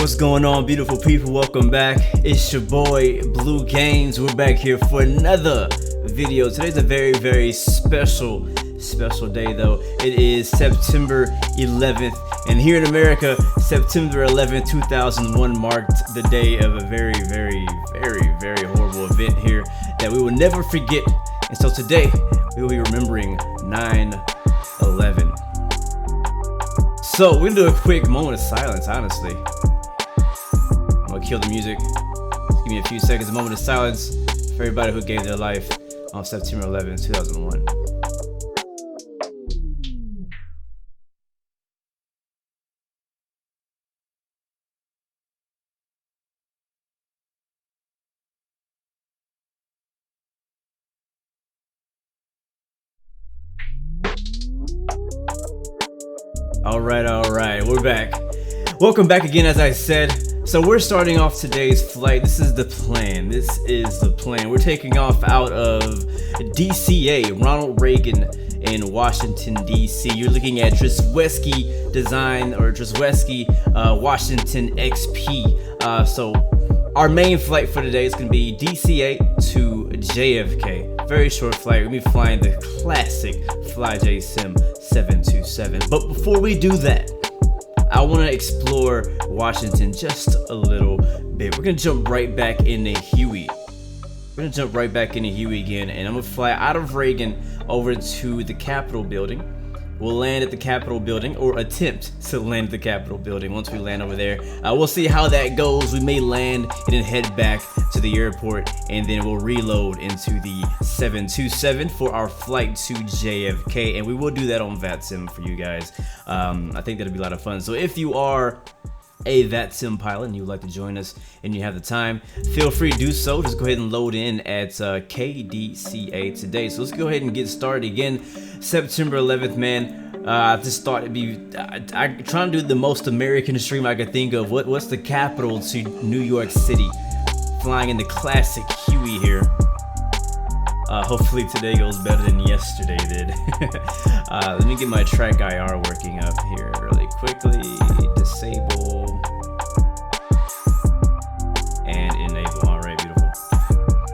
What's going on, beautiful people? Welcome back. It's your boy Blue Games. We're back here for another video. Today's a very special day though. It is September 11th, and here in America, September 11th 2001 marked the day of a very horrible event here that we will never forget. And so today we will be remembering 9/11. So we're gonna do a quick moment of silence. Honestly, I'm gonna kill the music. Give me a few seconds, a moment of silence for everybody who gave their life on September 11th 2001. All right, we're back. Welcome back again, as I said. So we're starting off today's flight. This is the plan. We're taking off out of DCA, Ronald Reagan in Washington, D.C. You're looking at Drzewiecki Design, or Drzewiecki Washington XP. So our main flight for today is going to be DCA to JFK. Very short flight. We're going to be flying the classic FlyJ Sim 727. But before we do that, I want to explore Washington just a little bit. We're going to jump right back into Huey. Again, and I'm going to fly out of Reagan over to the Capitol building. We'll land at the Capitol building, or attempt to land at the Capitol building. Once we land over there, we'll see how that goes. We may land and then head back to the airport, and then we'll reload into the 727 for our flight to JFK, and we will do that on VATSIM for you guys. I think that'll be a lot of fun. So if you are a VATSIM pilot and you'd like to join us and you have the time, feel free to do so. Just go ahead and load in at KDCA today. So let's go ahead and get started. Again, September 11th, man. I just thought it'd be I trying to do the most American stream I could think of. What's the capital to New York City? Flying in the classic Huey here. Hopefully today goes better than yesterday did. Let me get my track IR working up here really quickly. Disable and enable. All right, beautiful.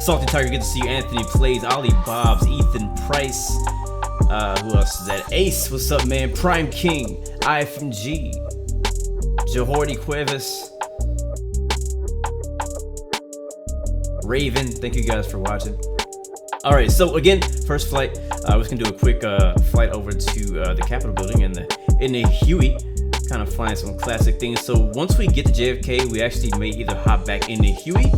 Salty Tiger, good to see you. Anthony Plays, Ollie Bobs, Ethan Price. Who else is that? Ace, what's up, man? Prime King, IFMG, Jahordy Cuevas, Raven. Thank you guys for watching. All right, so again, first flight. We're just gonna do a quick flight over to the Capitol building in the Huey, kind of flying some classic things. So once we get to JFK, we actually may either hop back in the Huey,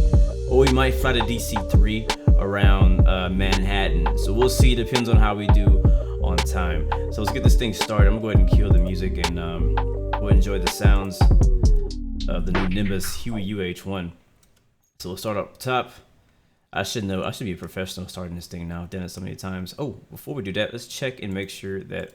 or we might fly to DC3 around Manhattan. So we'll see. Depends on how we do on time. So let's get this thing started. I'm gonna go ahead and kill the music and we'll enjoy the sounds of the new Nimbus Huey UH-1. So we'll start up top. I should know. I should be a professional starting this thing now. I've done it so many times. Oh, before we do that, let's check and make sure that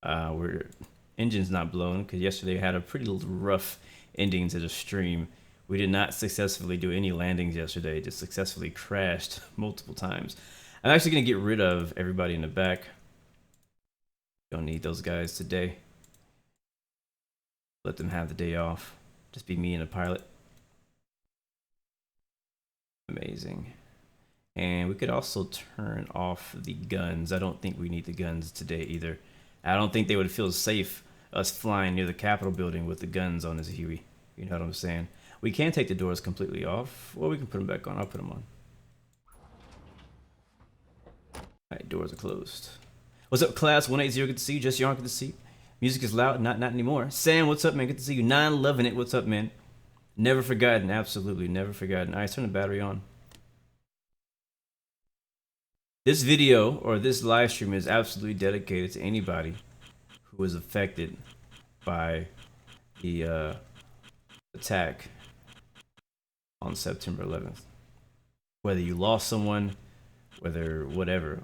our engine's not blown, because yesterday I had a pretty rough ending to the stream. We did not successfully do any landings yesterday. Just successfully crashed multiple times. I'm actually going to get rid of everybody in the back. Don't need those guys today. Let them have the day off. Just be me and a pilot. Amazing. And we could also turn off the guns. I don't think we need the guns today either. I don't think they would feel safe us flying near the Capitol building with the guns on this Huey. You know what I'm saying? We can take the doors completely off, or we can put them back on. I'll put them on. Alright, doors are closed. What's up, class 180? Good to see you. Just Yarn, good to see you. Music is loud, not anymore. Sam, what's up, man? Good to see you. 9loving it. What's up, man? Never forgotten, absolutely never forgotten. All right, turn the battery on. This video, or this live stream, is absolutely dedicated to anybody who was affected by the attack on September 11th. Whether you lost someone, whether whatever.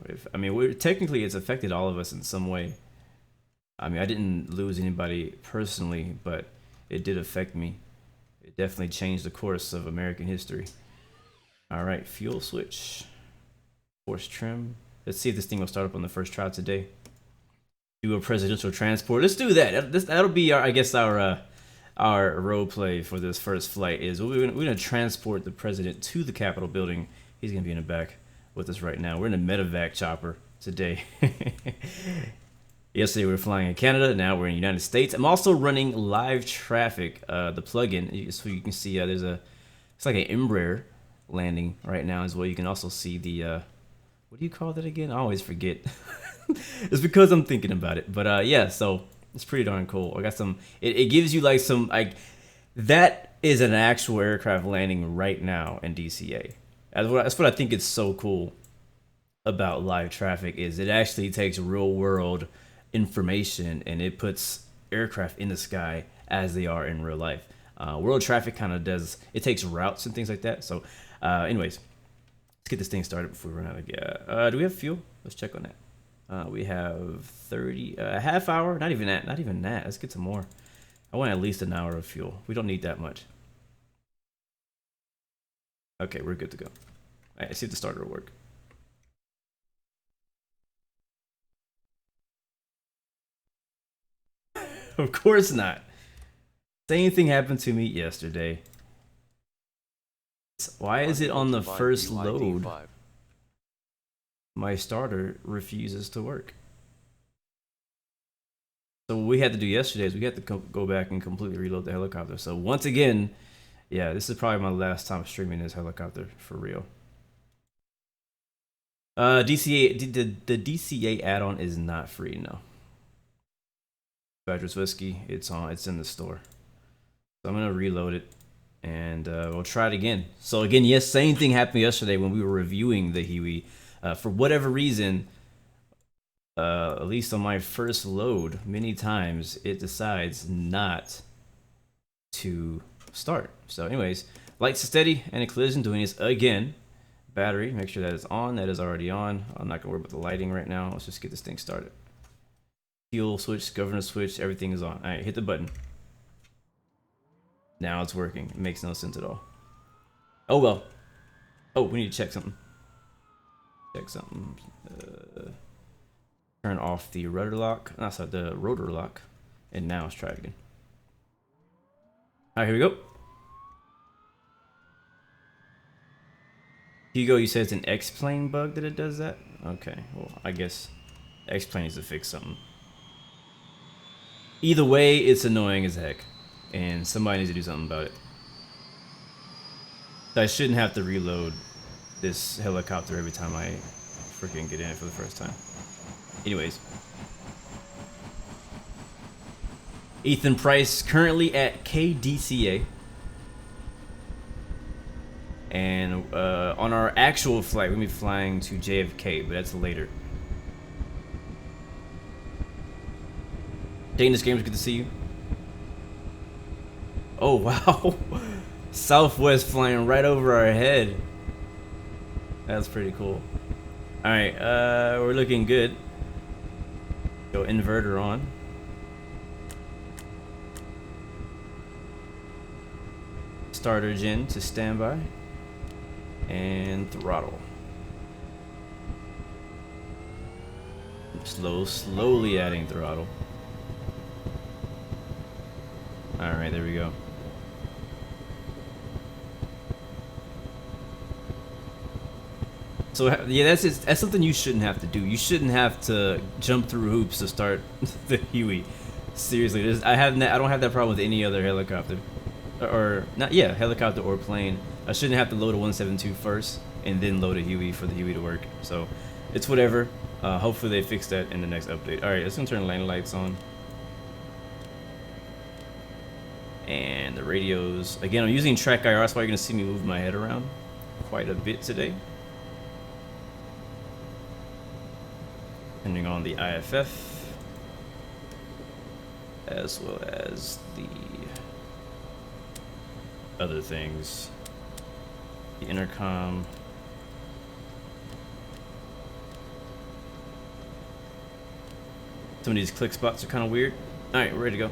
Technically it's affected all of us in some way. I mean, I didn't lose anybody personally, but it did affect me. It definitely changed the course of American history. All right, fuel switch, force trim. Let's see if this thing will start up on the first try today. Do a presidential transport. Let's do that. That'll be our, I guess, our our role play for this first flight is we're gonna transport the president to the Capitol building. He's gonna be in the back with us right now. We're in a medevac chopper today. Yesterday we were flying in Canada. Now we're in the United States. I'm also running live traffic, the plugin, so you can see there's it's like an Embraer landing right now as well. You can also see the what do you call that again? I always forget. It's because I'm thinking about it. But yeah, so it's pretty darn cool. I got some. It gives you like some like that is an actual aircraft landing right now in DCA. That's what I think is so cool about live traffic is it actually takes real world information and it puts aircraft in the sky as they are in real life. World traffic kind of does. It takes routes and things like that. So, anyways, let's get this thing started before we run out of gas. Do we have fuel? Let's check on that. We have 30, half hour, not even that. Let's get some more. I want at least an hour of fuel. We don't need that much. Okay, we're good to go. All right, let's see if the starter will work. Of course not. Same thing happened to me yesterday. Why is it on the first load? My starter refuses to work. So what we had to do yesterday is we had to go back and completely reload the helicopter. So once again, yeah, this is probably my last time streaming this helicopter for real. DCA, the DCA add-on is not free, no. Badger's Whiskey, it's in the store. So I'm gonna reload it and we'll try it again. So again, yes, same thing happened yesterday when we were reviewing the Huey. For whatever reason, at least on my first load, many times it decides not to start. So anyways, lights are steady and a collision, doing this again. Battery, make sure that is on. That is already on. I'm not gonna worry about the lighting right now. Let's just get this thing started. Fuel switch, governor switch, everything is on. All right, hit the button. Now it's working. It makes no sense at all. Oh well. Oh, we need to check something. Check something. Turn off the rudder lock. No, sorry, the rotor lock. And now let's try it again. All right, here we go. Hugo, you said it's an X-plane bug that it does that? Okay, well, I guess X-plane needs to fix something. Either way, it's annoying as heck. And somebody needs to do something about it. I shouldn't have to reload this helicopter every time I freaking get in it for the first time. Anyways. Ethan Price currently at KDCA. And on our actual flight, we're going to be flying to JFK, but that's later. Danish Gamers, good to see you. Oh, wow. Southwest flying right over our head. That's pretty cool. Alright, we're looking good. Go inverter on. Starter gen to standby. And throttle. Slowly adding throttle. Alright, there we go. So yeah, that's something you shouldn't have to do. You shouldn't have to jump through hoops to start the Huey. Seriously, I don't have that problem with any other helicopter, or not. Yeah, helicopter or plane. I shouldn't have to load a 172 first and then load a Huey for the Huey to work. So it's whatever. Hopefully they fix that in the next update. All right, let's turn landing lights on. And the radios. Again, I'm using track IR, that's why you're gonna see me move my head around quite a bit today. Turning on the IFF, as well as the other things. The intercom. Some of these click spots are kind of weird. Alright, we're ready to go.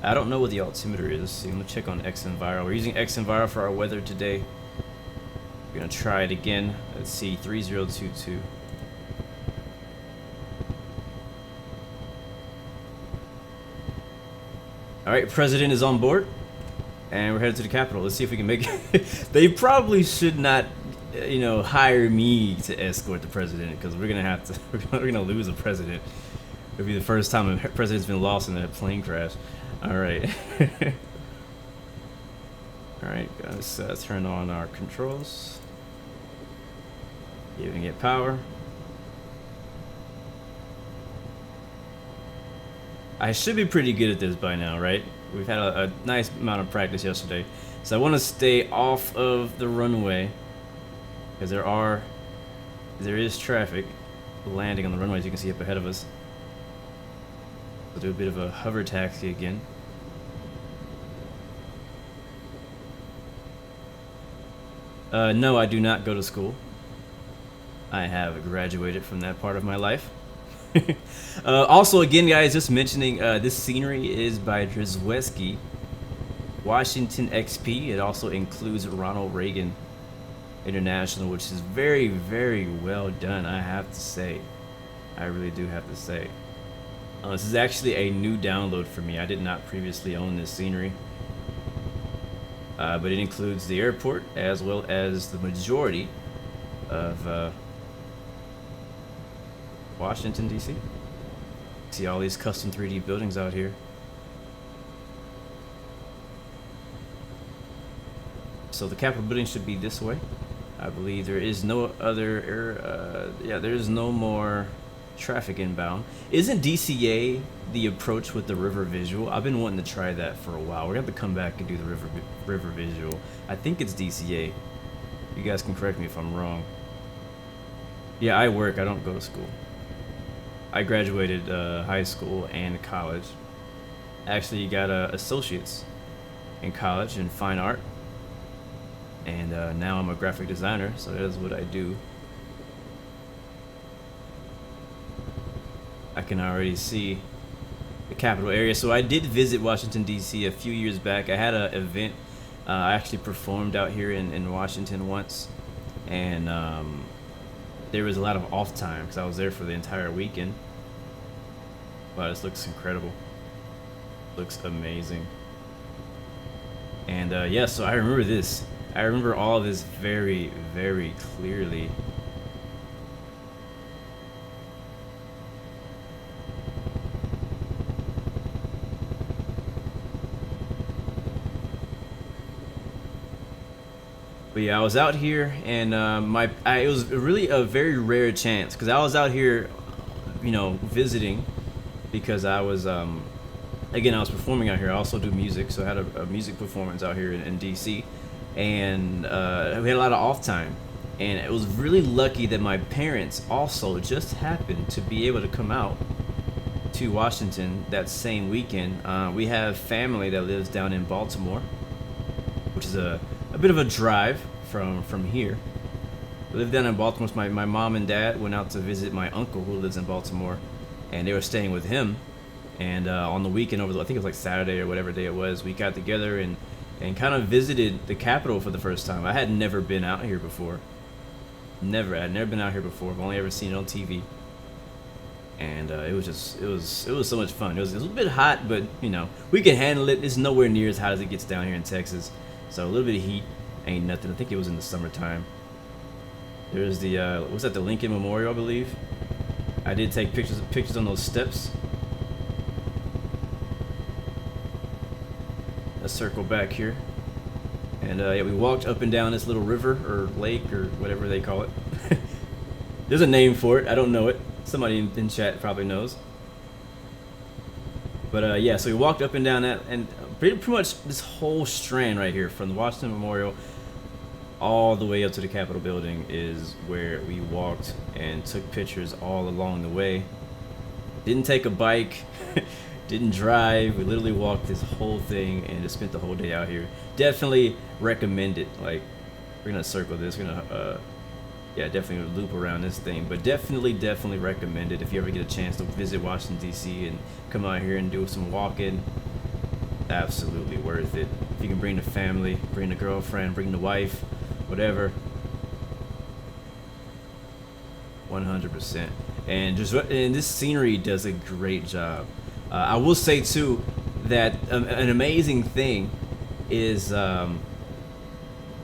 I don't know what the altimeter is. So I'm gonna check on xmViro. We're using xmViro for our weather today. We're gonna try it again. Let's see, 3022. All right, President is on board, and we're headed to the Capitol. Let's see if we can make it. They probably should not, you know, hire me to escort the president, because we're gonna have to. We're gonna lose a president. It'll be the first time a president's been lost in a plane crash. All right. All right, let's turn on our controls. Giving it power. I should be pretty good at this by now, right? We've had a nice amount of practice yesterday. So I want to stay off of the runway, because there is traffic landing on the runway, as you can see up ahead of us. We'll do a bit of a hover taxi again. No, I do not go to school. I have graduated from that part of my life. Also, again, guys, just mentioning, this scenery is by Drzewski, Washington XP. It also includes Ronald Reagan International, which is very, very well done, I have to say. I really do have to say. This is actually a new download for me. I did not previously own this scenery. But it includes the airport as well as the majority of Washington, D.C. See all these custom 3D buildings out here. So the Capitol building should be this way. I believe there is no other there is no more traffic inbound. Isn't DCA the approach with the river visual? I've been wanting to try that for a while. We're gonna have to come back and do the river visual. I think it's DCA. You guys can correct me if I'm wrong. Yeah, I work. I don't go to school. I graduated high school and college. Actually, got associates in college in fine art, and now I'm a graphic designer. So that is what I do. I can already see the capital area. So I did visit Washington, D.C. a few years back. I had an event. I actually performed out here in Washington once, and there was a lot of off time because I was there for the entire weekend. Wow, this looks incredible. Looks amazing. And yeah, so I remember this. I remember all of this very, very clearly. But yeah, I was out here, and it was really a very rare chance, because I was out here, you know, visiting, because I was, again, I was performing out here. I also do music, so I had a music performance out here in DC, and we had a lot of off time, and it was really lucky that my parents also just happened to be able to come out to Washington that same weekend. We have family that lives down in Baltimore, which is a bit of a drive from here. I live down in Baltimore. So my mom and dad went out to visit my uncle who lives in Baltimore, and they were staying with him. And on the weekend, I think it was like Saturday or whatever day it was, we got together and kind of visited the Capitol for the first time. I had never been out here before. I'd never been out here before. I've only ever seen it on TV. And it was so much fun. It was a little bit hot, but you know, we can handle it. It's nowhere near as hot as it gets down here in Texas. So a little bit of heat ain't nothing. I think it was in the summertime. There's the was that the Lincoln Memorial, I believe. I did take pictures on those steps. Let's circle back here. And yeah, we walked up and down this little river or lake or whatever they call it. There's a name for it. I don't know it. Somebody in chat probably knows. But yeah, so we walked up and down that, and pretty much this whole strand right here from the Washington Memorial all the way up to the Capitol building is where we walked and took pictures all along the way. Didn't take a bike, didn't drive. We literally walked this whole thing and just spent the whole day out here. Definitely recommend it. Like, we're gonna circle this. We're gonna yeah, definitely loop around this thing, but definitely recommend it if you ever get a chance to visit Washington, D.C. and come out here and do some walking. Absolutely worth it. If you can bring the family, bring the girlfriend, bring the wife, whatever. 100%. And this scenery does a great job. I will say too that an amazing thing is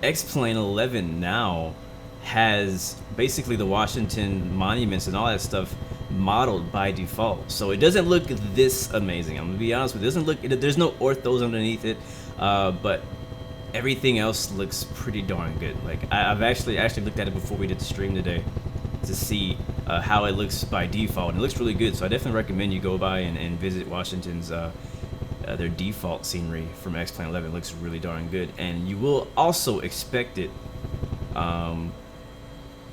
X-Plane 11 now has basically the Washington monuments and all that stuff modeled by default. So it doesn't look this amazing. I'm gonna be honest with you. It doesn't look. There's no orthos underneath it, but everything else looks pretty darn good. Like I've actually looked at it before we did the stream today to see how it looks by default, and it looks really good. So I definitely recommend you go by and visit Washington's their default scenery from X-Plane 11. It looks really darn good, and you will also expect it on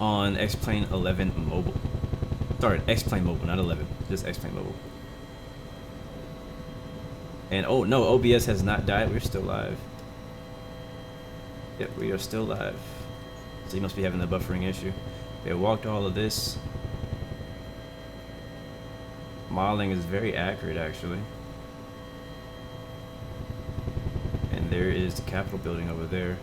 X-Plane 11 mobile. Sorry, X-Plane mobile, not 11, just X-Plane mobile. And oh no, OBS has not died. We're still live. Yep, we are still live. So you must be having the buffering issue. They walked all of this. Modeling is very accurate, actually. And there is the Capitol building over there.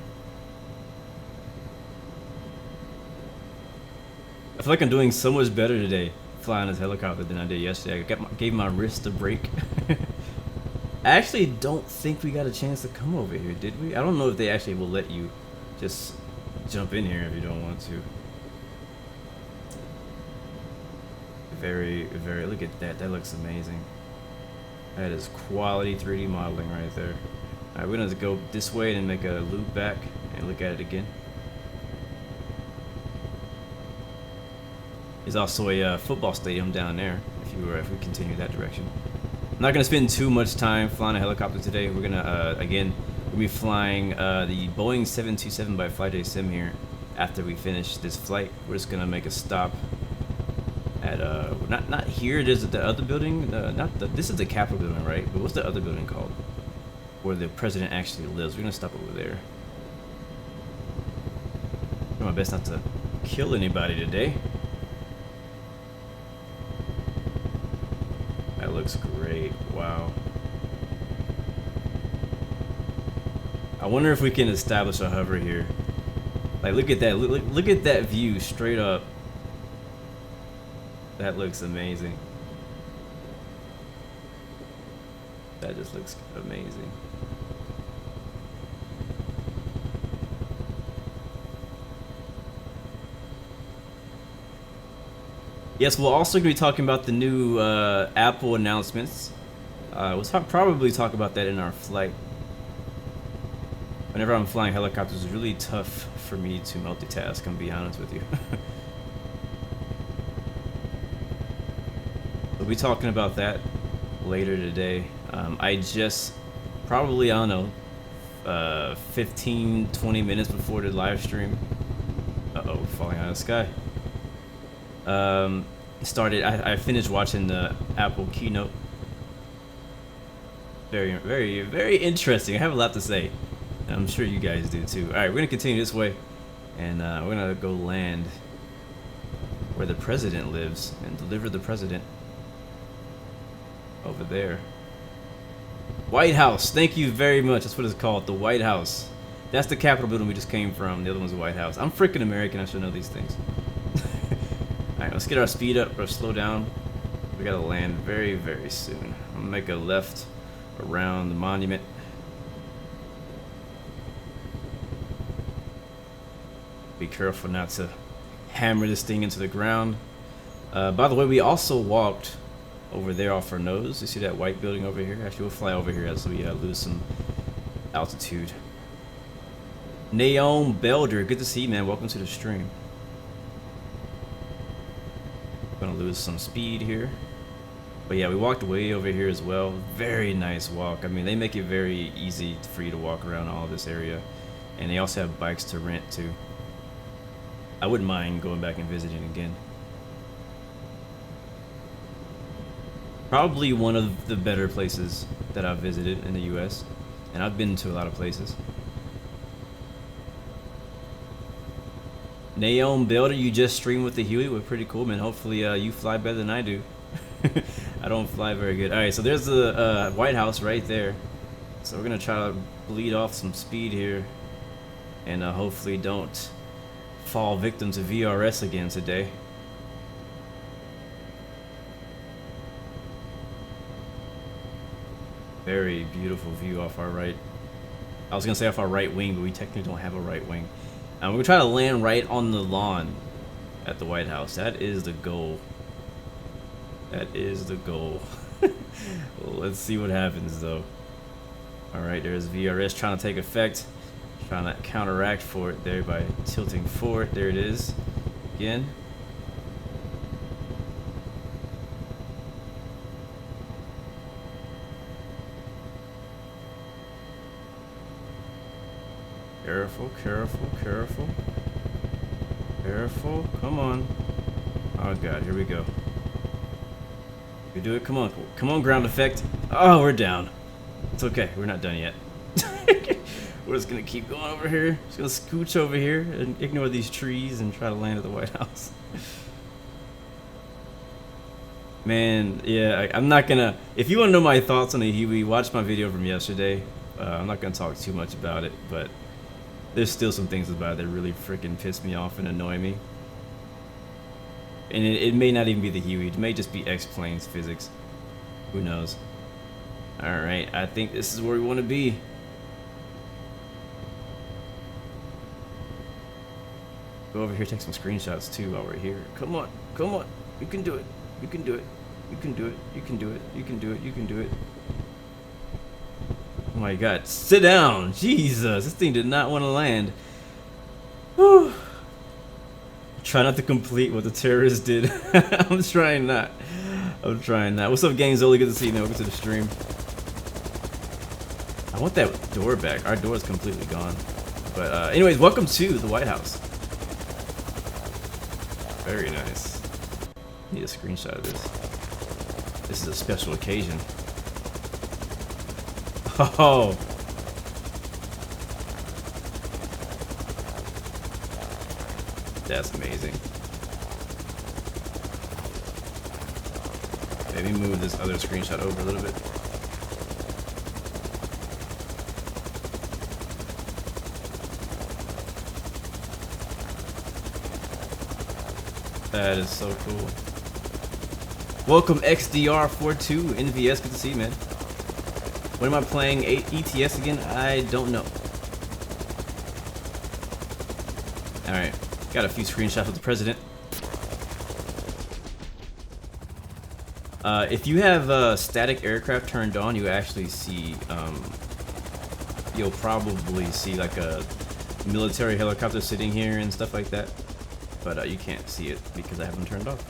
I feel like I'm doing so much better today flying this helicopter than I did yesterday. I gave my wrist a break. I actually don't think we got a chance to come over here, did we? I don't know if they actually will let you just jump in here if you don't want to. Very, very, look at that. That looks amazing. That is quality 3D modeling right there. Alright, we're gonna go this way and make a loop back and look at it again. There's also a football stadium down there if we continue that direction. I'm not gonna spend too much time flying a helicopter today. We're gonna again we'll be flying the Boeing 727 by FlyJ Sim here after we finish this flight. We're just gonna make a stop at not here. There's the other building. This is the Capitol building, right? But what's the other building called? Where the president actually lives. We're gonna stop over there. Do my best not to kill anybody today. That looks great. Wow. I wonder if we can establish a hover here. Like, look at that. Look at that view straight up. That looks amazing. That just looks amazing. Yes, we'll also be talking about the new Apple announcements. We'll probably talk about that in our flight. Whenever I'm flying helicopters, it's really tough for me to multitask, I'm gonna be honest with you. We'll be talking about that later today. I just probably, I don't know, 15-20 minutes before the live stream. Uh-oh, falling out of the sky. I finished watching the Apple keynote. Very, very, very interesting. I have a lot to say. And I'm sure you guys do too. All right, we're gonna continue this way, and we're gonna go land where the president lives and deliver the president over there. White House. Thank you very much. That's what it's called, the White House. That's the Capitol building we just came from. The other one's the White House. I'm freaking American. I should know these things. Alright, let's get our speed up or slow down. We gotta land very, very soon. I'm gonna make a left around the monument. Be careful not to hammer this thing into the ground. By the way, we also walked over there off our nose. You see that white building over here? Actually, we'll fly over here as we lose some altitude. Naomi Belder, good to see you, man. Welcome to the stream. Gonna lose some speed here, but yeah, we walked way over here as well. Very nice walk. I mean, they make it very easy for you to walk around all of this area, and they also have bikes to rent too. I wouldn't mind going back and visiting again. Probably one of the better places that I've visited in the US, and I've been to a lot of places. Naomi Builder, you just streamed with the Huey. We're pretty cool, man. Hopefully you fly better than I do. I don't fly very good. Alright, so there's the White House right there. So we're going to try to bleed off some speed here. And hopefully don't fall victim to VRS again today. Very beautiful view off our right. I was gonna say off our right wing, but we technically don't have a right wing. We're gonna try to land right on the lawn at the White House. That is the goal. That is the goal. Well, let's see what happens though. Alright, there's VRS trying to take effect. Trying to counteract for it there by tilting forward. There it is. Again. Careful, careful, careful. Careful. Come on. Oh god, here we go. You do it. Come on. Come on, ground effect. Oh, we're down. It's okay. We're not done yet. We're just gonna keep going over here. Just gonna scooch over here and ignore these trees and try to land at the White House. Man, yeah, I'm not gonna. If you want to know my thoughts on the Huey, watch my video from yesterday. I'm not gonna talk too much about it, but there's still some things about it that really freaking piss me off and annoy me. And it may not even be the Huey. It may just be X-planes physics. Who knows? Alright, I think this is where we want to be. Go over here, take some screenshots too while we're here. Come on, come on. You can do it. You can do it. You can do it. You can do it. You can do it. You can do it. Oh my god. Sit down. Jesus. This thing did not want to land. Whew. Try not to complete what the terrorists did. I'm trying not. I'm trying not. What's up, gang? Zoli? Good to see you, man. Welcome to the stream. I want that door back. Our door is completely gone. But anyways, welcome to the White House. Very nice. Need a screenshot of this. This is a special occasion. Oh. That's amazing. Maybe move this other screenshot over a little bit. That is so cool. Welcome XDR42 NVS. Good to see you, man. When am I playing ETS again? I don't know. Alright. Got a few screenshots of the president. If you have static aircraft turned on, you actually see, you'll probably see like a military helicopter sitting here and stuff like that. But you can't see it because I have them turned off.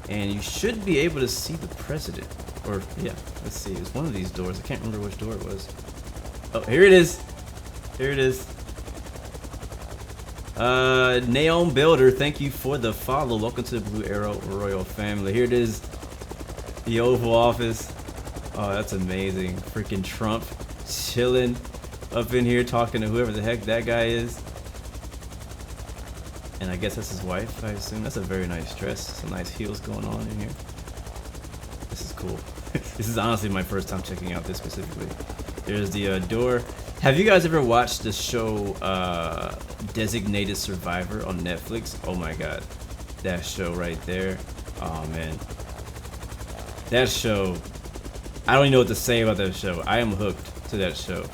And you should be able to see the president. Or, yeah, let's see. It's one of these doors. I can't remember which door it was. Oh, here it is. Here it is. Naom Builder, thank you for the follow. Welcome to the Blue Arrow Royal family. Here it is. The Oval Office. Oh, that's amazing. Freaking Trump chilling up in here talking to whoever the heck that guy is. And I guess that's his wife, I assume. That's a very nice dress. Some nice heels going on in here. This is cool. This is honestly my first time checking out this specifically. There's the door. Have you guys ever watched the show Designated Survivor on Netflix? Oh my god. That show right there. Oh man. That show. I don't even know what to say about that show. I am hooked to that show.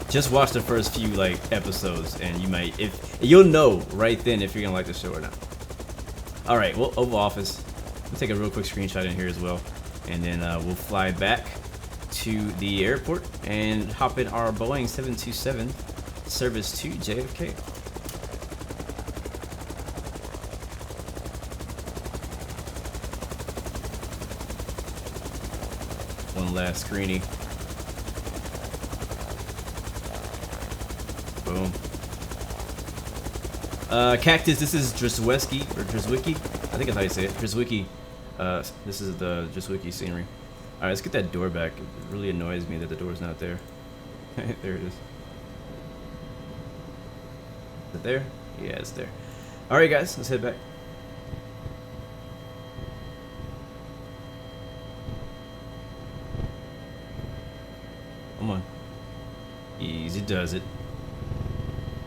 Just watch the first few like episodes and you might, if you'll know right then if you're gonna like the show or not. Alright, well, Oval Office. We'll take a real quick screenshot in here as well. And then we'll fly back to the airport and hop in our Boeing 727 service to JFK. One last screening. Boom. Cactus, this is Drzewski, or Drzewicki. I think that's how you say it. Drzewicki. This is the Drzewicki scenery. Alright, let's get that door back. It really annoys me that the door's not there. There it is. Is it there? Yeah, it's there. Alright guys, let's head back. Come on. Easy does it.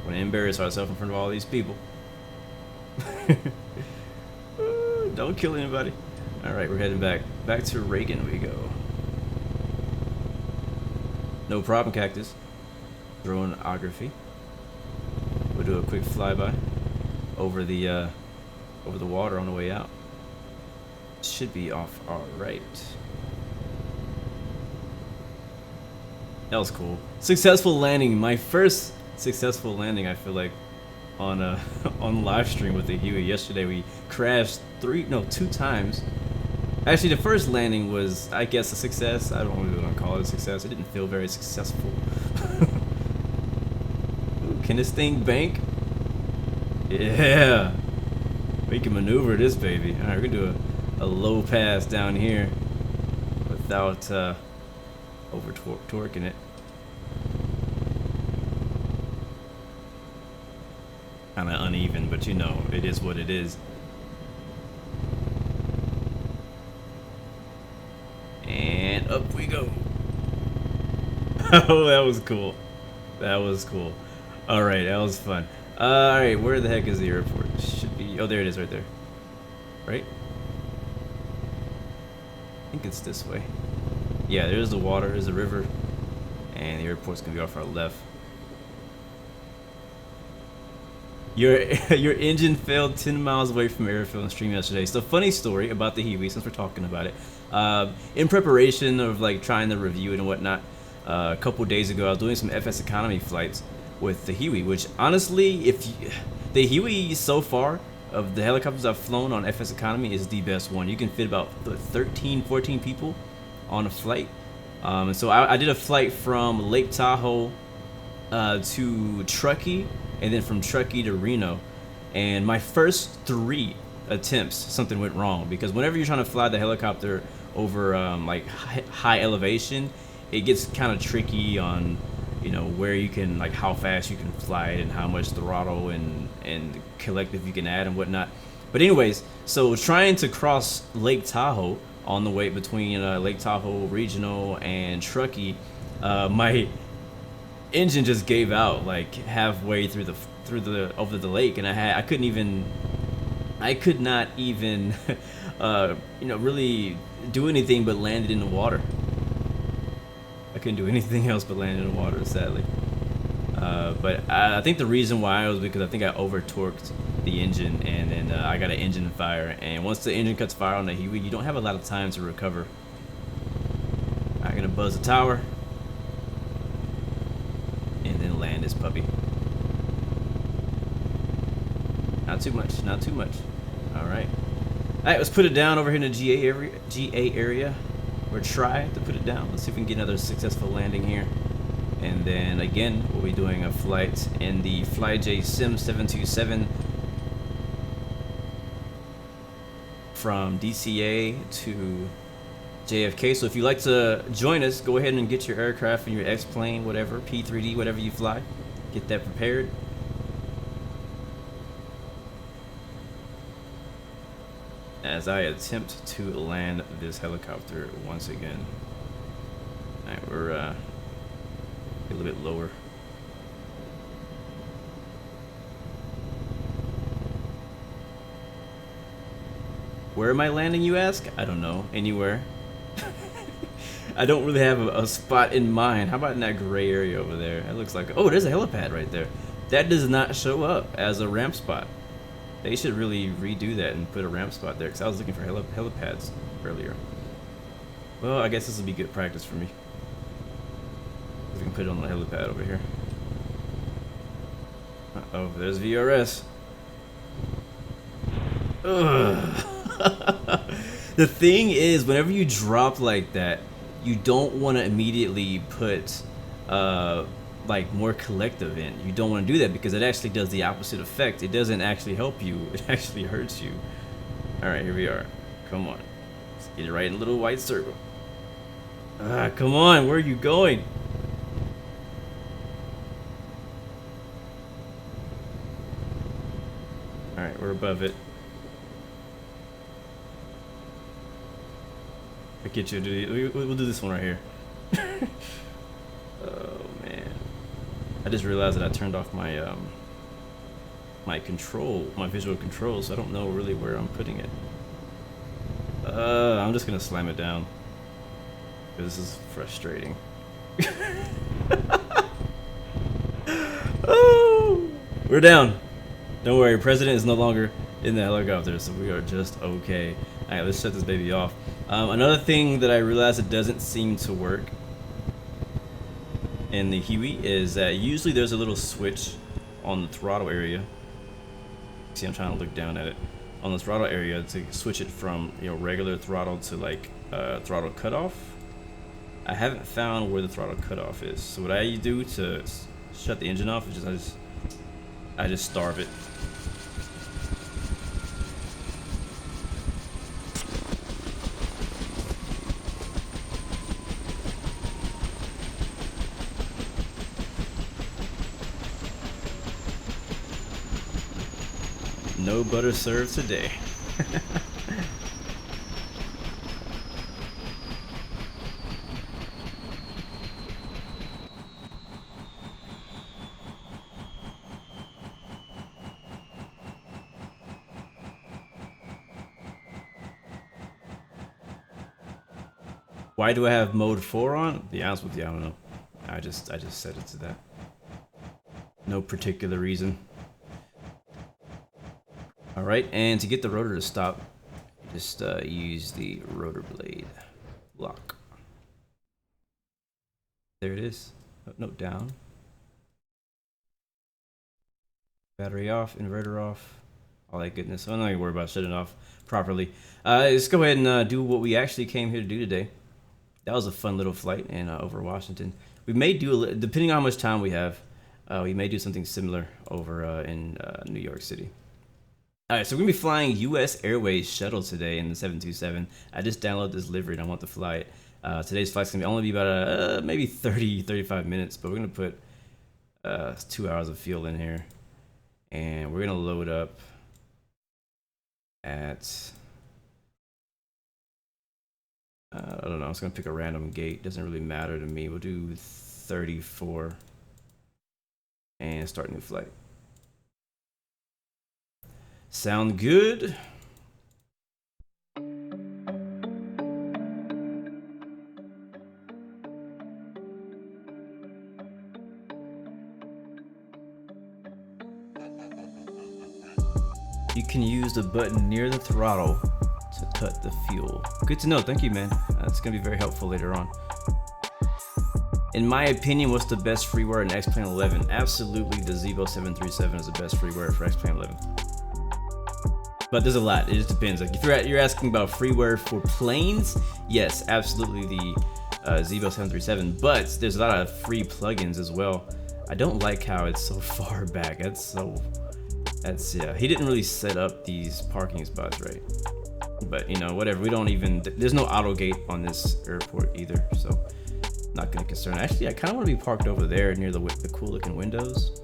We're gonna embarrass ourselves in front of all these people. Don't kill anybody. Alright, we're heading back. Back to Reagan we go. No problem, Cactus. Droneography. We'll do a quick flyby over the water on the way out. Should be off our right. That was cool. Successful landing. My first successful landing, I feel like, on on live stream with the Huey. Yesterday we crashed 2 times. Actually, the first landing was, I guess, a success. I don't really want to call it a success. It didn't feel very successful. Ooh, can this thing bank? Yeah. We can maneuver this baby. All right, we're gonna do a low pass down here without over torquing it. Kind of uneven, but you know, it is what it is. And up we go. Oh, that was cool. That was cool. All right, that was fun. All right, where the heck is the airport? Should be, oh, there it is right there. Right? I think it's this way. Yeah, there's the water, there's the river, and the airport's gonna be off our left. Your engine failed 10 miles away from airfield and stream yesterday. So funny story about the Huey, since we're talking about it. In preparation of like trying to review it and whatnot, a couple days ago I was doing some FS economy flights with the Huey, which honestly, the Huey so far of the helicopters I've flown on FS economy is the best one. You can fit about 13, 14 people on a flight. And so I did a flight from Lake Tahoe to Truckee, and then from Truckee to Reno. And my first 3 attempts, something went wrong, because whenever you're trying to fly the helicopter over like high elevation, it gets kind of tricky on, you know, where you can, like how fast you can fly it and how much throttle and collective you can add and whatnot. But anyways, so trying to cross Lake Tahoe on the way between Lake Tahoe Regional and Truckee, my engine just gave out like halfway through the over the lake, and I could not even you know, really do anything but land it in the water. I couldn't do anything else but land in the water, sadly. But I think the reason why was because I think I over torqued the engine, and then I got an engine fire, and once the engine cuts fire on the Huey, you don't have a lot of time to recover. I'm gonna buzz the tower and then land this puppy. Not too much, not too much. All right, let's put it down over here in the GA area. We're trying to put it down. Let's see if we can get another successful landing here. And then again, we'll be doing a flight in the FlyJ Sim 727 from DCA to JFK. So if you'd like to join us, go ahead and get your aircraft and your X-plane, whatever, P3D, whatever you fly. Get that prepared. As I attempt to land this helicopter once again. Alright, we're a little bit lower. Where am I landing, you ask? I don't know. Anywhere. I don't really have a spot in mind. How about in that gray area over there? That looks like... Oh, there's a helipad right there. That does not show up as a ramp spot. They should really redo that and put a ramp spot there, because I was looking for helipads earlier. Well, I guess this will be good practice for me. We can put it on the helipad over here. Uh-oh, there's VRS. Ugh. The thing is, whenever you drop like that, you don't want to immediately put like more collective in. You don't want to do that, because it actually does the opposite effect. It doesn't actually help you, it actually hurts you. Alright, here we are. Come on. Let's get it right in a little white circle. Ah, come on, where are you going? Alright, we're above it. I get you. We'll do this one right here. Oh man, I just realized that I turned off my my visual control, so I don't know really where I'm putting it. I'm just gonna slam it down, because this is frustrating. Oh, we're down. Don't worry, President is no longer in the helicopter, so we are just okay. All right, let's shut this baby off. Another thing that I realized that doesn't seem to work in the Huey is that usually there's a little switch on the throttle area. See, I'm trying to look down at it. On the throttle area to switch it from, you know, regular throttle to like throttle cutoff. I haven't found where the throttle cutoff is. So what I do to shut the engine off is I just starve it. No butter served today. Why do I have mode 4 on? To be honest with you, I don't know. I just set it to that. No particular reason. Alright, and to get the rotor to stop, just use the rotor blade lock. There it is. Oh, no, down. Battery off, inverter off, all that goodness. I'm not gonna worry about shutting it off properly. Let's go ahead and do what we actually came here to do today. That was a fun little flight in over Washington. We may do, depending on how much time we have, we may do something similar over in New York City. Alright, so we're going to be flying US Airways shuttle today in the 727. I just downloaded this livery and I want to fly it. Today's flight's going to only be about maybe 30-35 minutes, but we're going to put 2 hours of fuel in here. And we're going to load up at... I don't know, I was going to pick a random gate. Doesn't really matter to me. We'll do 34 and start a new flight. Sound good? You can use the button near the throttle to cut the fuel. Good to know, thank you, man. That's gonna be very helpful later on. In my opinion, what's the best freeware in X-Plane 11? Absolutely, the Zevo 737 is the best freeware for X-Plane 11. But there's a lot, it just depends. Like if you're asking about freeware for planes, yes, absolutely the Zevo 737, but there's a lot of free plugins as well. I don't like how it's so far back. Yeah, he didn't really set up these parking spots right. But you know, whatever, there's no auto gate on this airport either, so not gonna concern. Actually, I kind of want to be parked over there near the cool looking windows.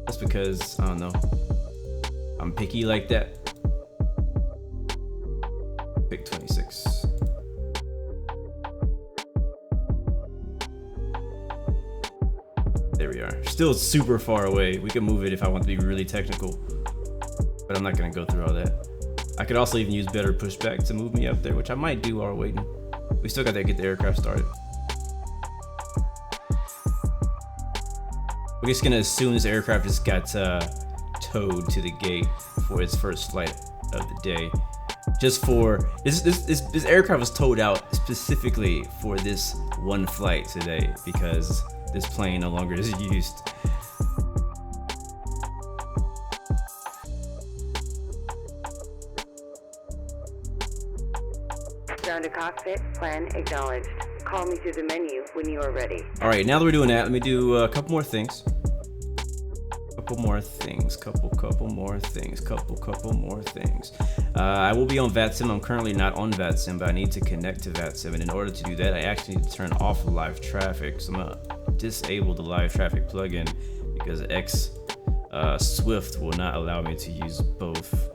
Just because, I don't know, I'm picky like that. Pick 26. There we are. Still super far away. We can move it if I want to be really technical, but I'm not gonna go through all that. I could also even use better pushback to move me up there, which I might do while we're waiting. We still got to get the aircraft started. We're just gonna assume this aircraft just got towed to the gate for its first flight of the day. Just for this aircraft was towed out specifically for this one flight today because this plane no longer is used. Down to cockpit, plan acknowledged. Call me through the menu when you are ready. All right, now that we're doing that, let me do a couple more things. Couple more things. I will be on VATSIM. I'm currently not on VATSIM, but I need to connect to VATSIM. And in order to do that, I actually need to turn off live traffic. So I'm gonna disable the live traffic plugin because Swift will not allow me to use both.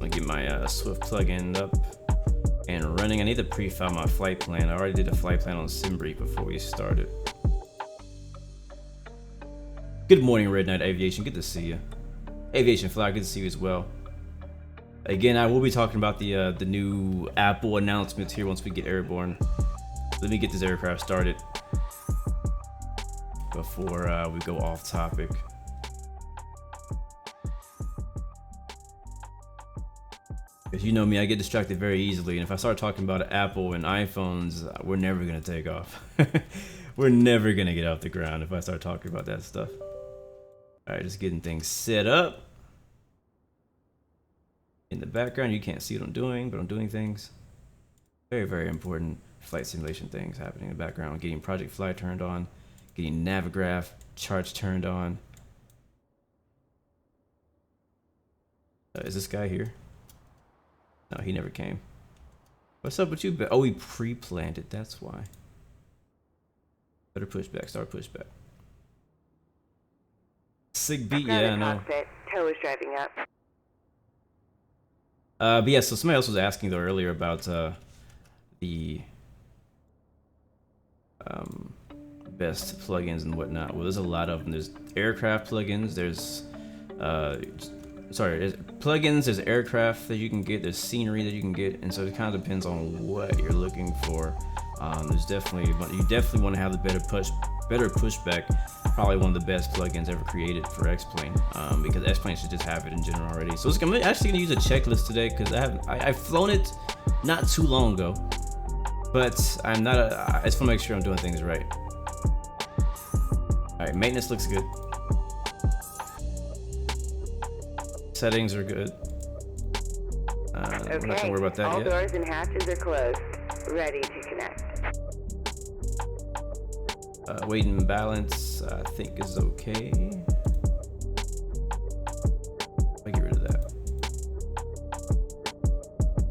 Get my Swift plugin up and running. I need to pre-file my flight plan. I already did a flight plan on SimBrief before we started. Good morning, Red Knight Aviation. Good to see you. Aviation Flyer, good to see you as well. Again, I will be talking about the new Apple announcements here once we get airborne. Let me get this aircraft started before we go off topic. Because you know me, I get distracted very easily, and if I start talking about Apple and iPhones, we're never gonna take off. We're never gonna get off the ground if I start talking about that stuff. All right, just getting things set up. In the background, you can't see what I'm doing, but I'm doing things. Very, very important flight simulation things happening in the background. Getting Project Fly turned on, getting Navigraph charts turned on. Is this guy here? No, he never came. What's up with you? Oh, he pre-planned it. That's why. Better pushback. Start pushback. Sig beat. Yeah, I know. Tow is driving up. But yeah, so somebody else was asking though earlier about the best plugins and whatnot. Well, there's a lot of them. There's aircraft plugins. There's there's plugins. There's aircraft that you can get. There's scenery that you can get, and so it kind of depends on what you're looking for. There's definitely you definitely want to have the better pushback. Probably one of the best plugins ever created for X-Plane, because X-Plane should just have it in general already. So I'm actually gonna use a checklist today because I've flown it not too long ago, but I'm not. I just want to make sure I'm doing things right. All right, maintenance looks good. Settings are good. Okay. We're not gonna worry about that All yet. doors and hatches are closed. Ready to connect. Weight and balance, I think is okay. I'll get rid of that.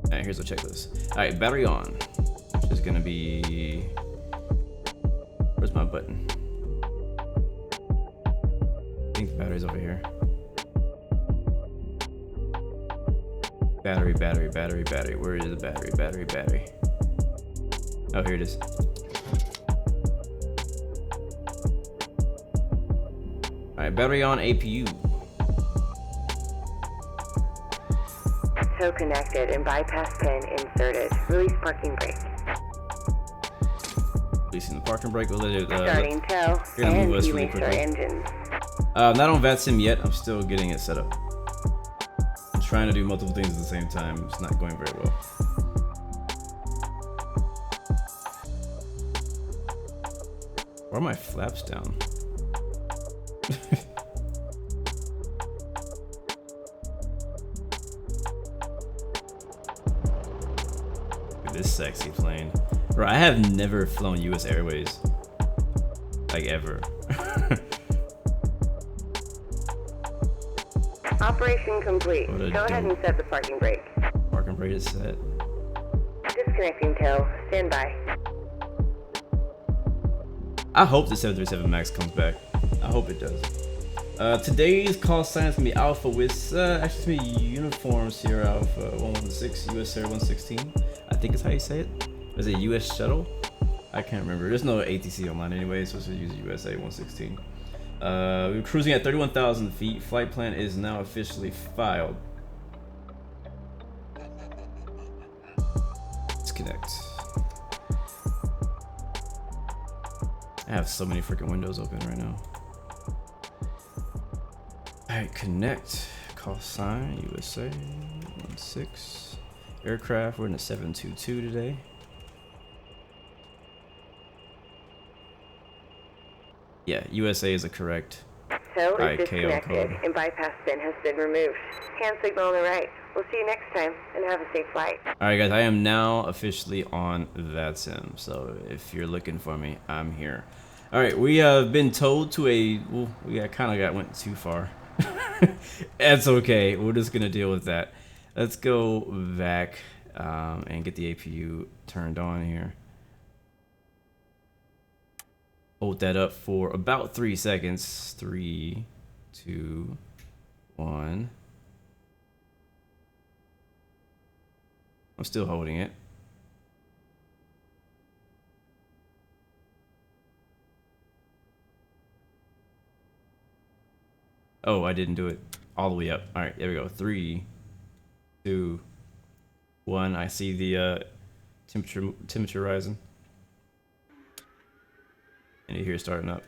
All right, here's the checklist. All right, battery on, which is gonna be, where's my button? I think the battery's over here. Battery. Where is the battery? Oh, here it is. Alright, battery on, APU. Tow connected and bypass pin inserted. Release parking brake. Releasing the parking brake. We'll let it, Starting tow and viewing our engines. not on VATSIM yet. I'm still getting it set up. I'm trying to do multiple things at the same time. It's not going very well. Why are my flaps down? This sexy plane. Bro, I have never flown US Airways. Like ever. Operation complete. Go ahead and set the parking brake. Parking brake is set. Disconnecting tow. Stand by. I hope the 737 MAX comes back. I hope it does. Today's call sign is gonna be Alpha with actually it's gonna be Uniform Sierra Alpha 116 US Air 116. I think is how you say it. Is it US Shuttle? I can't remember. There's no ATC online anyway, so it's use USA 116. We're cruising at 31,000 feet. Flight plan is now officially filed. Let's connect. I have so many freaking windows open right now. Alright, connect. Call sign USA 16. Aircraft, we're in a 722 today. Yeah, USA is a correct Tow is ICAO disconnected code. and bypass bin has been removed. Hand signal on the right. We'll see you next time and have a safe flight. Alright guys, I am now officially on VATSIM, so if you're looking for me, I'm here. Alright, we have been towed to a, well, we went too far. That's okay, we're just gonna deal with that. Let's go back and get the APU turned on here. Hold that up for about 3 seconds. 3, 2, 1. I'm still holding it. Oh, I didn't do it all the way up. All right, there we go. 3, 2, 1. I see the temperature rising. And you hear it starting up.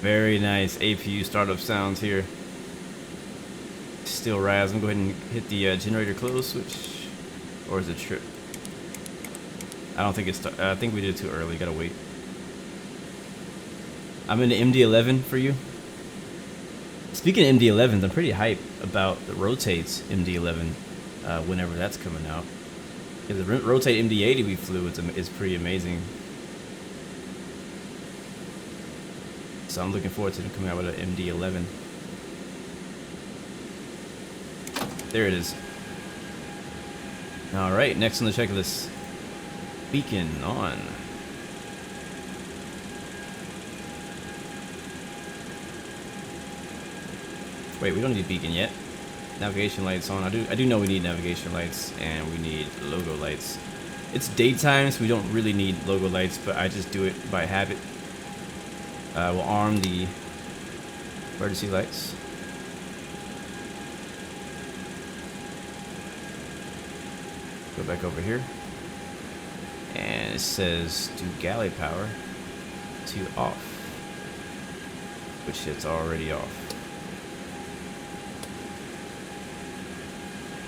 Very nice APU startup sounds here. Still rise. I'm gonna go ahead and hit the generator close switch. Or is it trip? I don't think it's. I think we did it too early. Gotta wait. I'm in the MD11 for you. Speaking of MD11s, I'm pretty hyped about the Rotate's MD11 whenever that's coming out. Because the Rotate MD80 we flew is pretty amazing. So I'm looking forward to them coming out with an MD11. There it is. All right, next on the checklist, beacon on. Wait, we don't need beacon yet. Navigation lights on. I do know we need navigation lights and we need logo lights. It's daytime, so we don't really need logo lights, but I just do it by habit. We'll arm the emergency lights. Go back over here. And it says do galley power to off, which it's already off.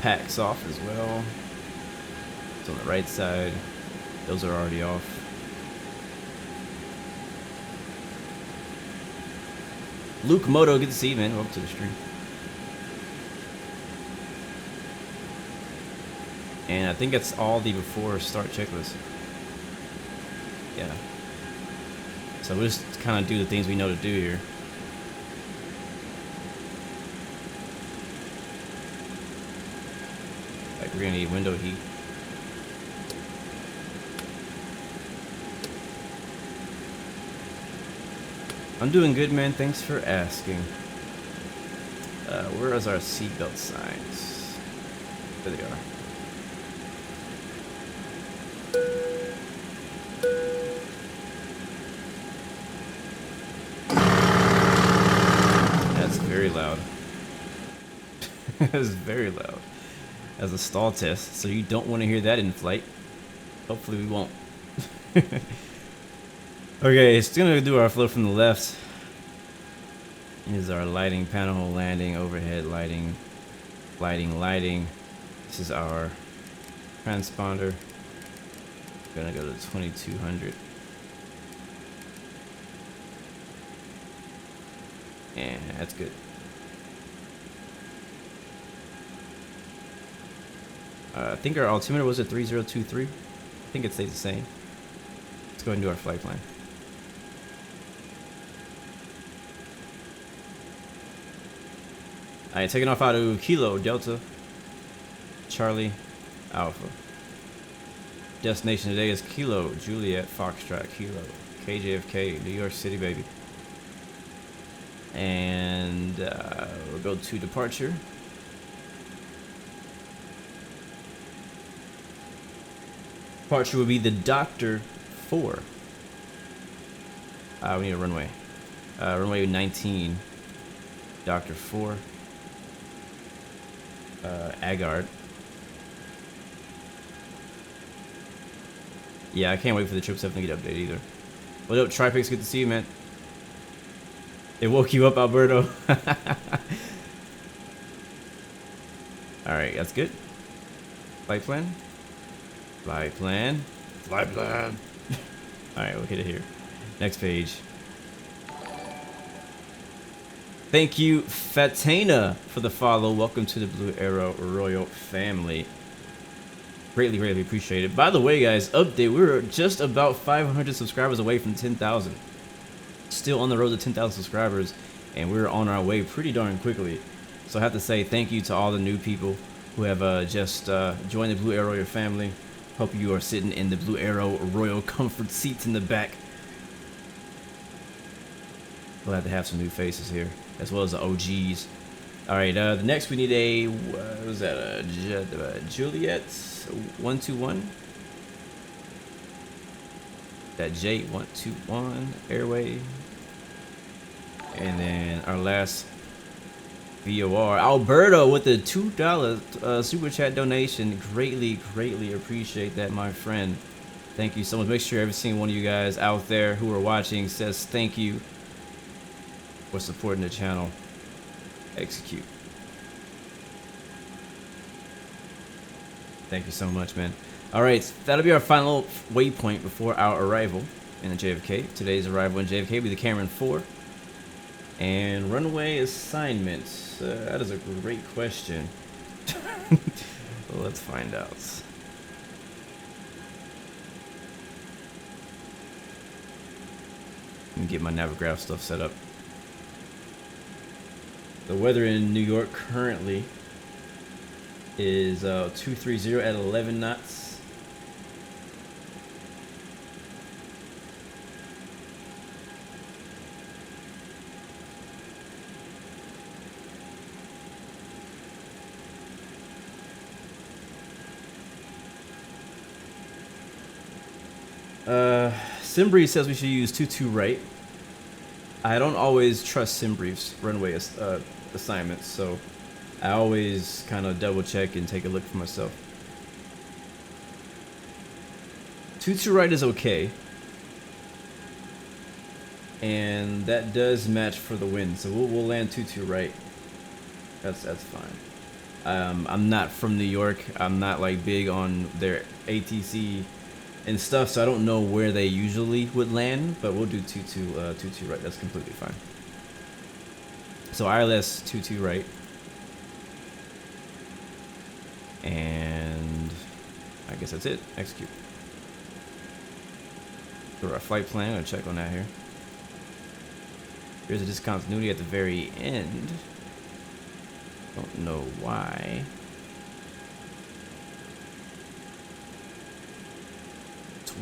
Packs off as well. It's on the right side. Those are already off. Luke Moto, good to see you, man. Welcome to the stream. And I think that's all the before start checklist. Yeah. So we'll just kind of do the things we know to do here. Like we're gonna need window heat. I'm doing good, man. Thanks for asking. Where is our seatbelt signs? There they are. That's very loud. That's very loud. As a stall test, so you don't want to hear that in flight. Hopefully we won't. Okay, it's gonna do our flow from the left. Here's our lighting, panel landing, overhead lighting, lighting. This is our transponder. Gonna go to 2200. And that's good. I think our altimeter was at 3023. I think it stays the same. Let's go ahead and do our flight plan. Alright, taking off out of Kilo, Delta, Charlie, Alpha. Destination today is Kilo, Juliet, Foxtrot, Kilo, KJFK, New York City, baby. And we'll go to departure. Departure would be the Dr. 4. We need a runway. Runway 19, Dr. 4. Agard. Yeah, I can't wait for the 777 to get updated either. What up, Tripix? Good to see you, man. It woke you up, Alberto. Alright, that's good. Flight plan. Flight plan. Flight plan. Alright, we'll hit it here. Next page. Thank you, Fatana, for the follow. Welcome to the Blue Arrow Royal family. Greatly, greatly appreciate it. By the way, guys, update. We're just about 500 subscribers away from 10,000. Still on the road to 10,000 subscribers, and we're on our way pretty darn quickly. So I have to say thank you to all the new people who have just joined the Blue Arrow Royal family. Hope you are sitting in the Blue Arrow Royal Comfort seats in the back. Glad to have some new faces here, as well as the OGs. All right, the next we need a, what was that, a Juliet 121? That J121 airway. And then our last VOR, Alberto with the $2 super chat donation. Greatly appreciate that, my friend. Thank you so much. Make sure every single one of you guys out there who are watching says thank you for supporting the channel. Execute. Thank you so much, man. All right, that'll be our final waypoint before our arrival in the JFK. Today's arrival in JFK will be the Cameron 4. And runway assignments. That is a great question. Well, let's find out. Let me get my Navigraph stuff set up. The weather in New York currently is 230 at 11 knots. Simbri says we should use 22 right. I don't always trust Simbrief's runway assignments, so I always kind of double check and take a look for myself. 22 right is okay, and that does match for the wind, so we'll land 22 right. That's fine. I'm not from New York. I'm not like big on their ATC and stuff, so I don't know where they usually would land, but we'll do 22 right. That's completely fine. So ILS 22 right, and I guess that's it. Execute. Go to our flight plan. I'm gonna check on that here. There's a discontinuity at the very end. Don't know why.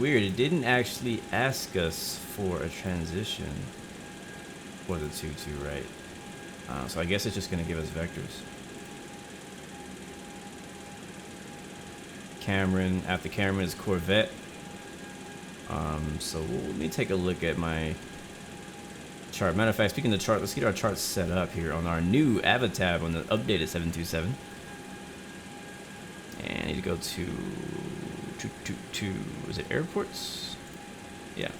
Weird, it didn't actually ask us for a transition for the 22 right. So I guess it's just gonna give us vectors. Cameron, after Cameron is Corvette. So let me take a look at my chart. Matter of fact, speaking of the chart, let's get our chart set up here on our new Avatab on the updated 727. And I need to go to is it airports? Yeah.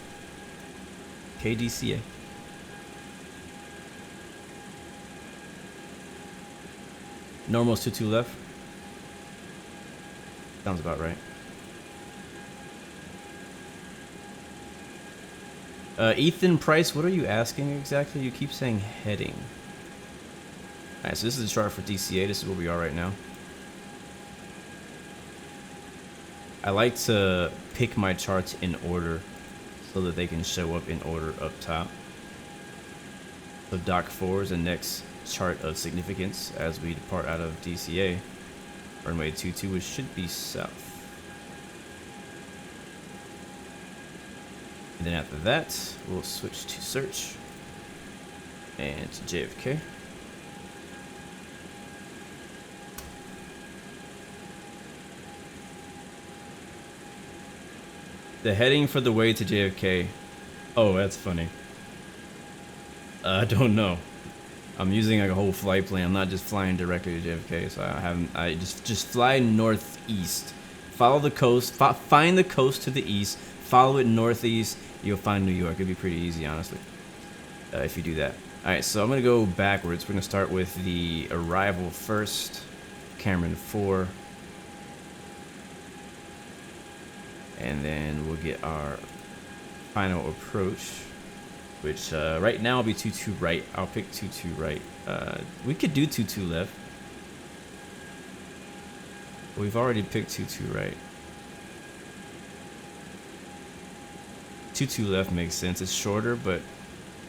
KDCA. Normal's 22 left. Sounds about right. Ethan Price, what are you asking exactly? You keep saying heading. Alright, so this is the chart for DCA. This is where we are right now. I like to pick my charts in order so that they can show up in order up top. So Dock 4 is the next chart of significance as we depart out of DCA. Runway 22, which should be south. And then after that, we'll switch to search and to JFK. The heading for the way to JFK. Oh, that's funny. I don't know. I'm using like a whole flight plan. I'm not just flying directly to JFK, so I just fly northeast. Follow the coast. Find the coast to the east. Follow it northeast. You'll find New York. It'd be pretty easy, honestly, if you do that. All right, so I'm gonna go backwards. We're gonna start with the arrival first. Cameron 4. And then we'll get our final approach, which right now will be 22 right. I'll pick 22 right. We could do 22 left. We've already picked 22 right. 22 left makes sense. It's shorter, but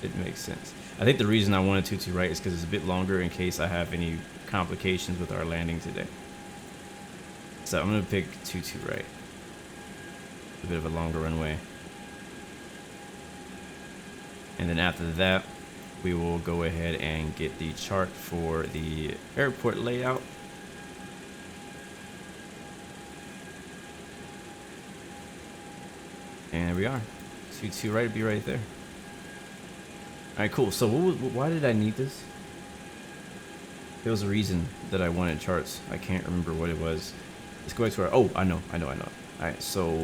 it makes sense. I think the reason I wanted 22 right is because it's a bit longer in case I have any complications with our landing today. So I'm gonna pick 22 right. a bit of a longer runway. And then after that, we will go ahead and get the chart for the airport layout. And there we are. C2 right, be right there. Alright, cool. So why did I need this? There was a reason that I wanted charts. I can't remember what it was. Let's go back to our... Oh, I know. Alright, so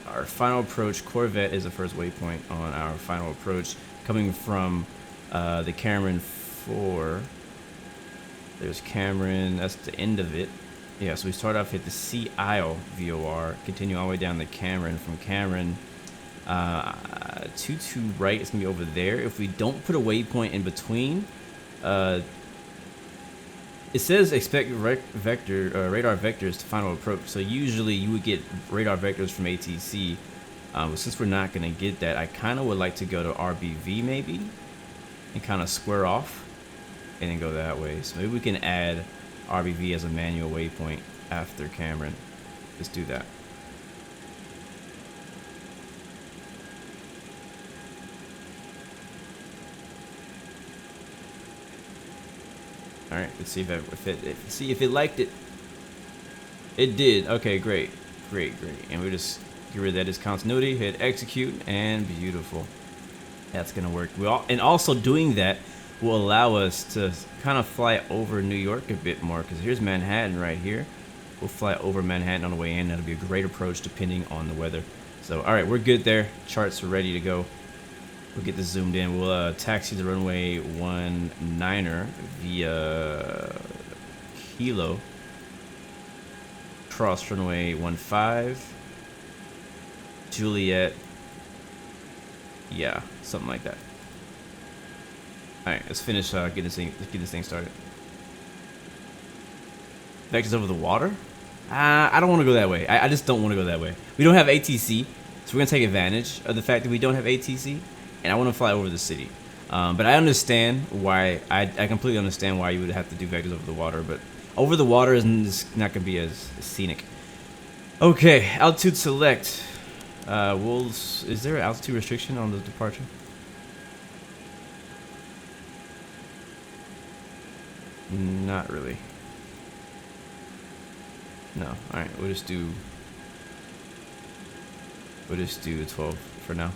our final approach, Corvette is the first waypoint on our final approach. Coming from the Cameron 4. There's Cameron, that's the end of it. Yeah, so we start off at the Sea Isle VOR, continue all the way down to Cameron. From Cameron, 22 right is going to be over there. If we don't put a waypoint in between, it says expect radar vectors to final approach. So usually you would get radar vectors from ATC. But since we're not going to get that, I kind of would like to go to RBV maybe and kind of square off and then go that way. So maybe we can add RBV as a manual waypoint after Cameron. Let's do that. All right, let's see if it liked it. It did. Okay, great. And we just get rid of that as continuity, hit execute, and beautiful. That's gonna work. And also doing that will allow us to kind of fly over New York a bit more, because here's Manhattan right here. We'll fly over Manhattan on the way in. That'll be a great approach depending on the weather. So, all right, we're good there. Charts are ready to go. We'll get this zoomed in. We'll taxi the runway 19er via Kilo. Cross runway 15. Juliet. Yeah, something like that. All right, let's finish. Let's get this thing started. Vectors over the water? I don't want to go that way. I just don't want to go that way. We don't have ATC, so we're gonna take advantage of the fact that we don't have ATC, and I want to fly over the city. But I understand why. I completely understand why you would have to do vectors over the water, but over the water is not gonna be as scenic. Okay, altitude select. Is there an altitude restriction on the departure? Not really. No. All right, we'll just do 12 for now.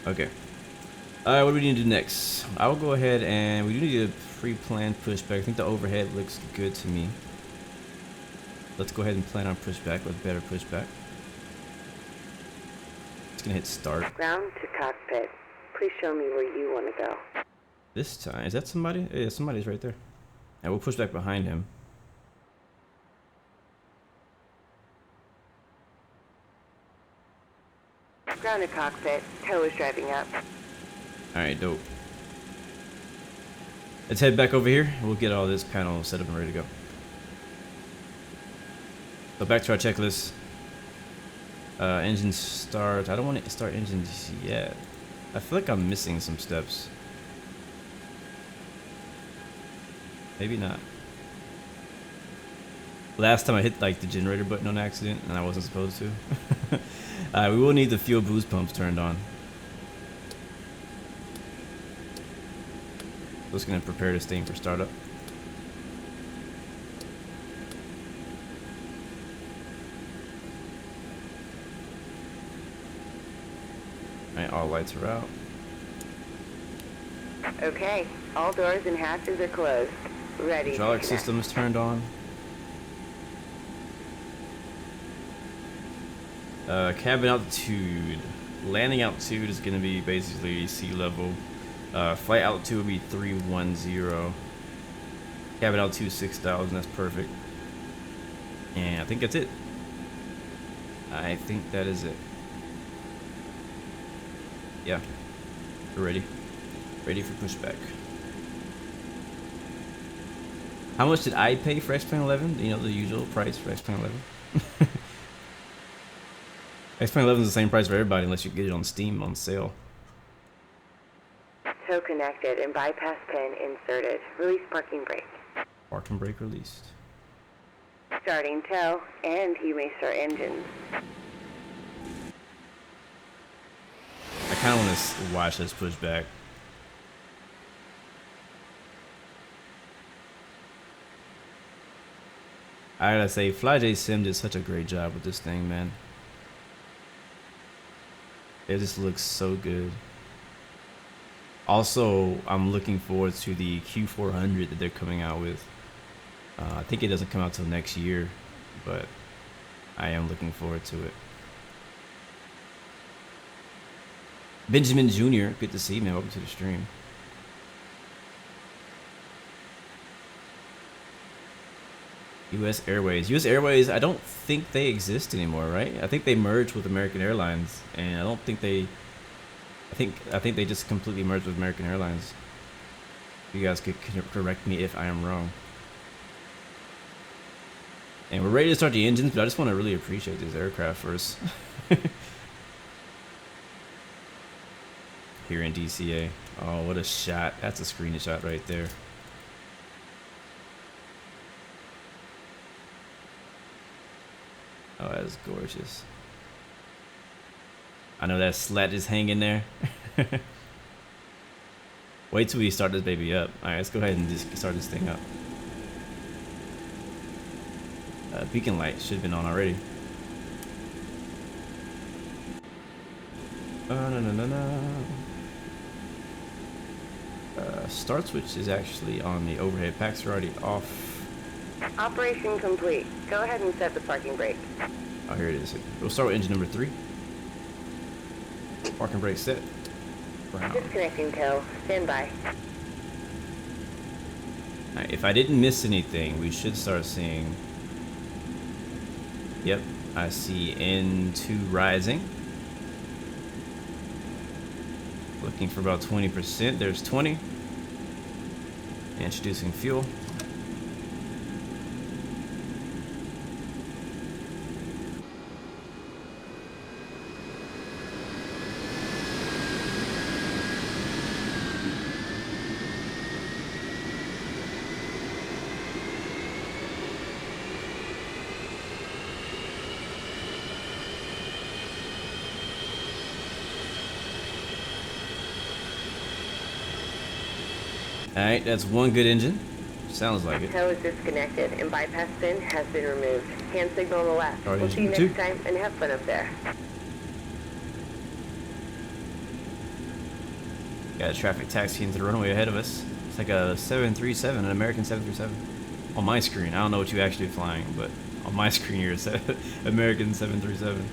Okay. All right, what do we need to do next? I will go ahead and we do need a pre-planned pushback. I think the overhead looks good to me. Let's go ahead and plan on pushback with better pushback. It's gonna hit start. Ground to cockpit. Please show me where you want to go. This time, is that somebody? Yeah, somebody's right there. And we'll push back behind him. Ground to cockpit. Tow is driving up. Alright, dope. Let's head back over here. We'll get all this panel set up and ready to go. So back to our checklist. Engine start. I don't want to start engines yet. I feel like I'm missing some steps. Maybe not. Last time I hit like the generator button on accident and I wasn't supposed to. We will need the fuel boost pumps turned on. Just gonna prepare this thing for startup. Alright, all lights are out. Okay, all doors and hatches are closed. Ready. Hydraulic system is turned on. Cabin altitude. Landing altitude is going to be basically sea level. Flight altitude will be 310. Cabin altitude 6,000. That's perfect. And I think that's it. I think that is it. Yeah. We're ready. Ready for pushback. How much did I pay for X-Plane 11? You know, the usual price for X-Plane 11. X-Plane 11 is the same price for everybody unless you get it on Steam on sale. Tow connected and bypass pin inserted. Release parking brake. Parking brake released. Starting tow, and you may start engines. I kind of want to watch this push back. I gotta say, FlyJSim did such a great job with this thing, man. It just looks so good. Also, I'm looking forward to the Q400 that they're coming out with. I think it doesn't come out till next year, but I am looking forward to it. Benjamin Jr., good to see you, man. Welcome to the stream. U.S. Airways. U.S. Airways, I don't think they exist anymore, right? I think they merged with American Airlines, and I don't think they... I think they just completely merged with American Airlines. You guys could correct me if I am wrong. And we're ready to start the engines, but I just want to really appreciate this aircraft first. Here in DCA. Oh, what a shot. That's a screenshot right there. Oh, that's gorgeous. I know that slat is hanging there. Wait till we start this baby up. Alright, let's go ahead and just start this thing up. Beacon light should have been on already. Start switch is actually on the overhead. Packs are already off. Operation complete. Go ahead and set the parking brake. Oh, here it is. We'll start with engine number 3. Parking brake set. Brown. Disconnecting tow. Stand by. Alright, if I didn't miss anything, we should start seeing... Yep, I see N2 rising. Looking for about 20%. There's 20. Introducing fuel. Alright, that's one good engine. Sounds like it. Tow is disconnected and bypass pin has been removed. Hand signal on the left. Alright, We'll see you engine next time and have fun up there. Got a traffic taxi into the runway ahead of us. It's like a 737, an American 737. On my screen, I don't know what you're actually flying, but on my screen here it's American 737.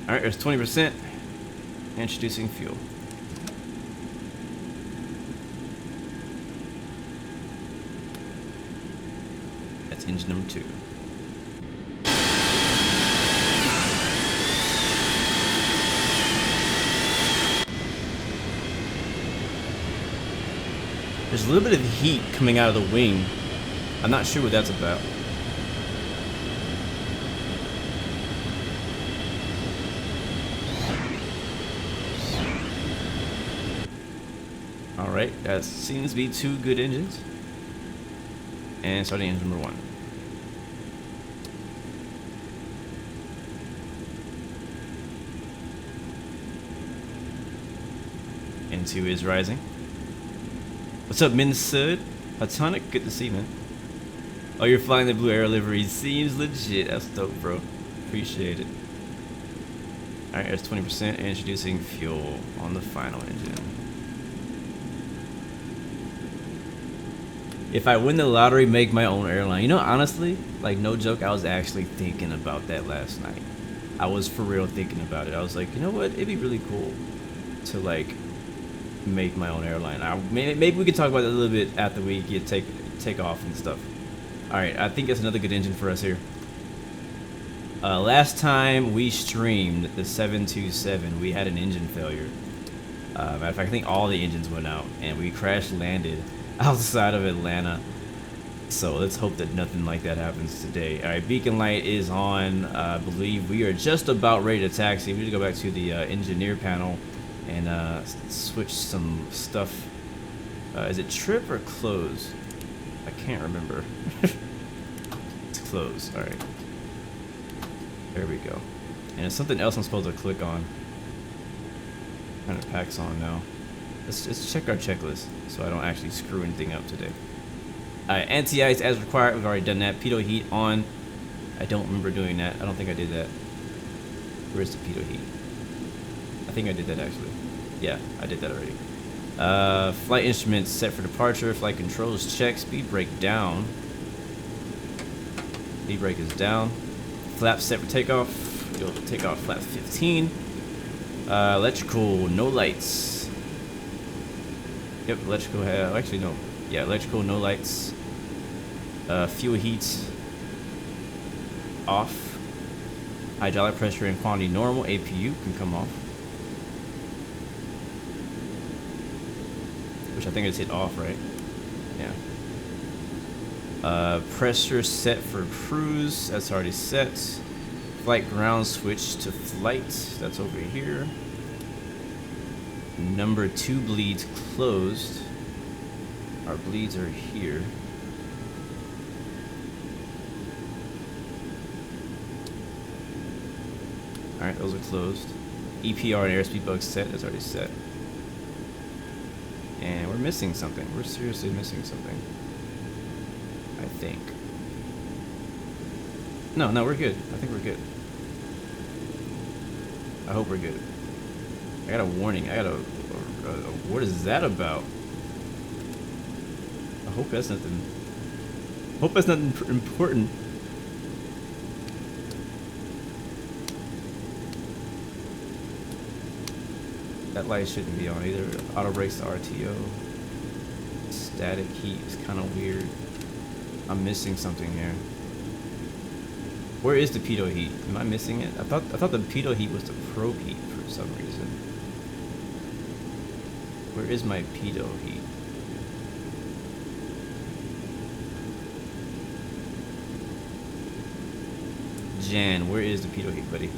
Alright, there's 20%. Introducing fuel. That's engine number 2. There's a little bit of heat coming out of the wing. I'm not sure what that's about. Alright, that seems to be 2 good engines. And starting engine number 1. N2 is rising. What's up, Minsud? Platonic, good to see you, man. Oh, you're flying the blue air livery. Seems legit. That's dope, bro. Appreciate it. Alright, there's 20%. Introducing fuel on the final engine. If I win the lottery, make my own airline. You know, honestly, like, no joke, I was actually thinking about that last night. I was for real thinking about it. I was like, you know what? It'd be really cool to, like, make my own airline. Maybe we could talk about it a little bit after we get take off and stuff. Alright, I think that's another good engine for us here. Last time we streamed the 727, we had an engine failure. Matter of fact, I think all the engines went out, and we crash landed outside of Atlanta. So let's hope that nothing like that happens today. Alright, beacon light is on. I believe we are just about ready to taxi. We need to go back to the engineer panel and switch some stuff. Is it trip or close? I can't remember. It's closed. All right. There we go. And it's something else I'm supposed to click on. Kind of packs on now. Let's check our checklist so I don't actually screw anything up today. Alright, anti-ice as required. We've already done that. Pitot heat on. I don't remember doing that. I don't think I did that. Where's the pitot heat? I think I did that actually. Yeah, I did that already. Flight instruments set for departure. Flight controls check. Speed brake down. Speed brake is down. Flaps set for takeoff. Go takeoff flaps 15. Electrical, no lights. Yep, electrical have, actually no. Yeah, electrical, no lights. Fuel heat off. Hydraulic pressure and quantity normal. APU can come off. Which I think it's hit off, right? Yeah. Pressure set for cruise. That's already set. Flight ground switch to flight. That's over here. Number 2 bleeds closed. Our bleeds are here. Alright, those are closed. EPR and airspeed bug set. That's already set. And we're missing something. We're seriously missing something. I think. No, we're good. I think we're good. I hope we're good. I got a warning. I got a what is that about? I hope that's nothing. Hope that's nothing important. That light shouldn't be on either. Auto brakes to RTO. Static heat is kind of weird. I'm missing something here. Where is the pitot heat? Am I missing it? I thought the pitot heat was the probe heat for some reason. Where is my pitot heat? Jan, where is the pitot heat, buddy?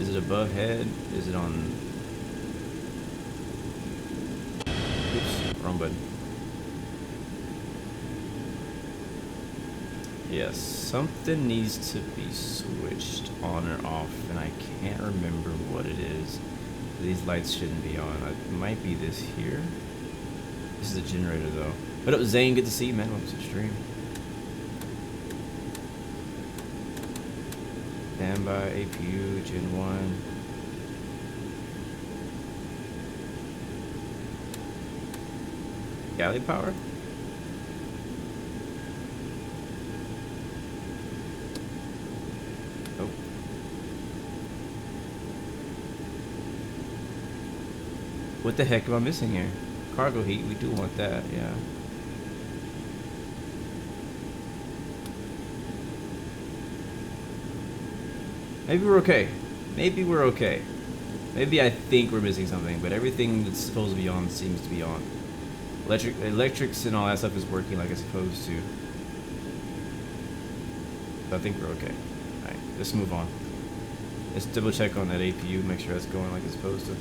Is it above head? Is it on? Oops, wrong button. Yes, something needs to be switched on or off, and I can't remember what it is. These lights shouldn't be on. It might be this here. This is a generator, though. What up, Zane? Good to see you, man. Welcome to the stream. Standby, APU, Gen 1. Galley power? Oh. What the heck am I missing here? Cargo heat, we do want that, yeah. Maybe we're okay. Maybe we're okay. Maybe I think we're missing something, but everything that's supposed to be on seems to be on. Electrics and all that stuff is working like it's supposed to. So I think we're okay. Alright, let's move on. Let's double check on that APU, make sure that's going like it's supposed to.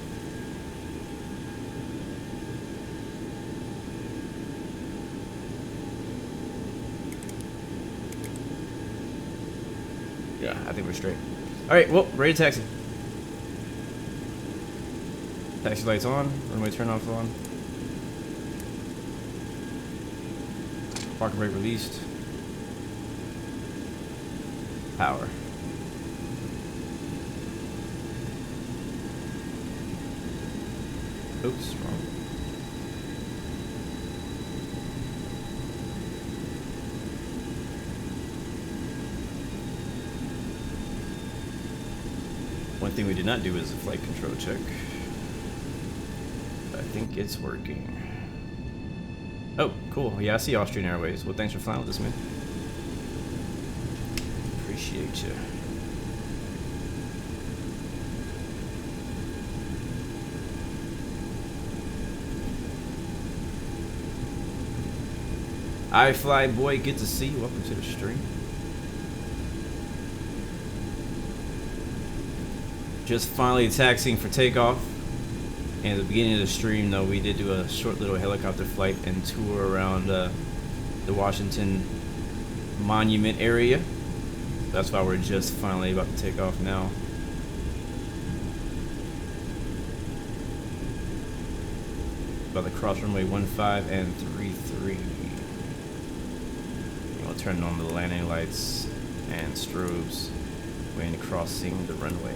Yeah, I think we're straight. Alright, well, ready to taxi. Taxi lights on, runway turn off on. Parking brake released. Power. Oops, wrong. One thing we did not do is a flight control check. I think it's working. Oh, cool. Yeah, I see Austrian Airways. Well, thanks for flying with us, man. Appreciate you. I Fly Boy, good to see you. Welcome to the stream. Just finally taxiing for takeoff. And at the beginning of the stream, though, we did do a short little helicopter flight and tour around the Washington monument area. That's why we're just finally about to take off now. About to cross runway 15 and 33. We'll turn on the landing lights and strobes when crossing the runway.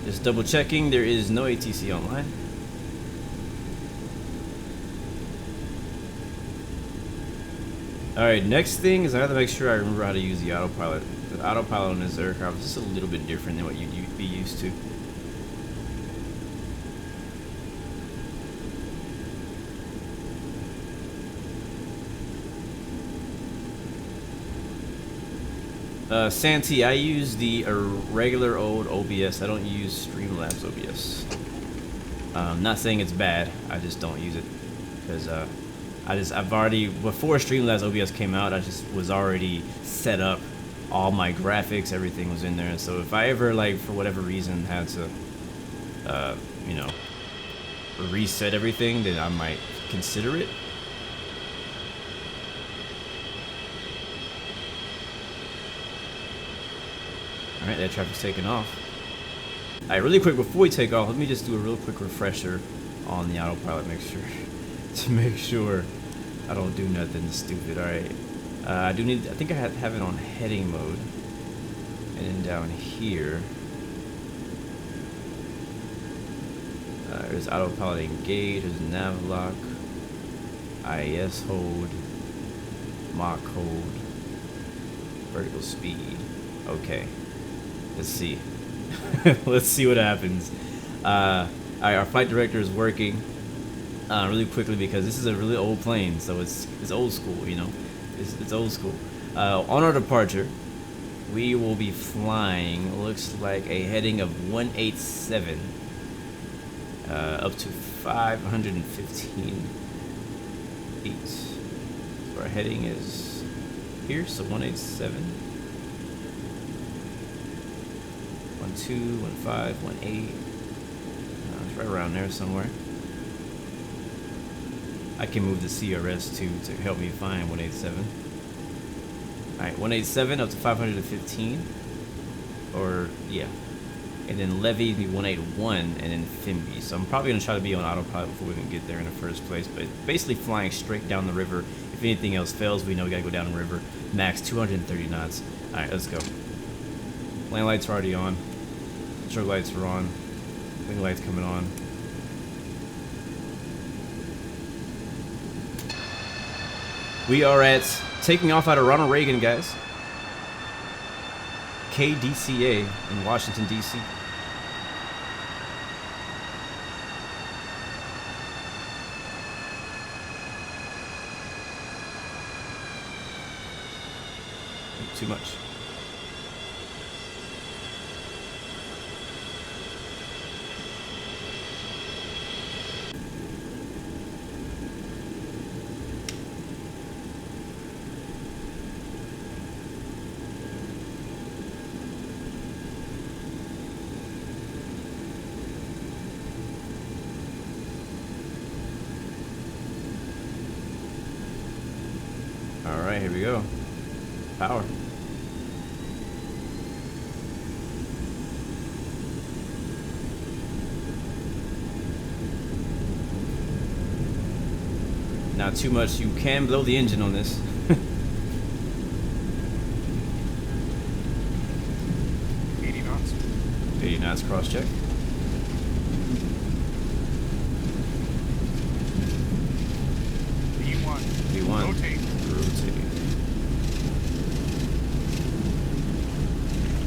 Just double checking, there is no ATC online. Alright, next thing is I have to make sure I remember how to use the autopilot. The autopilot on this aircraft is just a little bit different than what you'd be used to. Santee, I use the regular old OBS. I don't use Streamlabs OBS. Not saying it's bad. I just don't use it because I've already, before Streamlabs OBS came out, I just was already set up. All my graphics, everything was in there. So if I ever, like, for whatever reason had to, you know, reset everything, then I might consider it. Alright, that traffic's taking off. Alright, really quick, before we take off, let me just do a real quick refresher on the autopilot, to make sure I don't do nothing stupid. Alright, I think I have it on heading mode. And then down here, there's autopilot engage, there's nav lock, IAS hold, Mach hold, vertical speed. Okay. Let's see. Let's see what happens. Our flight director is working really quickly because this is a really old plane, so it's old school, you know. It's old school. On our departure, we will be flying. Looks like a heading of 187, up to 515 feet. So our heading is here, so 187. 12, 15, 18. It's right around there somewhere. I can move the CRS too to help me find 187. Alright, 187 up to 515. Or, yeah. And then levy be 181 and then Finby. So I'm probably going to try to be on autopilot before we can get there in the first place. But basically flying straight down the river. If anything else fails, we know we got to go down the river. Max 230 knots. Alright, let's go. Land lights are already on. Strobe lights are on. Wing lights coming on. We are at taking off out of Ronald Reagan, guys. KDCA in Washington, D.C. Too much. Alright, here we go. Power. Not too much. You can blow the engine on this. 80 knots. 80 knots cross check. V1. V1. Rotate.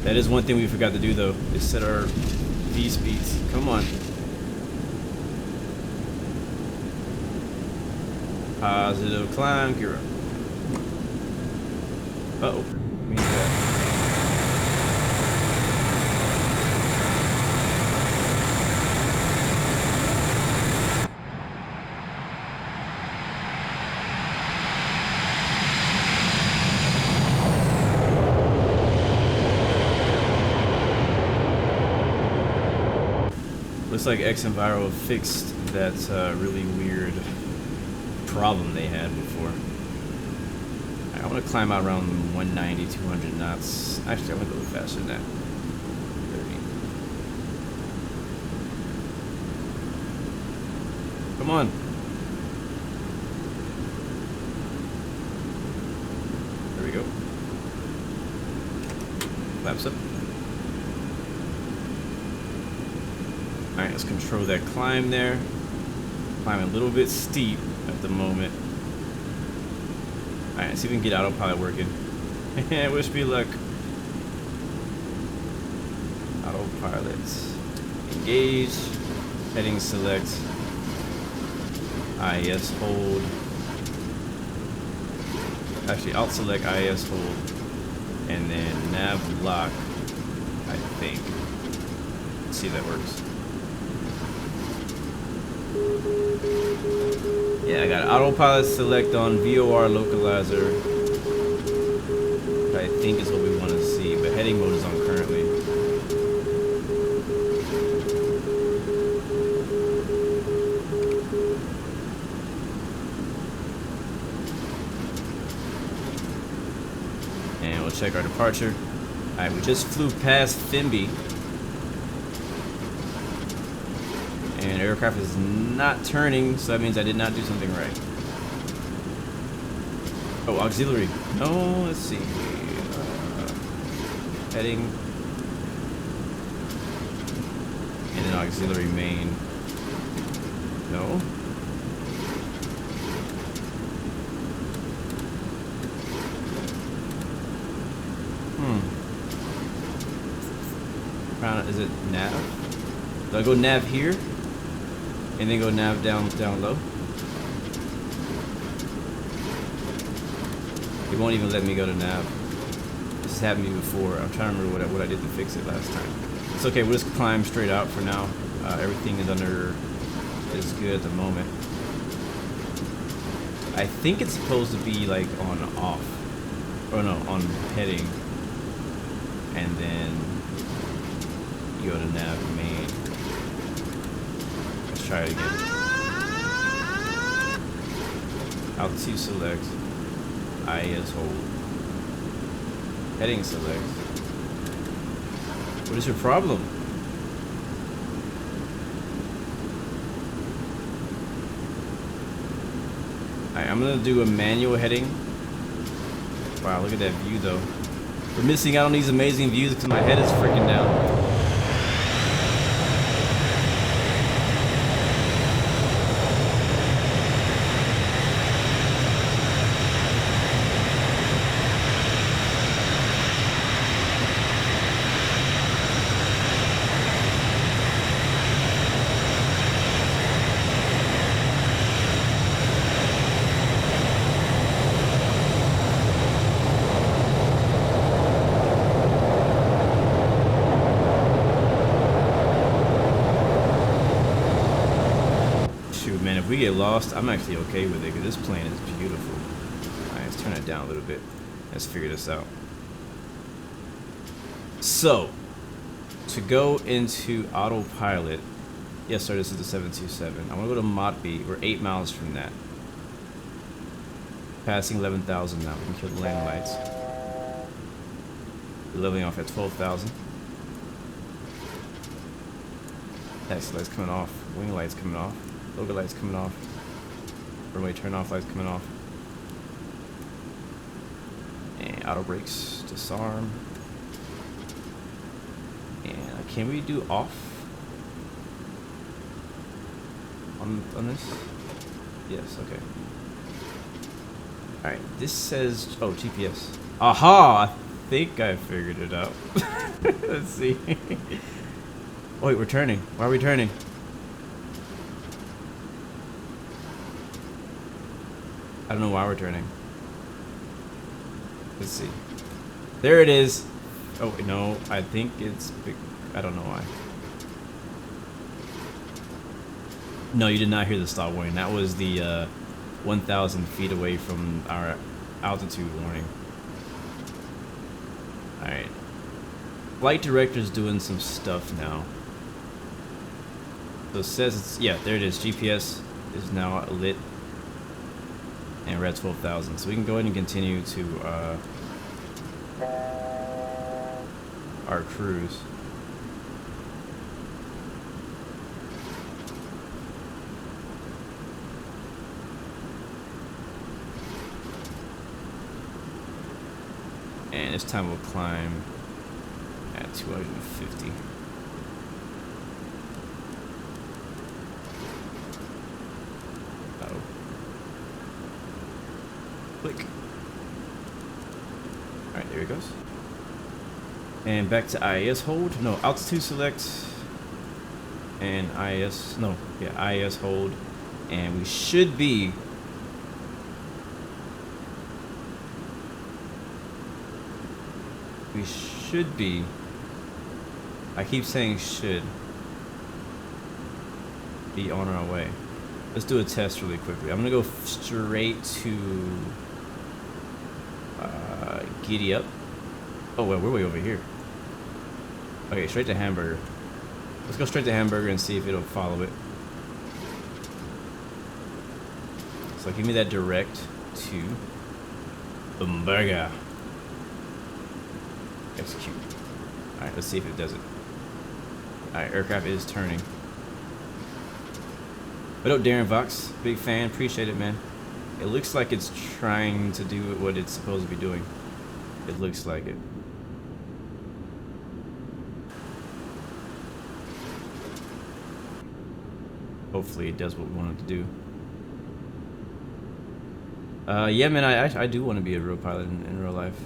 That is one thing we forgot to do though, is set our V speeds. Come on. Positive climb, gear up. Uh-oh. Means that. Looks like xmrbluemc fixed that really weird problem they had before. I want to climb out around 190, 200 knots. Actually, I'm going to go faster than that. 30. Come on. There we go. Flaps up. Alright, let's control that climb there. Climb a little bit steep at the moment. Alright, see if we can get autopilot working. Wish me luck. Autopilot. Engage. Heading select. IS hold. Actually, alt select IS hold. And then nav lock, I think. Let's see if that works. Yeah, I got autopilot select on VOR localizer. I think is what we want to see, but heading mode is on currently. And we'll check our departure. Alright, we just flew past Fimby. And aircraft is not turning, so that means I did not do something right. Oh, auxiliary. No, let's see. Heading. And then auxiliary main. No. Is it nav? Do I go nav here? And then go nav down low? It won't even let me go to nav. This has happened to me before. I'm trying to remember what I did to fix it last time. It's okay, we'll just climb straight out for now. Everything is good at the moment. I think it's supposed to be like on off. Or no, on heading. And then you go to nav main. Let's try it again. Altitude select. IS hold. Heading select. What is your problem? Alright, I'm gonna do a manual heading. Wow, look at that view though. We're missing out on these amazing views because my head is freaking down. If we get lost, I'm actually okay with it because this plane is beautiful. Alright, let's turn it down a little bit. Let's figure this out. So, to go into autopilot, yes sir, this is the 727. I want to go to Mod B. We're 8 miles from that. Passing 11,000 now. We can kill the landing lights. We're leveling off at 12,000. Taxi lights coming off. Wing lights coming off. Logo lights coming off. Runway turn off lights coming off. And auto brakes, disarm. And can we do off on this? Yes, okay. Alright, this says, oh, GPS. Aha! I think I figured it out. Let's see. Oh, wait, we're turning. Why are we turning? I don't know why we're turning. Let's see. There it is. Oh, no. I think it's big. I don't know why. No, you did not hear the stop warning. That was the 1,000 feet away from our altitude warning. Alright. Flight director's doing some stuff now. So it says it's, yeah, there it is. GPS is now lit. And we're at 12,000. So we can go ahead and continue to our cruise. And this time we'll climb at 250. Uh-oh. Click. Alright, there it goes. And back to IAS hold. No, altitude select. And IAS, no, yeah, IAS hold. And we should be I keep saying should be on our way. Let's do a test really quickly. I'm gonna go straight to Giddy Up. Oh wait, we're way over here. Okay, straight to Hamburger. Let's go straight to Hamburger and see if it'll follow it. So give me that direct to Hamburger. Execute. Alright, let's see if it does it. Alright, aircraft is turning. What up, Darren Vox? Big fan, appreciate it, man. It looks like it's trying to do what it's supposed to be doing. It looks like it. Hopefully it does what we want it to do. Yeah, man, I do want to be a real pilot in real life.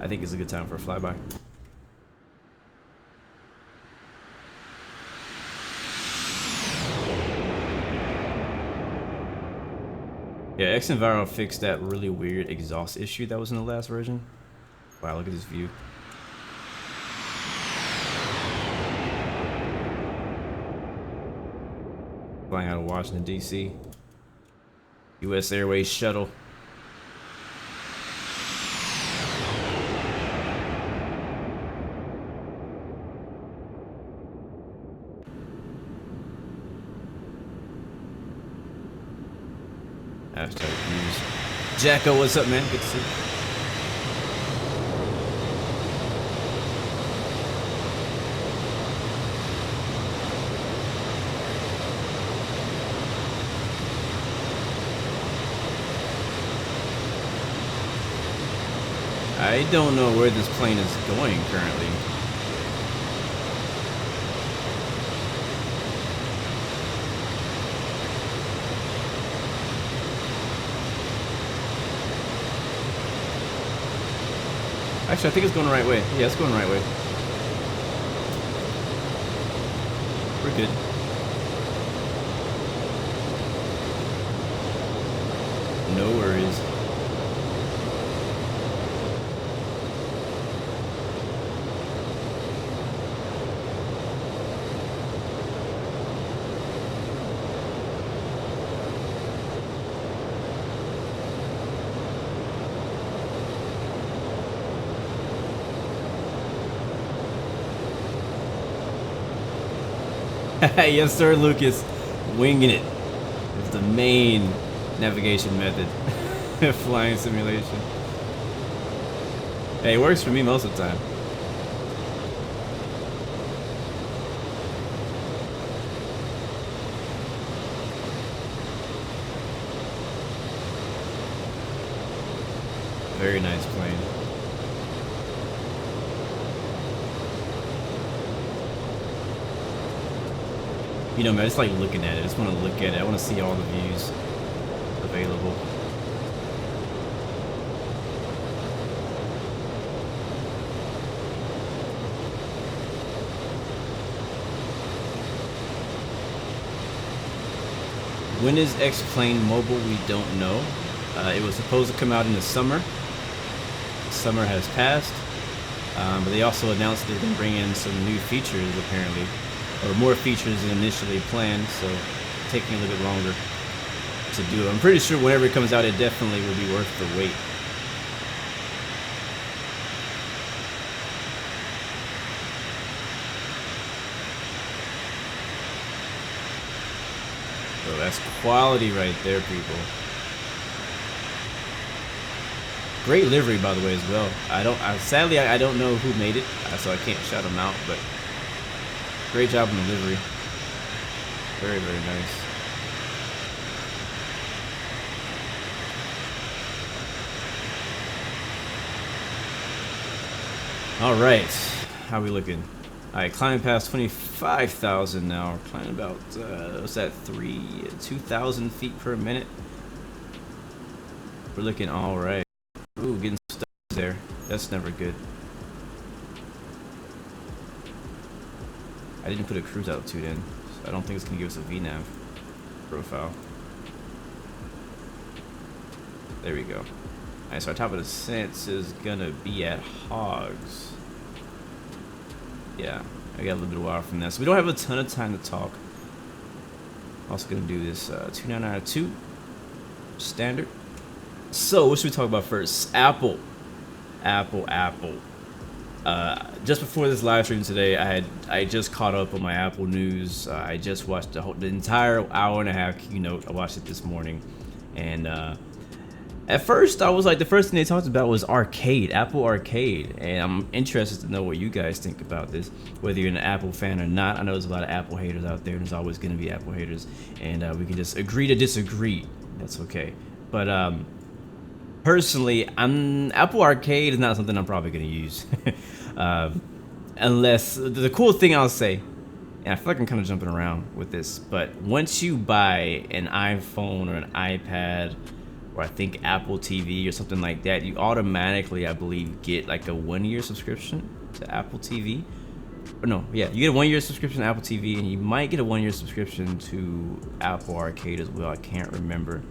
I think it's a good time for a flyby. Yeah, xMViro fixed that really weird exhaust issue that was in the last version. Wow, look at this view. Flying out of Washington, D.C. U.S. Airways shuttle. Hashtag views. Jacko, what's up, man? Good to see you. I don't know where this plane is going currently. Actually, I think it's going the right way. Yeah, it's going the right way. We're good. No worries. Yes, sir, Lucas. Winging it is the main navigation method. Flying simulation. Hey, it works for me most of the time. Very nice plane. You know, man, I just like looking at it. I just want to look at it. I want to see all the views available. When is X-Plane mobile? We don't know. It was supposed to come out in the summer. Summer has passed. But they also announced they're going to bring in some new features, apparently. Or more features than initially planned, so taking a little bit longer to do it. I'm pretty sure whenever it comes out, it definitely will be worth the wait. That's quality right there, people. Great livery, by the way, as well. Sadly, I don't know who made it, so I can't shout them out, but great job on the livery. Very, very nice. All right, how we looking? All right, climbing past 25,000 now. We're climbing about, what's that, 2,000 feet per minute. We're looking all right. Ooh, getting stuck there. That's never good. I didn't put a cruise altitude in, so I don't think it's gonna give us a VNAV profile. There we go. Alright, so our top of the descent is gonna be at Hogs. Yeah, I got a little bit of while from that. So we don't have a ton of time to talk. Also gonna do this 2992 standard. So what should we talk about first? Apple. Just before this live stream today, I just caught up on my Apple news. I just watched the entire hour-and-a-half keynote. I watched it this morning, and at first I was like, the first thing they talked about was Arcade, Apple Arcade, and I'm interested to know what you guys think about this, whether you're an Apple fan or not. I know there's a lot of Apple haters out there, and there's always going to be Apple haters, and we can just agree to disagree. That's okay, but personally, Apple Arcade is not something I'm probably going to use. Unless, the cool thing I'll say, and I feel like I'm kind of jumping around with this, but once you buy an iPhone or an iPad, or I think Apple TV or something like that, you automatically, I believe, get like a 1-year subscription to Apple TV. Or no, yeah, you get a 1-year subscription to Apple TV, and you might get a 1-year subscription to Apple Arcade as well. I can't remember.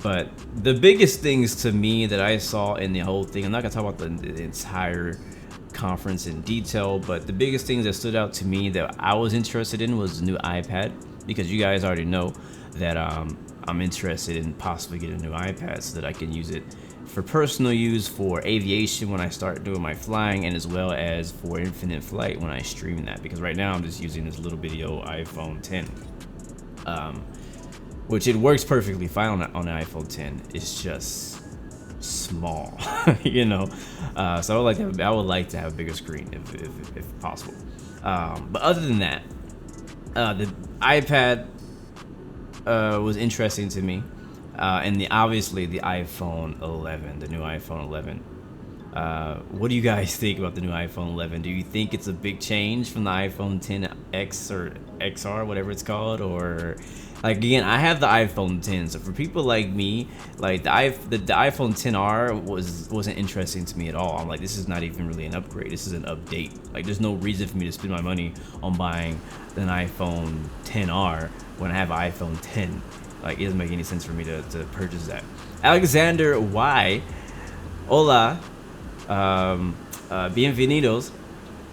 But the biggest things to me that I saw in the whole thing, I'm not gonna talk about the entire conference in detail, but the biggest things that stood out to me that I was interested in was the new iPad, because you guys already know that I'm interested in possibly getting a new iPad so that I can use it for personal use, for aviation when I start doing my flying, and as well as for infinite flight when I stream that, because right now I'm just using this little bitty old iPhone 10. Which it works perfectly fine on the iPhone 10. It's just small, you know. So I would like to have a bigger screen if possible. But other than that, the iPad was interesting to me, and obviously the iPhone 11, the new iPhone 11. What do you guys think about the new iPhone 11? Do you think it's a big change from the iPhone 10X or XR, whatever it's called, or like, again, I have the iPhone 10, so for people like me, like the iPhone 10R wasn't interesting to me at all. I'm like, this is not even really an upgrade. This is an update. Like, there's no reason for me to spend my money on buying an iPhone 10R when I have an iPhone 10. Like, it doesn't make any sense for me to purchase that. Alexander Y. Hola. Bienvenidos.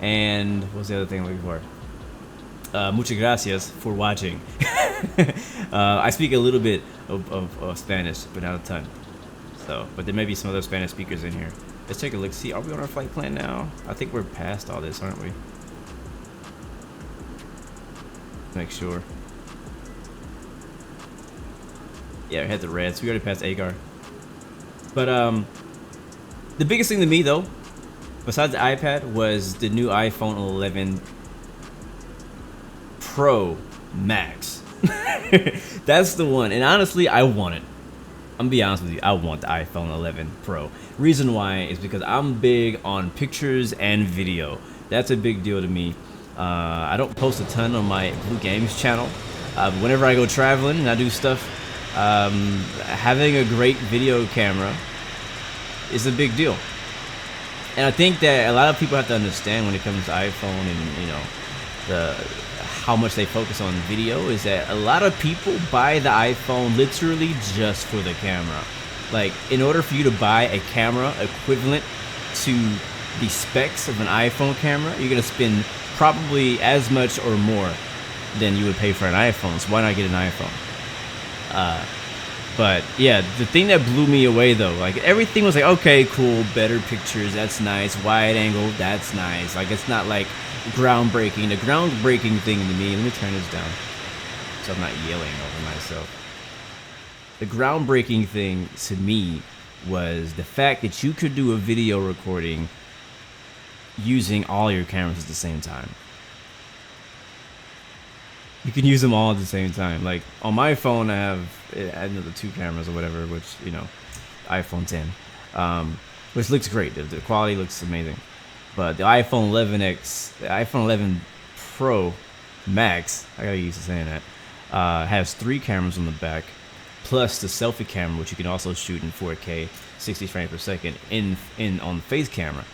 And what's the other thing I'm looking for? Muchas gracias for watching. I speak a little bit of Spanish, but not a ton. So, but there may be some other Spanish speakers in here. Let's take a look. See, are we on our flight plan now? I think we're past all this, aren't we? Make sure. Yeah, we had the reds. We already passed Agar. But the biggest thing to me though, besides the iPad, was the new iPhone 11 Pro Max. That's the one, and honestly, I want it. I'm gonna be honest with you, I want the iPhone 11 Pro. Reason why is because I'm big on pictures and video. That's a big deal to me. I don't post a ton on my Blue Games channel, but whenever I go traveling and I do stuff, having a great video camera is a big deal. And I think that a lot of people have to understand when it comes to iPhone and, you know, how much they focus on video, is that a lot of people buy the iPhone literally just for the camera. Like, in order for you to buy a camera equivalent to the specs of an iPhone camera, you're gonna spend probably as much or more than you would pay for an iPhone. So why not get an iPhone? But yeah, the thing that blew me away though, like everything was like, okay, cool, better pictures, that's nice, wide angle, that's nice. Like, it's not like groundbreaking. The groundbreaking thing to me, let me turn this down. so I'm not yelling over myself. The groundbreaking thing to me was the fact that you could do a video recording using all your cameras at the same time. You can use them all at the same time. Like on my phone, I have another 2 cameras or whatever, which, you know, iPhone 10, which looks great. The quality looks amazing. But the iPhone 11X, the iPhone 11 Pro Max, I gotta get used to saying that, has 3 cameras on the back, plus the selfie camera, which you can also shoot in 4K, 60 frames per second on the face camera.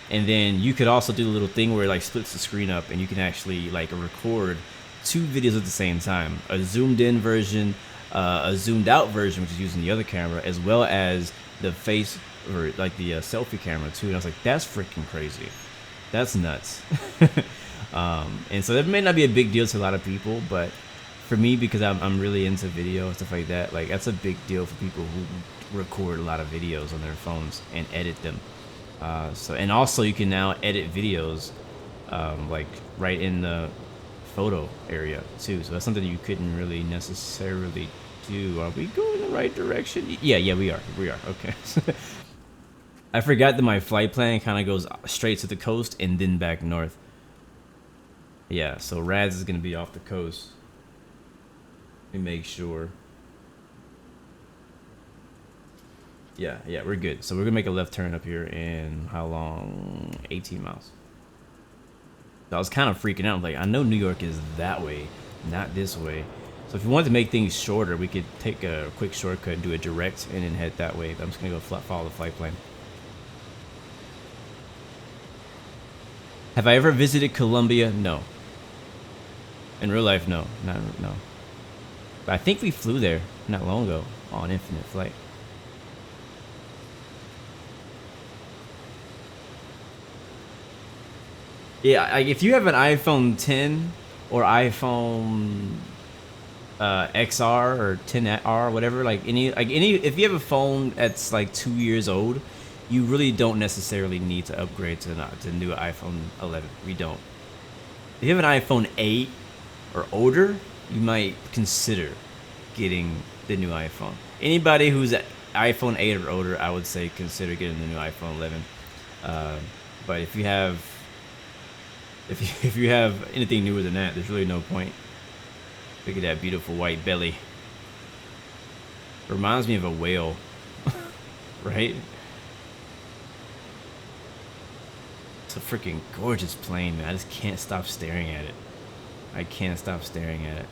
And then you could also do the little thing where it like splits the screen up, and you can actually like record 2 videos at the same time: a zoomed in version, a zoomed out version, which is using the other camera, as well as the face or like the selfie camera too. And I was like, that's freaking crazy. That's nuts. And so that may not be a big deal to a lot of people, but for me, because I'm really into video and stuff like that, like that's a big deal for people who record a lot of videos on their phones and edit them. And also you can now edit videos like right in the photo area too. So that's something you couldn't really necessarily do. Are we going in the right direction? Yeah, we are. Okay. I forgot that my flight plan kind of goes straight to the coast and then back north. Yeah, so Rads is gonna be off the coast. Let me make sure. Yeah, we're good. So we're gonna make a left turn up here in how long? 18 miles. I was kind of freaking out. Like, I know New York is that way, not this way. So if you wanted to make things shorter, we could take a quick shortcut and do a direct and then head that way. But I'm just gonna go follow the flight plan. Have I ever visited Colombia? No. In real life, no. No. But I think we flew there not long ago on Infinite Flight. Yeah, like if you have an iPhone 10 or iPhone XR or 10R, whatever, if you have a phone that's like 2 years old, you really don't necessarily need to upgrade to the new iPhone 11. We don't. If you have an iPhone 8 or older, you might consider getting the new iPhone. Anybody who's at iPhone 8 or older, I would say consider getting the new iPhone 11. But if you have anything newer than that, there's really no point. Look at that beautiful white belly. Reminds me of a whale, right? It's a freaking gorgeous plane, man. I just can't stop staring at it. I can't stop staring at it.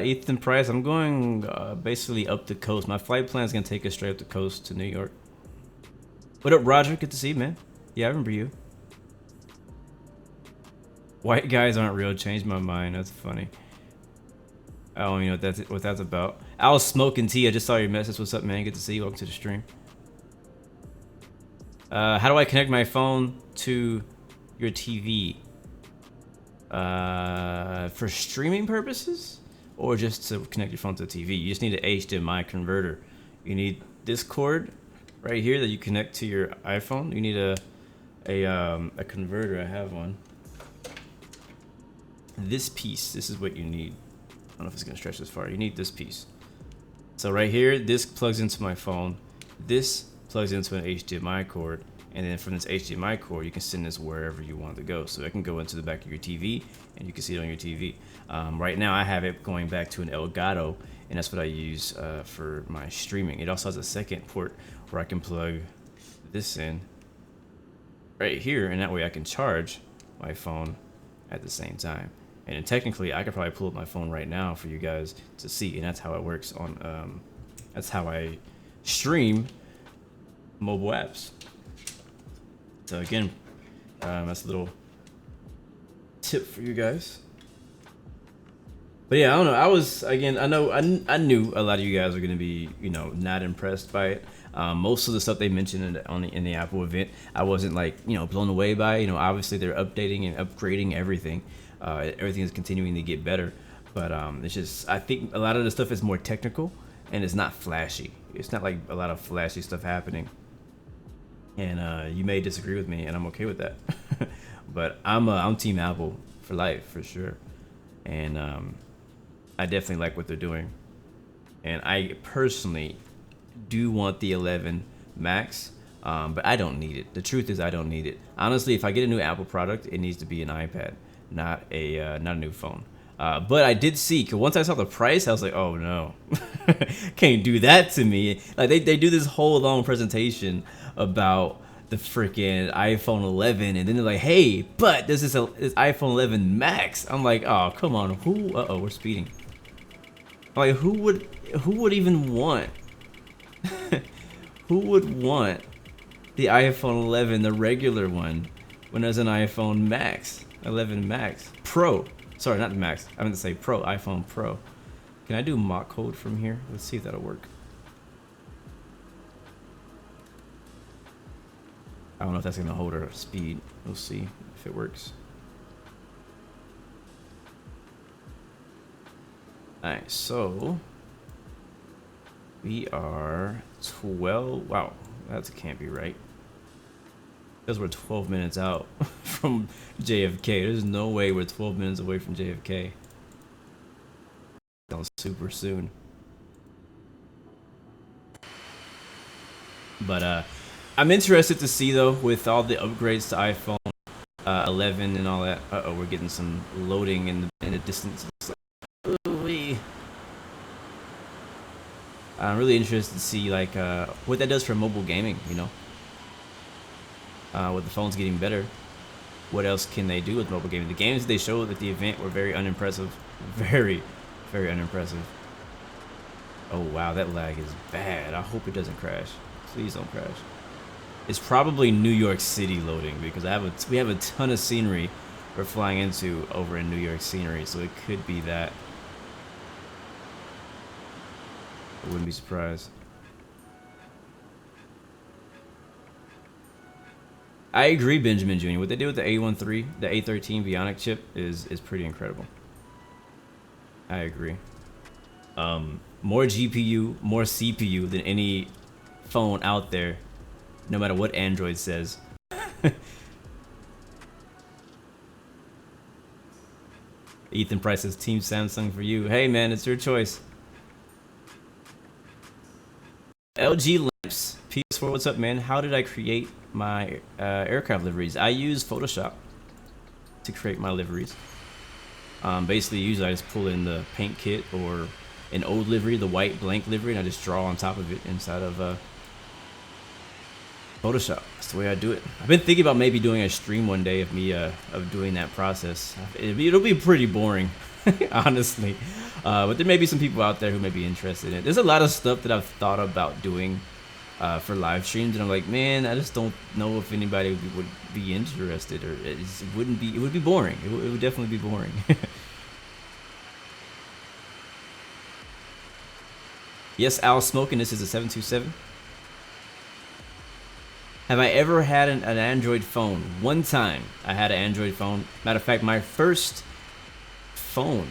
Ethan Price, I'm going basically up the coast. My flight plan is going to take us straight up the coast to New York. What up, Roger? Good to see you, man. Yeah, I remember you. White guys aren't real. Changed my mind. That's funny. I don't even know what that's about. I was smoking tea. I just saw your message. What's up, man? Good to see you. Welcome to the stream. How do I connect my phone to your TV? For streaming purposes? Or just to connect your phone to the TV? You just need an HDMI converter. You need this cord right here that you connect to your iPhone. You need a converter. I have one. This piece, this is what you need. I don't know if it's gonna stretch this far. You need this piece. So right here, this plugs into my phone. This plugs into an HDMI cord. And then from this HDMI cord, you can send this wherever you want it to go. So it can go into the back of your TV, and you can see it on your TV. Right now, I have it going back to an Elgato, and that's what I use for my streaming. It also has a second port where I can plug this in right here, and that way I can charge my phone at the same time. And then technically, I could probably pull up my phone right now for you guys to see, and that's how it works on. That's how I stream mobile apps. So again, that's a little tip for you guys. But yeah, I don't know. I knew a lot of you guys are gonna be, not impressed by it. Most of the stuff they mentioned in the Apple event, I wasn't like, blown away by. Obviously they're updating and upgrading everything. Everything is continuing to get better. But it's just, I think a lot of the stuff is more technical and it's not flashy. It's not like a lot of flashy stuff happening. And you may disagree with me, and I'm okay with that. But I'm Team Apple for life, for sure. And I definitely like what they're doing. And I personally do want the 11 Max, but I don't need it. The truth is I don't need it. Honestly, if I get a new Apple product, it needs to be an iPad, not a new phone. But I did see, cause once I saw the price, I was like, oh no, can't do that to me. Like they do this whole long presentation about the freaking iPhone 11, and then they're like, hey, but this is this iPhone 11 Max. I'm like, oh, come on, who? We're speeding. Like, who would even want? Who would want the iPhone 11, the regular one, when there's an iPhone Max, 11 Max Pro? Sorry, not the Max. I meant to say Pro, iPhone Pro. Can I do mock code from here? Let's see if that'll work. I don't know if that's gonna hold our speed. We'll see if it works. Alright, so we are 12. Wow, that can't be right. Because we're 12 minutes out from JFK. There's no way we're 12 minutes away from JFK. That was super soon. But I'm interested to see, though, with all the upgrades to iPhone 11 and all that. We're getting some loading in the distance. Ooh-wee. I'm really interested to see like what that does for mobile gaming. With the phones getting better, what else can they do with mobile gaming? The games they showed at the event were very unimpressive. Very, very unimpressive. Oh wow, that lag is bad. I hope it doesn't crash. Please don't crash. It's probably New York City loading, because we have a ton of scenery we're flying into over in New York scenery, so it could be that. I wouldn't be surprised. I agree, Benjamin Jr. What they did with the A13, the A13 Bionic chip is pretty incredible. I agree. More GPU, more CPU than any phone out there, no matter what Android says. Ethan Price says, Team Samsung for you. Hey man, it's your choice. LG Lamps. PS4, what's up, man? How did I create my aircraft liveries? I use Photoshop to create my liveries. Basically, usually I just pull in the paint kit or an old livery, the white blank livery, and I just draw on top of it inside of Photoshop. That's the way I do it. I've been thinking about maybe doing a stream one day of me of doing that process. It'll be pretty boring, honestly. But there may be some people out there who may be interested in it. There's a lot of stuff that I've thought about doing for live streams, and I'm like, man, I just don't know if anybody would be interested, or it would be boring. It would definitely be boring. Yes, Al Smoking, this is a 727. Have I ever had an Android phone? One time I had an Android phone. Matter of fact, my first phone,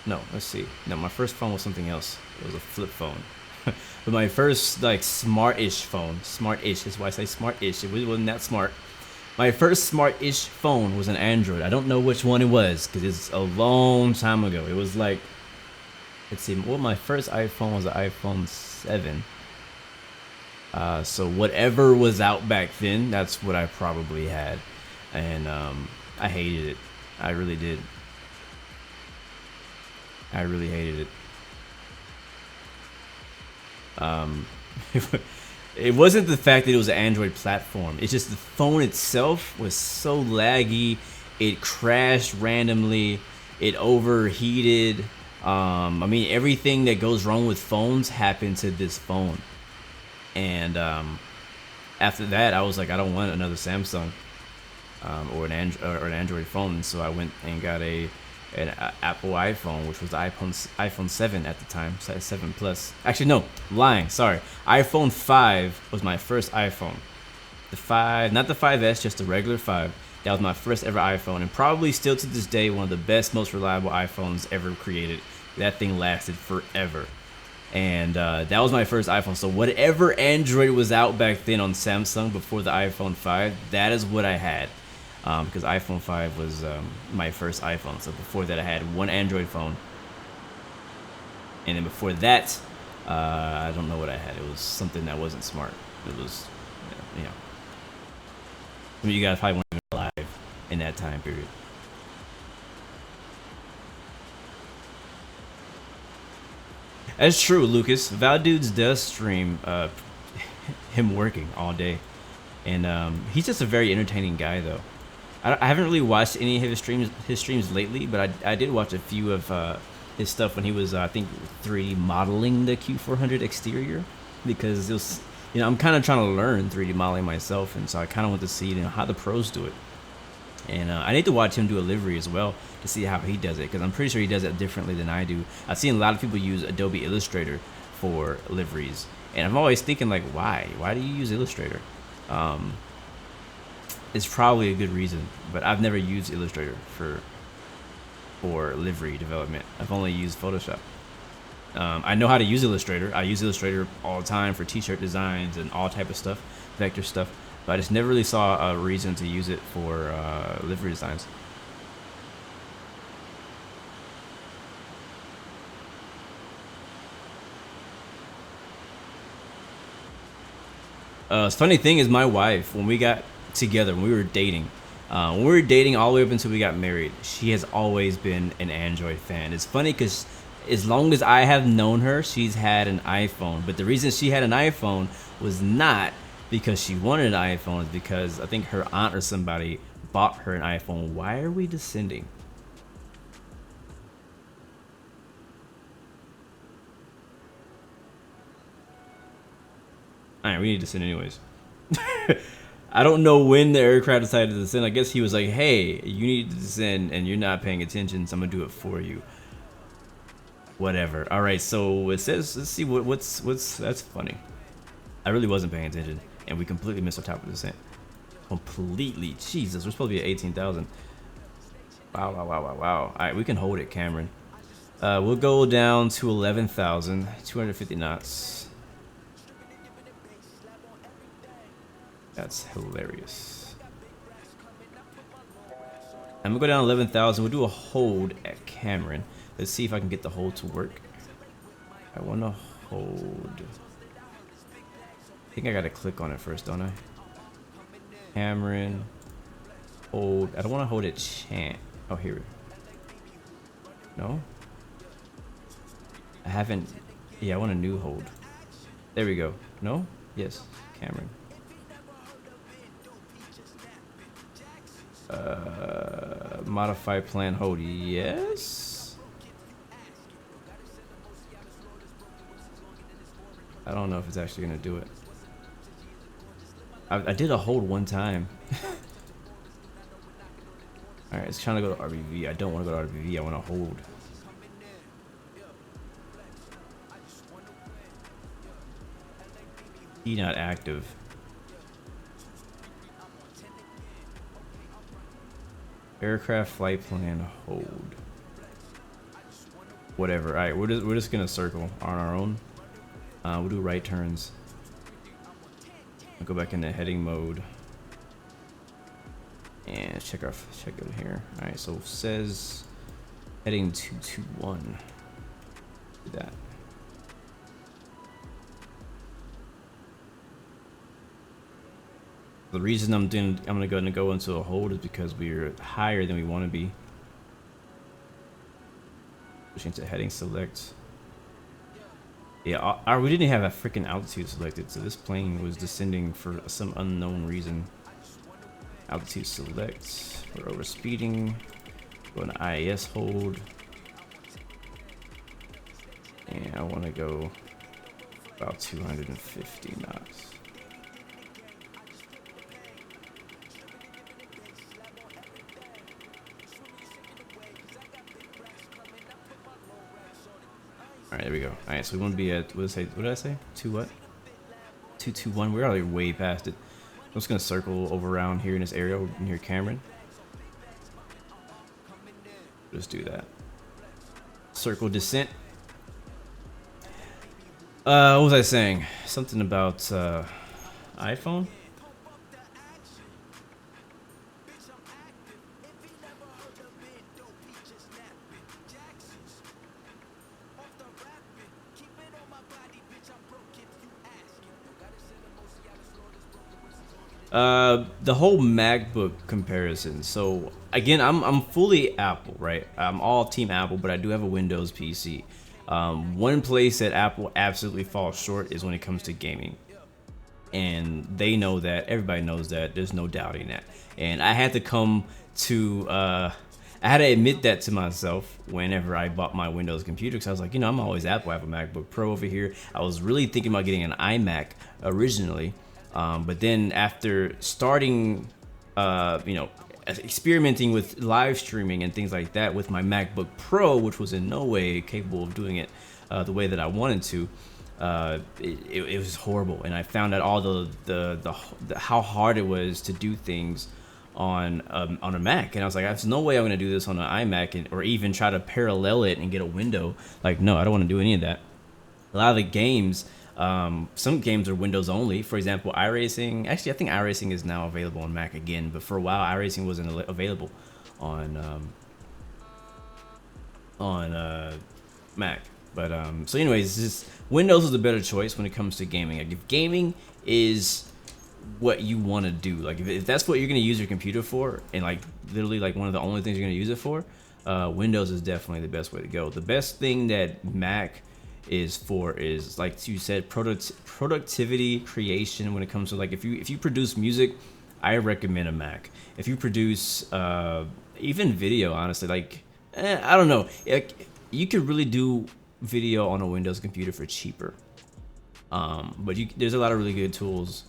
no, let's see. No, my first phone was something else. It was a flip phone. But my first like smart-ish phone, smart-ish is why I say smart-ish. It wasn't that smart. My first smart-ish phone was an Android. I don't know which one it was because it's a long time ago. It was like, let's see, well, my first iPhone was an iPhone 7. So whatever was out back then, that's what I probably had. And I hated it. I really did. I really hated it. It wasn't the fact that it was an Android platform. It's just the phone itself was so laggy. It crashed randomly. It overheated. I mean, everything that goes wrong with phones happened to this phone. And after that, I was like, I don't want another Samsung. or an Android phone. So I went and got an Apple iPhone, which was the iPhone 7 at the time, 7 Plus. Actually, no, lying. Sorry, iPhone 5 was my first iPhone. The 5, not the 5S, just the regular 5. That was my first ever iPhone, and probably still to this day one of the best, most reliable iPhones ever created. That thing lasted forever. And that was my first iPhone. So whatever Android was out back then on Samsung before the iPhone 5, that is what I had. Because iPhone 5 was my first iPhone. So before that I had one Android phone. And then before that, I don't know what I had. It was something that wasn't smart. It was, you know. I mean, you guys probably weren't even alive in that time period. That's true, Lucas. Valdudes does stream him working all day, and he's just a very entertaining guy, though. I haven't really watched any of his streams lately, but I did watch a few of his stuff when he was, I think, 3D modeling the Q400 exterior, because it was, you know, I'm kind of trying to learn 3D modeling myself, and so I kind of want to see, you know, how the pros do it. And I need to watch him do a livery as well to see how he does it, because I'm pretty sure he does it differently than I do. I've seen a lot of people use Adobe Illustrator for liveries, and I'm always thinking, like, why? Why do you use Illustrator? It's probably a good reason, but I've never used Illustrator for livery development. I've only used Photoshop. I know how to use Illustrator. I use Illustrator all the time for t-shirt designs and all type of stuff, vector stuff. But I just never really saw a reason to use it for livery designs. Funny thing is, my wife, when we got together, when we were dating all the way up until we got married, she has always been an Android fan. It's funny because as long as I have known her, she's had an iPhone. But the reason she had an iPhone was not because she wanted an iPhone, is because I think her aunt or somebody bought her an iPhone. Why are we descending? Alright, we need to descend anyways. I don't know when the aircraft decided to descend. I guess he was like, hey, you need to descend and you're not paying attention, so I'm gonna do it for you. Whatever. Alright, so it says, let's see what's that's funny. I really wasn't paying attention, and we completely missed our top of descent. Completely. Jesus, we're supposed to be at 18,000. Wow. Alright, we can hold it, Cameron. We'll go down to 11,000, 250 knots. That's hilarious. I'm gonna go down 11,000. We'll do a hold at Cameron. Let's see if I can get the hold to work. I wanna hold. I think I gotta click on it first, don't I? Cameron. Hold. I don't wanna hold it Chant. Oh, here. No? I haven't. Yeah, I want a new hold. There we go. No? Yes. Cameron. Modify plan hold. Yes. I don't know if it's actually gonna do it. I did a hold one time. Alright, it's trying to go to RBV. I don't want to go to RBV. I want to hold. E not active. Aircraft flight plan hold. Whatever. All right, we're just gonna circle on our own. We'll do right turns. I'll go back into heading mode and check over here. All right, so it says heading 221. Do that. The reason I'm gonna go into a hold is because we're higher than we want to be. Pushing to heading select. Yeah, we didn't have a freaking altitude selected, so this plane was descending for some unknown reason. Altitude select. We're over speeding. Go into IAS hold. And I want to go about 250 knots. there we go. All right, so we want to be at, what did I say? 2 what? 221. We're already way past it. I'm just gonna circle over around here in this area near Cameron. Just do that. Circle descent. What was I saying? Something about iPhone? The whole MacBook comparison. So again, I'm fully Apple, right? I'm all team Apple, but I do have a Windows PC. One place that Apple absolutely falls short is when it comes to gaming, and they know that. Everybody knows that. There's no doubting that. And I had to come to I had to admit that to myself whenever I bought my Windows computer, because I was like, I'm always Apple. I have a MacBook Pro over here. I was really thinking about getting an iMac originally. But then after starting, experimenting with live streaming and things like that with my MacBook Pro, which was in no way capable of doing it the way that I wanted to, it was horrible. And I found out all the how hard it was to do things on a Mac. And I was like, there's no way I'm going to do this on an iMac or even try to parallel it and get a window. Like, no, I don't want to do any of that. A lot of the games. Some games are Windows only. For example, iRacing. Actually, I think iRacing is now available on Mac again, but for a while, iRacing wasn't available on Mac. But so anyways, just Windows is a better choice when it comes to gaming. Like, if gaming is what you want to do, like if that's what you're gonna use your computer for, and like literally like one of the only things you're gonna use it for, Windows is definitely the best way to go. The best thing that Mac is like you said, productivity creation. When it comes to, like, if you produce music, I recommend a Mac. If you produce even video, honestly, like I don't know, you could really do video on a Windows computer for cheaper, but there's a lot of really good tools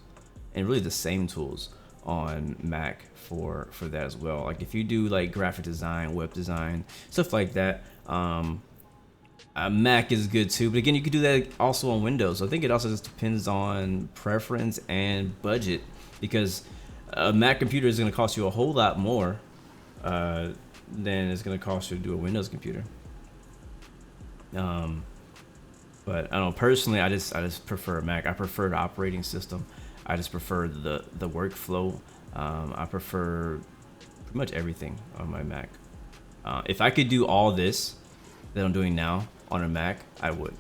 and really the same tools on Mac for that as well. Like if you do like graphic design, web design, stuff like that, Mac is good too, but again, you could do that also on Windows. So I think it also just depends on preference and budget, because a Mac computer is going to cost you a whole lot more than it's going to cost you to do a Windows computer. But I don't know, personally, I just prefer a Mac. I prefer the operating system. I just prefer the workflow. I prefer pretty much everything on my Mac. If I could do all this that I'm doing now on a Mac, I would.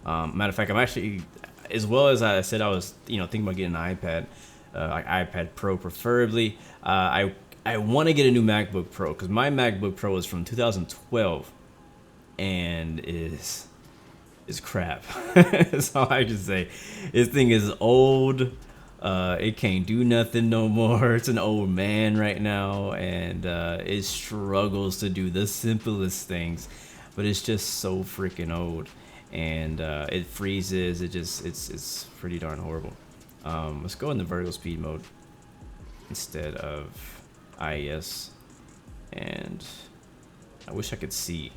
Matter of fact, I'm actually, as well as I said, I was thinking about getting an iPad, like iPad Pro preferably. I want to get a new MacBook Pro, because my MacBook Pro is from 2012 and is crap. That's all I can say. This thing is old. It can't do nothing no more. It's an old man right now, and it struggles to do the simplest things, but it's just so freaking old, and it freezes. It's pretty darn horrible. Let's go into vertical speed mode instead of IES, and I wish I could see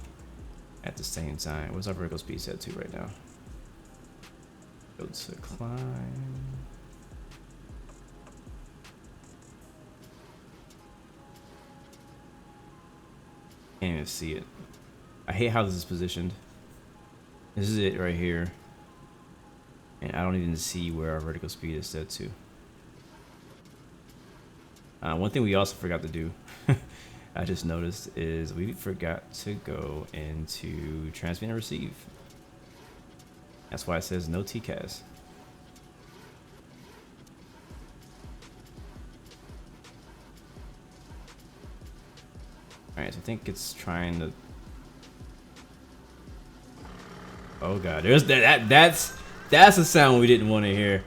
at the same time. What's our vertical speed set to right now? Go to climb. Can't even see it. I hate how this is positioned. This is it right here, and I don't even see where our vertical speed is set to. One thing we also forgot to do, I just noticed, is we forgot to go into transmit and receive. That's why it says no TCAS. Alright, so I think it's trying to... Oh god, that's a sound we didn't want to hear.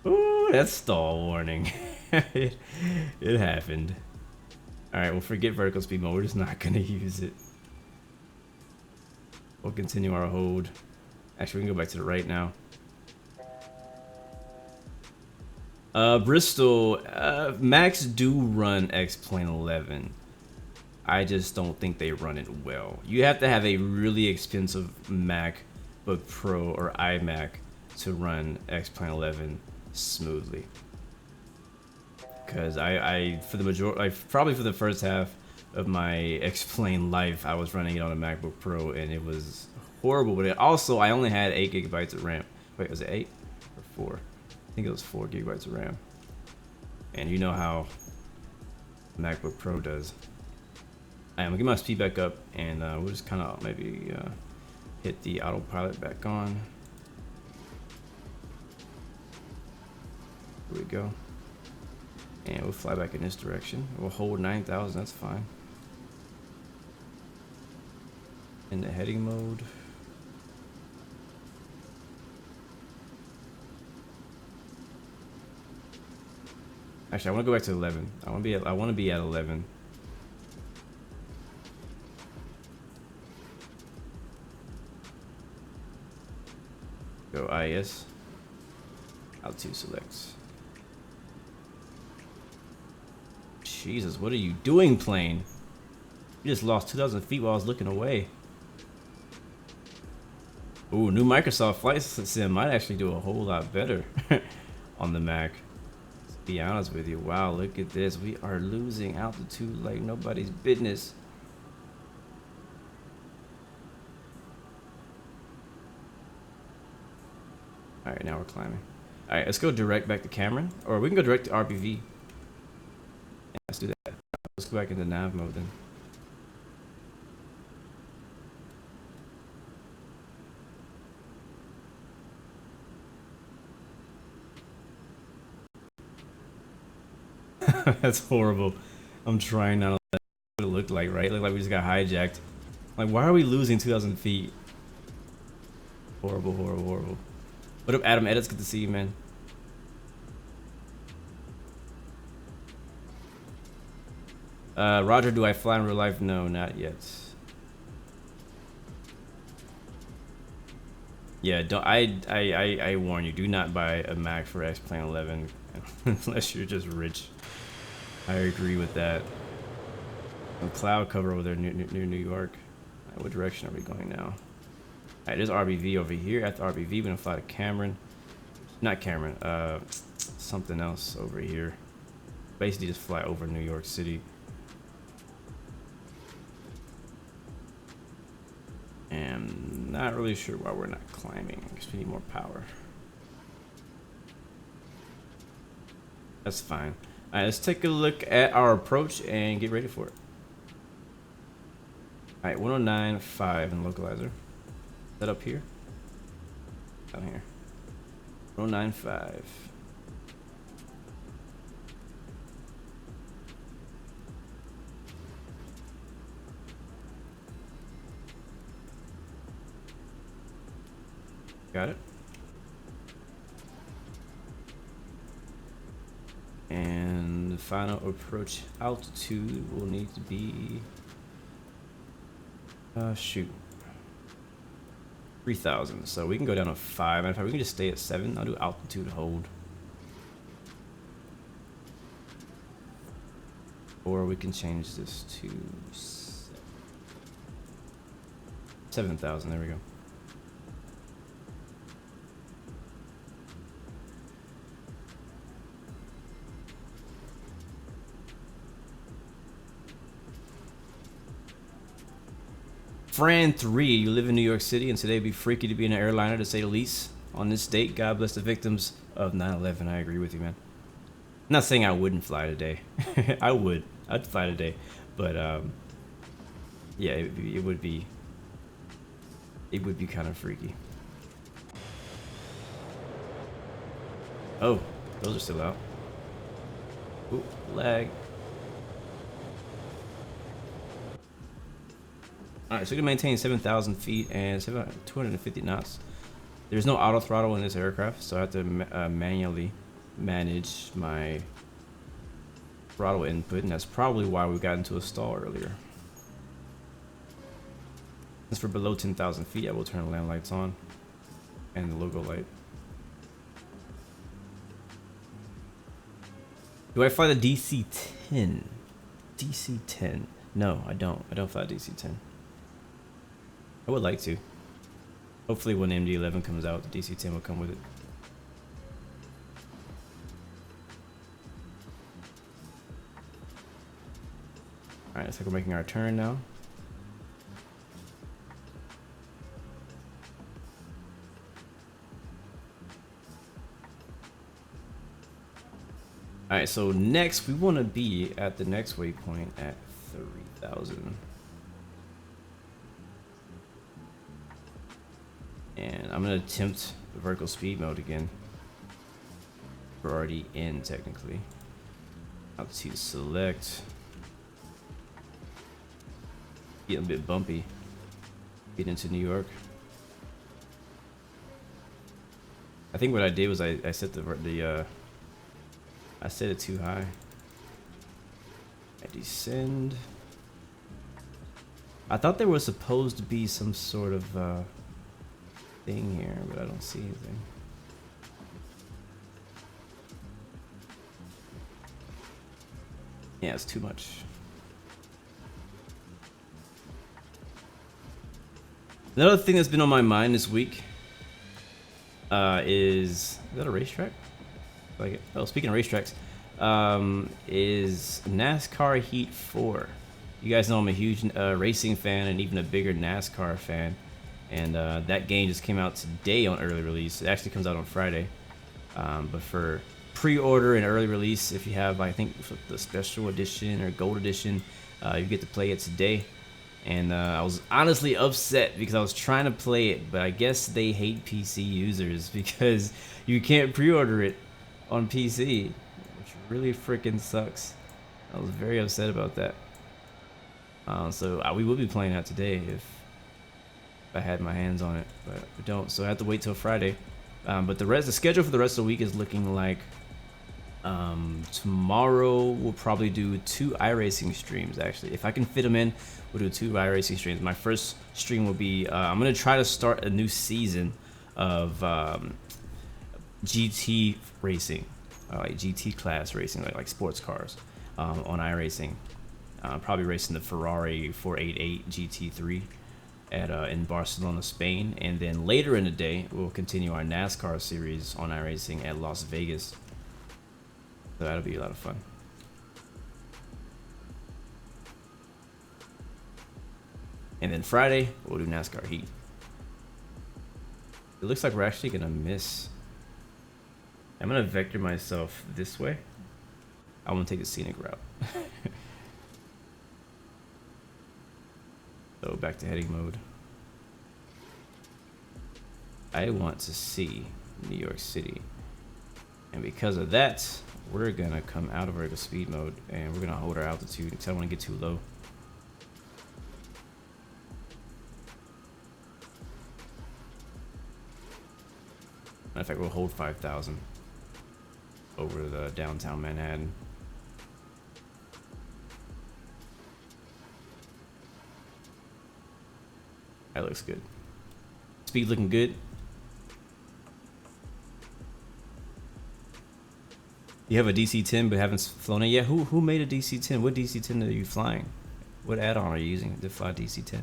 Ooh, that's stall warning. it happened. Alright, we'll forget vertical speed mode. We're just not gonna use it. We'll continue our hold. Actually, we can go back to the right now. Bristol, Macs do run X-Plane 11. I just don't think they run it well. You have to have a really expensive MacBook Pro or iMac to run X-Plane 11 smoothly. Because I for the majority, like probably for the first half of my X-Plane life, I was running it on a MacBook Pro and it was horrible. But it also, I only had 8 gigabytes of RAM. Wait, was it 8 or 4? I think it was 4 gigabytes of RAM. And you know how MacBook Pro does. I'm gonna get my speed back up and we'll just kind of maybe hit the autopilot back on. Here we go. And we'll fly back in this direction. We'll hold 9,000, that's fine. In the heading mode. Actually, I want to go back to 11. I want to be at 11. Go IS. Altitude selects. Jesus, what are you doing, plane? You just lost 2,000 feet while I was looking away. Ooh, new Microsoft Flight Sim might actually do a whole lot better on the Mac. To be honest with you, wow, look at this. We are losing altitude like nobody's business. All right, now we're climbing. All right, let's go direct back to Cameron, or we can go direct to RPV. Yeah, let's do that. Let's go back into nav mode then. That's horrible. I'm trying not to let what it looked like, right? It looked like we just got hijacked. Like, why are we losing 2,000 feet? Horrible, horrible, horrible. What up, Adam? Edits, good to see you, man. Roger, do I fly in real life? No, not yet. Yeah, don't. I warn you, do not buy a Mac for X-Plane 11 unless you're just rich. I agree with that. Some cloud cover over there near New York. Right, what direction are we going now? Alright, there's RBV over here. After RBV, we're gonna fly to Cameron. Not Cameron, something else over here. Basically just fly over New York City. And not really sure why we're not climbing. I guess we need more power. That's fine. Alright, let's take a look at our approach and get ready for it. Alright, 109.5 in localizer. Is that up here? Down here. 109.5. Got it. And the final approach altitude will need to be shoot, 3,000. So we can go down to 5. And if we can just stay at 7, I'll do altitude hold. Or we can change this to 7,000. There we go. Fran3, you live in New York City, and today would be freaky to be in an airliner, to say the least. On this date, God bless the victims of 9/11. I agree with you, man. I'm not saying I wouldn't fly today. I would. I'd fly today. But, yeah, it would be kind of freaky. Oh, those are still out. Ooh, lag. Alright, so we can maintain 7,000 feet and 250 knots. There's no auto throttle in this aircraft, so I have to manually manage my throttle input, and that's probably why we got into a stall earlier. As for below 10,000 feet, I will turn the land lights on and the logo light. Do I fly the DC-10? DC-10. No, I don't. I don't fly DC-10. I would like to. Hopefully when MD-11 comes out, the DC-10 will come with it. Alright, looks like we're making our turn now. Alright, so next we want to be at the next waypoint at 3,000. And I'm going to attempt the vertical speed mode again. We're already in technically. Altitude select. Getting a bit bumpy. Get into New York. I think what I did was I set I set it too high. I descend. I thought there was supposed to be some sort of thing here, but I don't see anything. Yeah, it's too much. Another thing that's been on my mind this week is that a racetrack? Like, oh, speaking of racetracks, is NASCAR Heat 4. You guys know I'm a huge racing fan and even a bigger NASCAR fan. And that game just came out today on early release. It actually comes out on Friday. But for pre-order and early release, if you have, I think, the special edition or gold edition, you get to play it today. And I was honestly upset because I was trying to play it, but I guess they hate PC users because you can't pre-order it on PC, which really freaking sucks. I was very upset about that. So we will be playing that today if I had my hands on it, but I don't, so I have to wait till Friday. But the schedule for the rest of the week is looking like tomorrow we'll probably do 2 iRacing streams. Actually, if I can fit them in, we'll do 2 iRacing streams. My first stream will be I'm gonna try to start a new season of GT racing, like GT class racing, like sports cars, on iRacing. Probably racing the Ferrari 488 GT3 at in Barcelona, Spain, and then later in the day we'll continue our NASCAR series on iRacing at Las Vegas. So that'll be a lot of fun. And then Friday we'll do NASCAR Heat. It looks like we're actually gonna miss. I'm gonna vector myself this way. I want to take the scenic route. So back to heading mode. I want to see New York City. And because of that, we're gonna come out of vertical speed mode and we're gonna hold our altitude because I don't want to get too low. Matter of fact, we'll hold 5,000 over the downtown Manhattan. That looks good. Speed looking good. You have a DC-10 but haven't flown it yet? Who made a DC-10? What DC-10 are you flying? What add-on are you using to fly DC-10?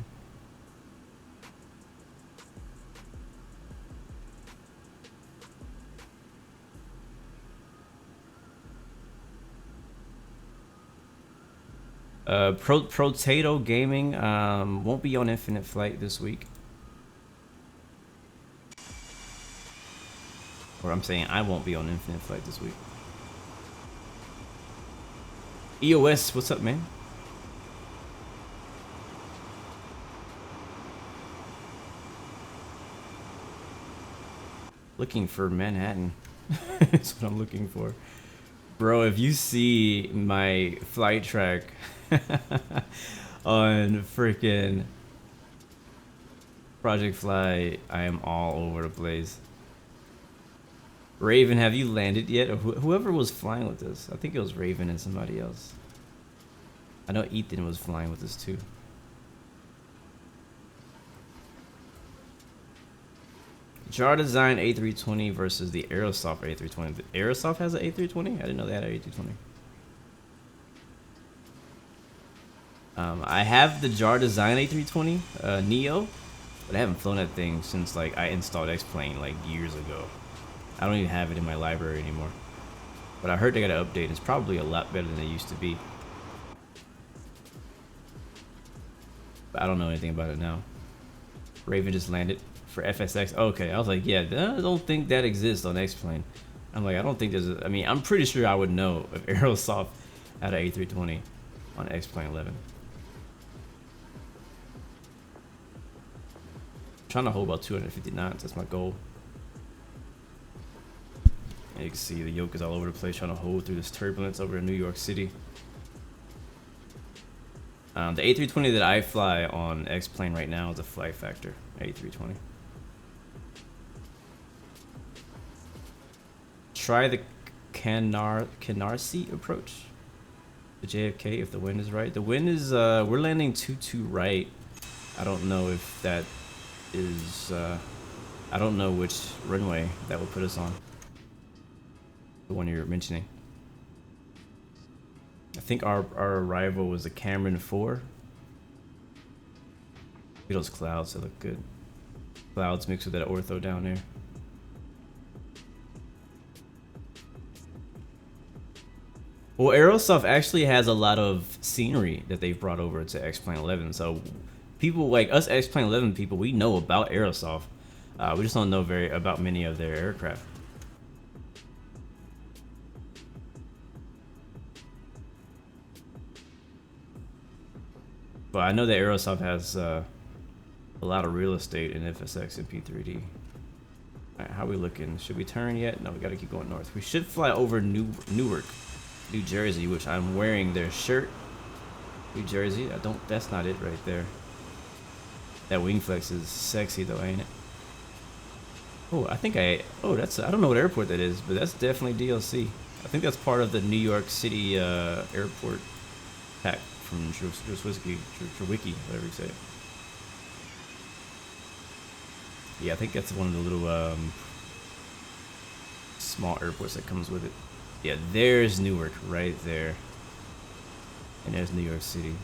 Potato Gaming won't be on Infinite Flight this week. Or I'm saying I won't be on Infinite Flight this week. EOS, what's up, man? Looking for Manhattan. That's what I'm looking for. Bro, if you see my flight track on freaking Project Fly, I am all over the place. Raven, have you landed yet? Or whoever was flying with us. I think it was Raven and somebody else. I know Ethan was flying with us too. Jar Design A320 versus the Aerosoft A320. The Aerosoft has an A320? I didn't know they had an A320. I have the JAR Design A320 Neo, but I haven't flown that thing since like I installed X-Plane like years ago. I don't even have it in my library anymore. But I heard they got an update. It's probably a lot better than it used to be. But I don't know anything about it now. Raven just landed for FSX. Okay, I was like, yeah, I don't think that exists on X-Plane. I'm like, I don't think there's a, I mean, I'm pretty sure I would know if Aerosoft had an A320 on X-Plane 11. I'm trying to hold about 250 knots, that's my goal. And you can see the yoke is all over the place, trying to hold through this turbulence over in New York City. The A320 that I fly on X-Plane right now is a flight factor A320. Try the Canarsie approach. The JFK if the wind is right. The wind is, we're landing 22 right. I don't know if that is, I don't know which runway that would put us on. The one you're mentioning. I think our arrival was a Cameron 4. Look at those clouds, they look good. Clouds mixed with that ortho down there. Well, Aerosoft actually has a lot of scenery that they've brought over to X-Plane 11. So people like us X-Plane 11 people, we know about Aerosoft. We just don't know about many of their aircraft. But I know that Aerosoft has a lot of real estate in FSX and P3D. Alright, how are we looking? Should we turn yet? No, we gotta keep going north. We should fly over Newark, New Jersey, which I'm wearing their shirt. New Jersey, that's not it right there. That wing flex is sexy though, ain't it? Oh, I don't know what airport that is, but that's definitely DLC. I think that's part of the New York City airport pack from Trewicki, whatever you say. Yeah, I think that's one of the little small airports that comes with it. Yeah, there's Newark right there, and there's New York City.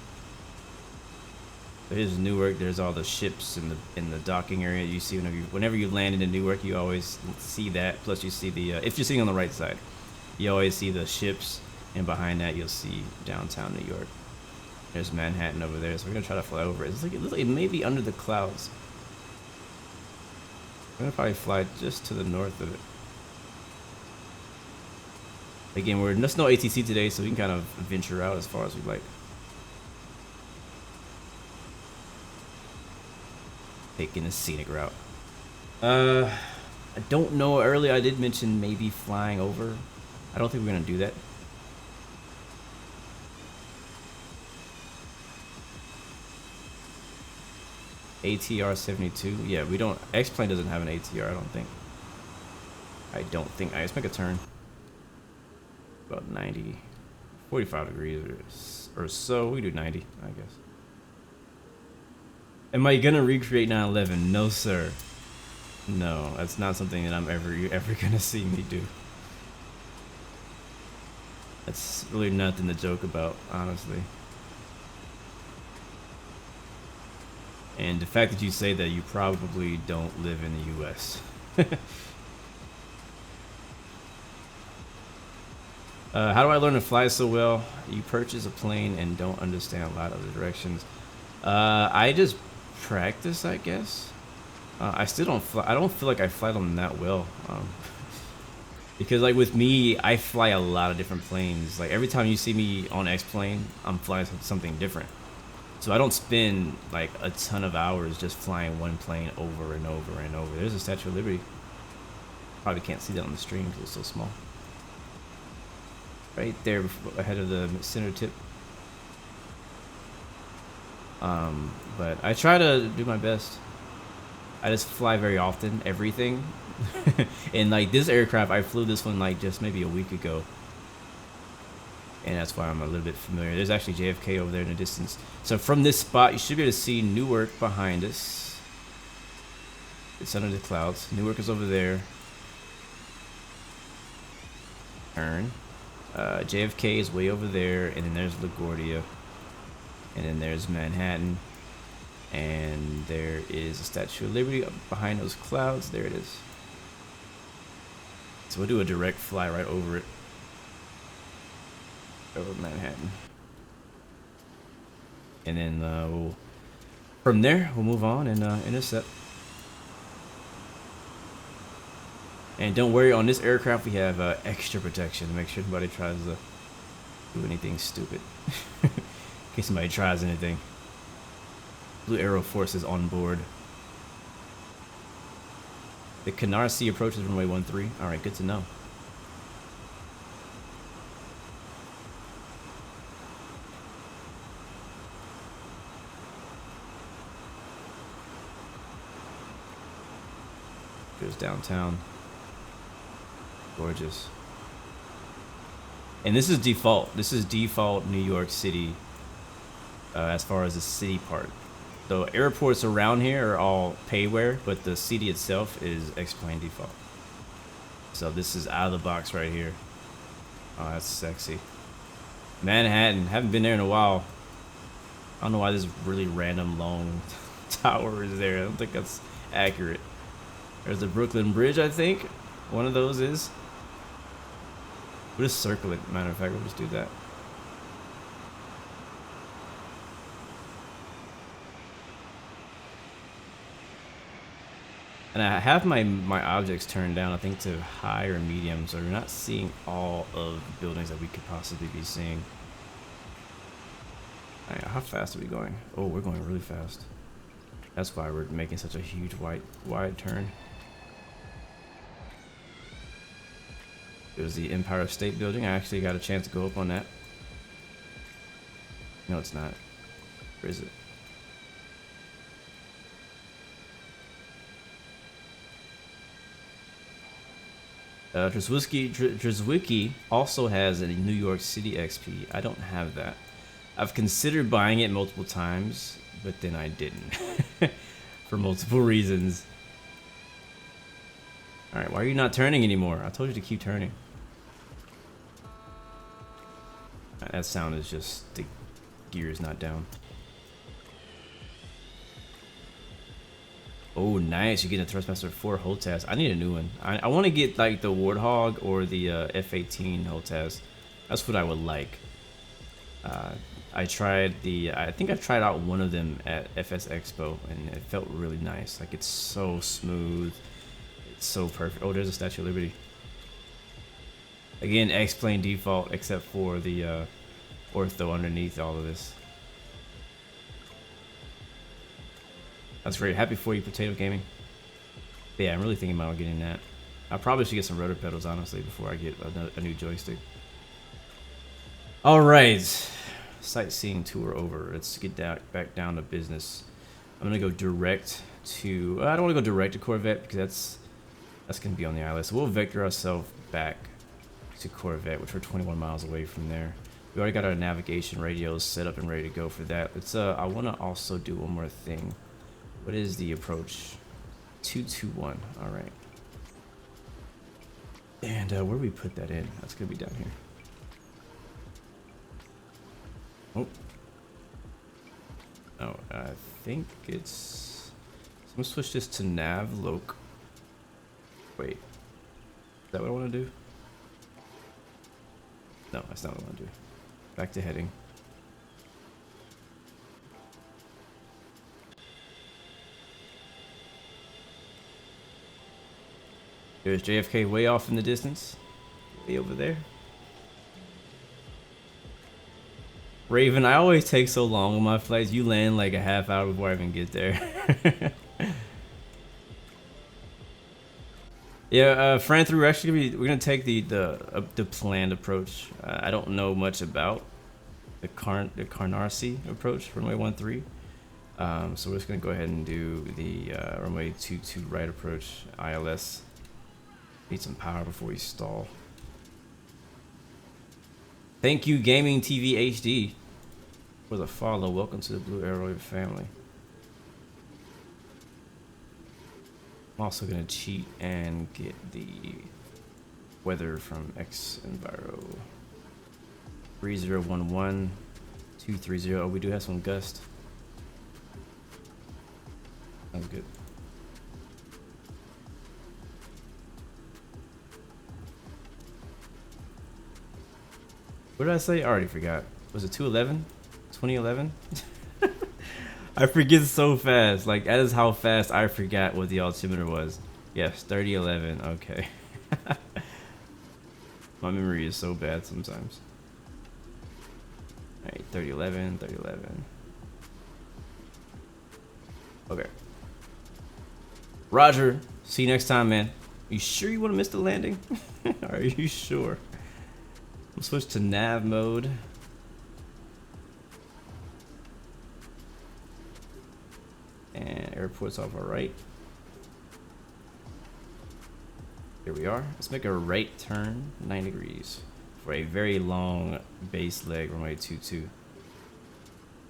There's Newark. There's all the ships in the docking area. You see whenever you land into Newark, you always see that. Plus, you see the if you're sitting on the right side, you always see the ships, and behind that, you'll see downtown New York. There's Manhattan over there, so we're gonna try to fly over it. It looks like it may be under the clouds. I'm gonna probably fly just to the north of it. Again, there's no ATC today, so we can kind of venture out as far as we like. Taking the scenic route. I don't know. Earlier I did mention maybe flying over. I don't think we're gonna do that. ATR 72. Yeah, we don't. X-Plane doesn't have an ATR. I don't think. Alright, let's make a turn. About 90, 45 degrees or so. We do 90, I guess. Am I gonna recreate 9/11? No, sir. No, that's not something that you're ever gonna see me do. That's really nothing to joke about, honestly. And the fact that you say that, you probably don't live in the U.S. How do I learn to fly so well? You purchase a plane and don't understand a lot of the directions. I just practice, I guess. I still don't fly. I don't feel like I fly them that well. Because like with me, I fly a lot of different planes. Like every time you see me on X-Plane, I'm flying something different. So I don't spend like a ton of hours just flying one plane over and over and over. There's a Statue of Liberty. Probably can't see that on the stream because it's so small. Right there ahead of the center tip. But I try to do my best. I just fly very often, everything. And like this aircraft, I flew this one like just maybe a week ago. And that's why I'm a little bit familiar. There's actually JFK over there in the distance. So from this spot, you should be able to see Newark behind us. It's under the clouds. Newark is over there. Turn. JFK is way over there, and then there's LaGuardia. And then there's Manhattan. And there is a Statue of Liberty behind those clouds. There it is. So we'll do a direct fly right over it. Over Manhattan. And then from there, we'll move on and intercept. And don't worry, on this aircraft we have extra protection to make sure nobody tries to do anything stupid. In case somebody tries anything. Blue Arrow Force is on board. The Canarsie approaches runway 13. Alright, good to know. Goes downtown. Gorgeous. And this is default. This is default New York City as far as the city part. So airports around here are all payware, but the city itself is X-Plane default. So this is out of the box right here. Oh, that's sexy. Manhattan. Haven't been there in a while. I don't know why this really random long tower is there. I don't think that's accurate. There's the Brooklyn Bridge, I think. One of those is. We'll just circle it. Matter of fact, we'll just do that. And I have my objects turned down, I think, to high or medium, so we're not seeing all of the buildings that we could possibly be seeing. All right, how fast are we going? Oh, we're going really fast. That's why we're making such a huge wide turn. It was the Empire State Building. I actually got a chance to go up on that. No, it's not. Where is it? Drzewicki also has a New York City XP. I don't have that. I've considered buying it multiple times, but then I didn't. For multiple reasons. Alright, why are you not turning anymore? I told you to keep turning. That sound is just the gear is not down. Oh, nice. You're getting a Thrustmaster 4 HOTAS. I need a new one. I want to get like the Warthog or the F-18 HOTAS. That's what I would like. I tried I think I've tried out one of them at FS Expo, and it felt really nice. Like, it's so smooth. It's so perfect. Oh, there's a Statue of Liberty. Again, X-Plane default, except for the ortho underneath all of this. That's great. Happy for you, Potato Gaming. But yeah, I'm really thinking about getting that. I probably should get some rotor pedals, honestly, before I get a new joystick. All right, sightseeing tour over. Let's get back down to business. I'm gonna go direct to. I don't want to go direct to Corvette because that's gonna be on the ILS. So we'll vector ourselves back to Corvette, which we're 21 miles away from there. We already got our navigation radios set up and ready to go for that. Let's. I want to also do one more thing. What is the approach? 221. All right. And where do we put that in? That's gonna be down here. Oh. Oh, I think it's. So I'm gonna switch this to nav loc. Wait. Is that what I want to do? No, that's not what I want to do. Back to heading. There's JFK way off in the distance. Way over there. Raven, I always take so long on my flights. You land like a half hour before I even get there. Yeah, Fran, we're actually we're gonna take the planned approach. I don't know much about the Canarsie approach, runway 13. So we're just gonna go ahead and do the runway 22 right approach, ILS. Need some power before we stall. Thank you, Gaming TV HD, for the follow. Welcome to the Blue Arrow family. I'm also gonna cheat and get the weather from xenviro 3011 230. Oh, we do have some gust. Sounds good. What did I say? I already forgot. Was it 211? 2011? I forget so fast. Like, that is how fast I forgot what the altimeter was. Yes, 3011. Okay. My memory is so bad sometimes. Alright, 3011, 3011. Okay. Roger. See you next time, man. You sure you want to miss the landing? Are you sure? We'll switch to nav mode. And airport's off our right. Here we are. Let's make a right turn, 9 degrees, for a very long base leg, runway 22.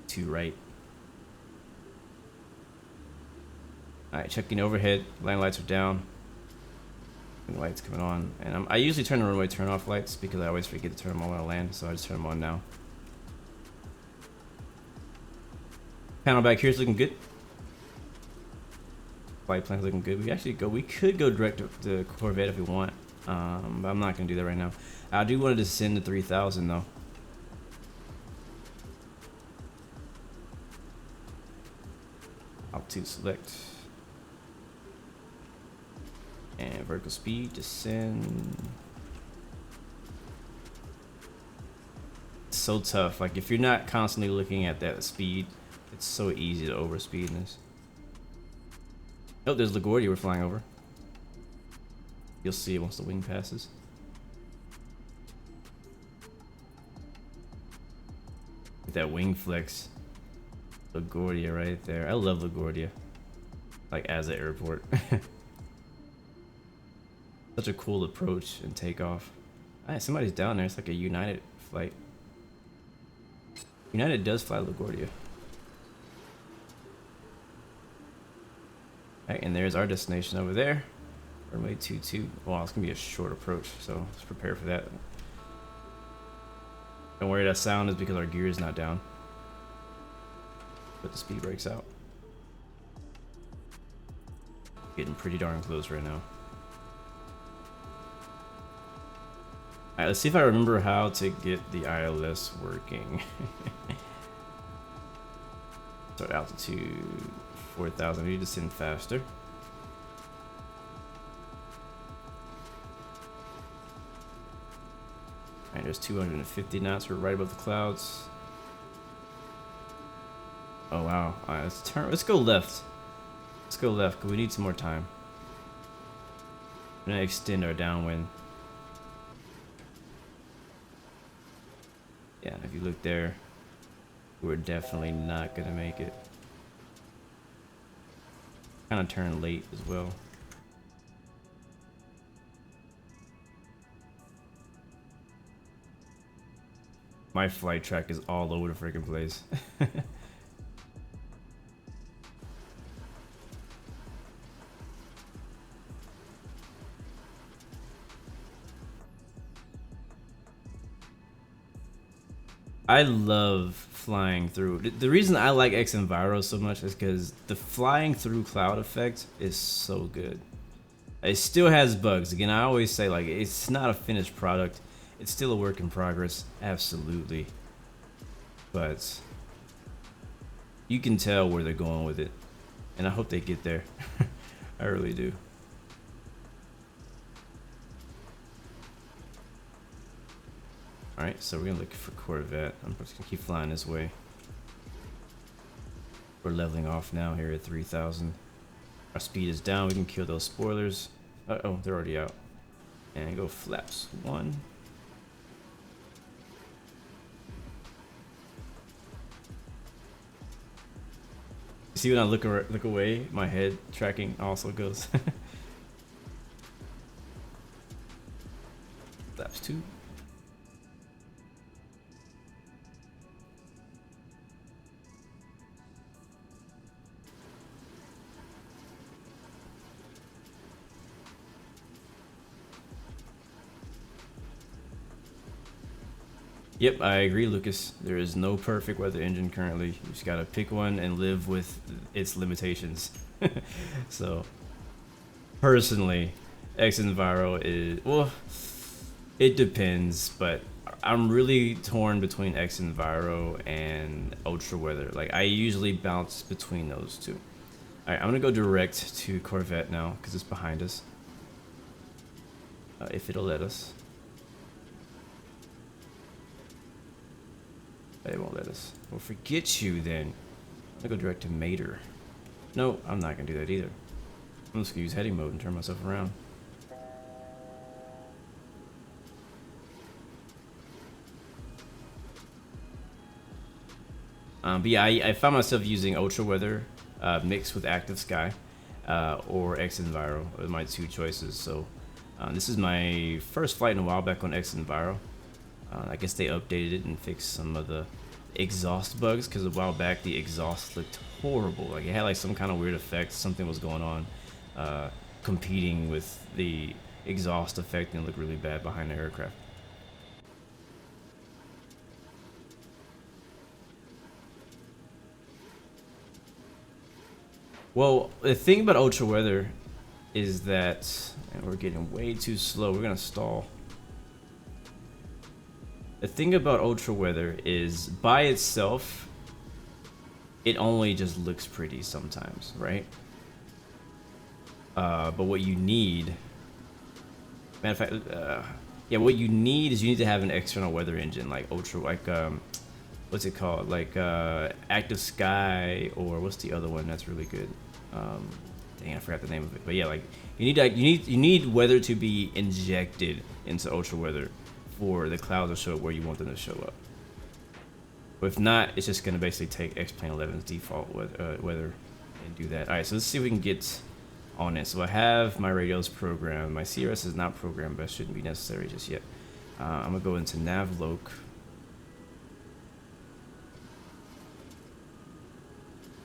To right. Alright, checking overhead. Landing lights are down. And the lights coming on. And I usually turn the runway turn off lights because I always forget to turn them on when I land, so I just turn them on now. Panel back here is looking good. Flight plan's looking good. We could go direct to the Corvette if we want, but I'm not gonna do that right now. I do want to descend to 3,000 though. Altitude select and vertical speed descend. It's so tough. Like if you're not constantly looking at that speed, it's so easy to overspeed in this. Oh, there's LaGuardia we're flying over. You'll see it once the wing passes. That wing flex. LaGuardia right there. I love LaGuardia. Like as an airport. Such a cool approach and takeoff. Alright, somebody's down there. It's like a United flight. United does fly LaGuardia. Alright, and there's our destination over there. Runway 22. Well, it's gonna be a short approach, so let's prepare for that. Don't worry, that sound is because our gear is not down. But the speed breaks out. Getting pretty darn close right now. Alright, let's see if I remember how to get the ILS working. So altitude 4,000. We need to descend faster. Alright, there's 250 knots. We're right above the clouds. Oh wow. Alright, let's turn. Let's go left. Let's go left because we need some more time. We're gonna extend our downwind. Yeah, if you look there, we're definitely not gonna make it. Kind of turn late as well. My flight track is all over the freaking place. I love flying through. The reason I like xmViro so much is because the flying through cloud effect is so good. It still has bugs. Again, I always say like it's not a finished product. It's still a work in progress, absolutely. But you can tell where they're going with it, and I hope they get there. I really do. Alright, so we're gonna look for Corvette. I'm just gonna keep flying this way. We're leveling off now here at 3,000. Our speed is down. We can kill those spoilers. Uh-oh, they're already out. And go flaps 1. See when I look away, my head tracking also goes. Flaps 2. Yep, I agree, Lucas. There is no perfect weather engine currently. You just gotta pick one and live with its limitations. So, personally, xEnviro is, well, it depends, but I'm really torn between xEnviro and Ultra Weather. Like, I usually bounce between those two. Alright, I'm gonna go direct to Corvette now, because it's behind us. If it'll let us. It won't let us. Well, forget you then. I'm gonna go direct to Mater. No, I'm not gonna do that either. I'm just gonna use heading mode and turn myself around. But yeah, I found myself using Ultra Weather mixed with Active Sky or xEnviro are my two choices. So this is my first flight in a while back on xEnviro. I guess they updated it and fixed some of the exhaust bugs, because a while back the exhaust looked horrible. Like, it had like some kind of weird effect. Something was going on competing with the exhaust effect, and it looked really bad behind the aircraft. Well, the thing about Ultra Weather is that, and we're getting way too slow. We're gonna stall. The thing about Ultra Weather is, by itself, it only just looks pretty sometimes, right? But what you need, matter of fact, yeah, what you need is you need to have an external weather engine, like what's it called? Like Active Sky, or what's the other one that's really good? Dang, I forgot the name of it. But yeah, like you need weather to be injected into Ultra Weather for the clouds to show up where you want them to show up. But if not, it's just gonna basically take X-Plane 11's default weather and do that. All right, so let's see if we can get on it. So I have my radios programmed. My CRS is not programmed, but it shouldn't be necessary just yet. I'm gonna go into navloc.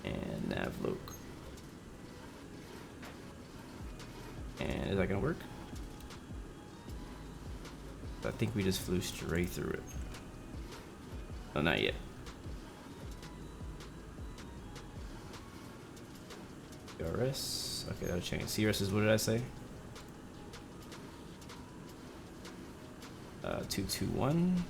And navloc. And is that gonna work? I think we just flew straight through it. Oh, not yet. CRS. Okay, that'll change. CRS is, what did I say? 221.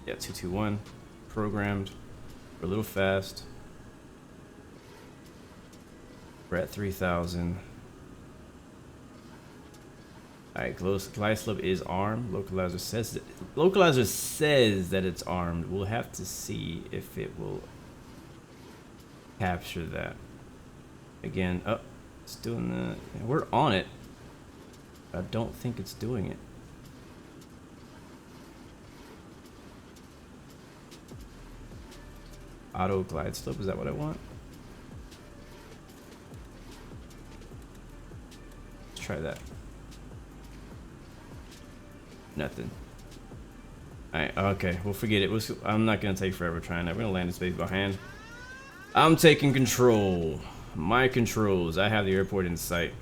Yeah, 221. Programmed. We're a little fast. We're at 3,000. Alright, glide slope is armed. Localizer says that it's armed. We'll have to see if it will capture that. Again, oh, it's doing that. We're on it. I don't think it's doing it. Auto glide slope, is that what I want? Let's try that. Nothing. Alright, okay, we'll forget it. I'm not gonna take forever trying that. We're gonna land in space behind. I'm taking control. My controls. I have the airport in sight.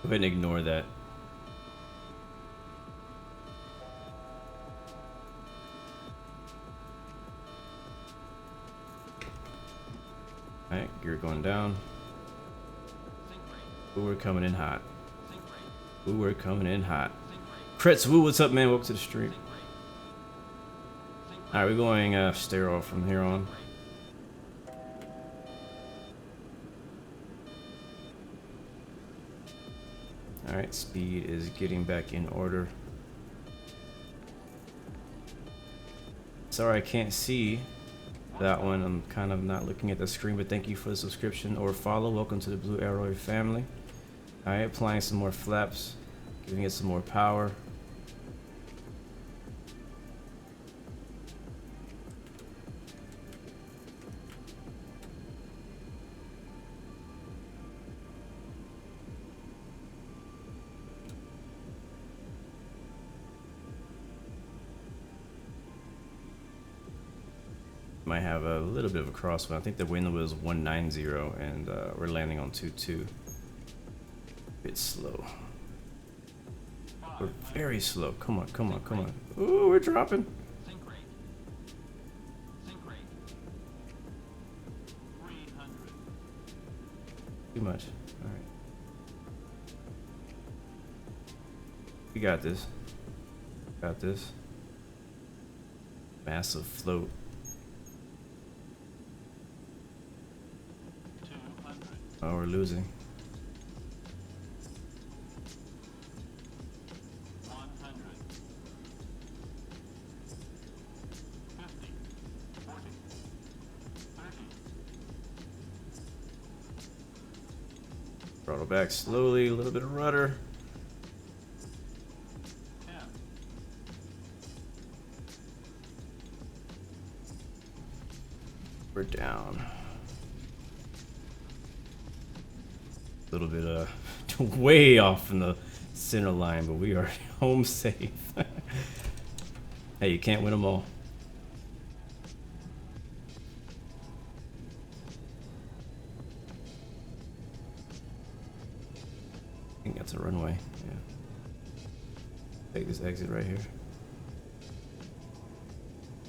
Go ahead and ignore that. Alright, gear going down. Ooh, we're coming in hot. Ooh, we're coming in hot. Kretz Woo, what's up, man? Welcome to the stream. Alright, we're going sterile from here on. Alright, speed is getting back in order. Sorry I can't see that one. I'm kind of not looking at the screen, but thank you for the subscription or follow. Welcome to the Blue Arrow family. Alright, applying some more flaps, giving it some more power. Might have a little bit of a crosswind. I think the wind was 190 and we're landing on 22. Bit slow. We're very slow. Come on, come on, come on. Ooh, we're dropping. Too much. All right. We got this. Got this. Massive float. Oh, we're losing. 100. 50. 40. 30. Throttle back slowly, a little bit of rudder. 10. We're down. A little bit way off in the center line, but we are home safe. Hey, you can't win them all. I think that's a runway. Yeah. Take this exit right here.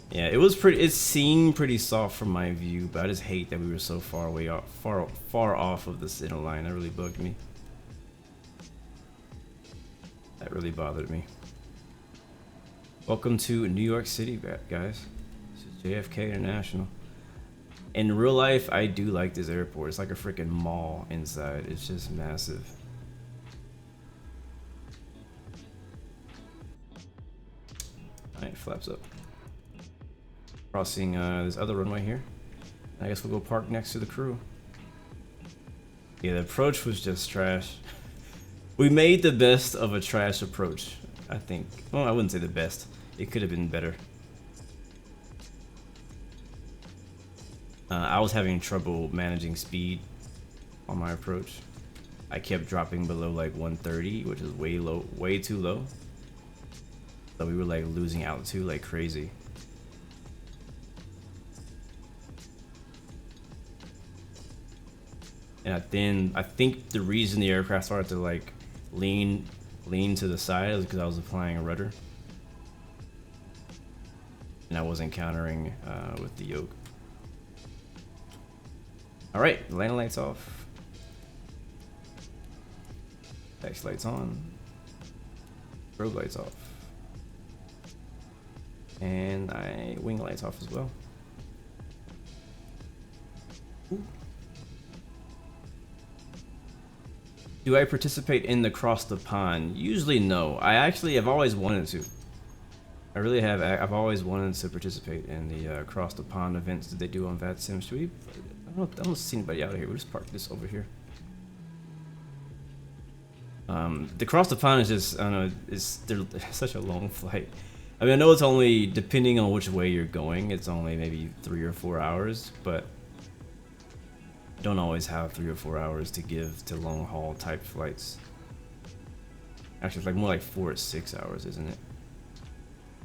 Yeah, it was pretty. It seemed pretty soft from my view, but I just hate that we were so far away, far off of the center line. That really bugged me. That really bothered me. Welcome to New York City, guys. This is JFK International. In real life, I do like this airport. It's like a freaking mall inside. It's just massive. All right, flaps up. Crossing this other runway here. I guess we'll go park next to the crew. Yeah, the approach was just trash. We made the best of a trash approach, I think. Well, I wouldn't say the best. It could have been better. I was having trouble managing speed on my approach. I kept dropping below like 130, which is way low, way too low. So we were like losing altitude like crazy. And then I think the reason the aircraft started to like lean to the side is because I was applying a rudder, and I was encountering with the yoke. All right, landing lights off. Taxi lights on. Strobe lights off. And wing lights off as well. Ooh. Do I participate in the cross the pond? Usually no. I actually have always wanted to. I really have. I've always wanted to participate in the cross the pond events that they do on VATSIM. Should we? I don't see anybody out here. We'll just park this over here. The cross the pond is just, I don't know, they're such a long flight. I mean, I know it's only, depending on which way you're going, it's only maybe 3 or 4 hours, but I don't always have 3 or 4 hours to give to long haul type flights. Actually, it's like more like 4 or 6 hours, isn't it?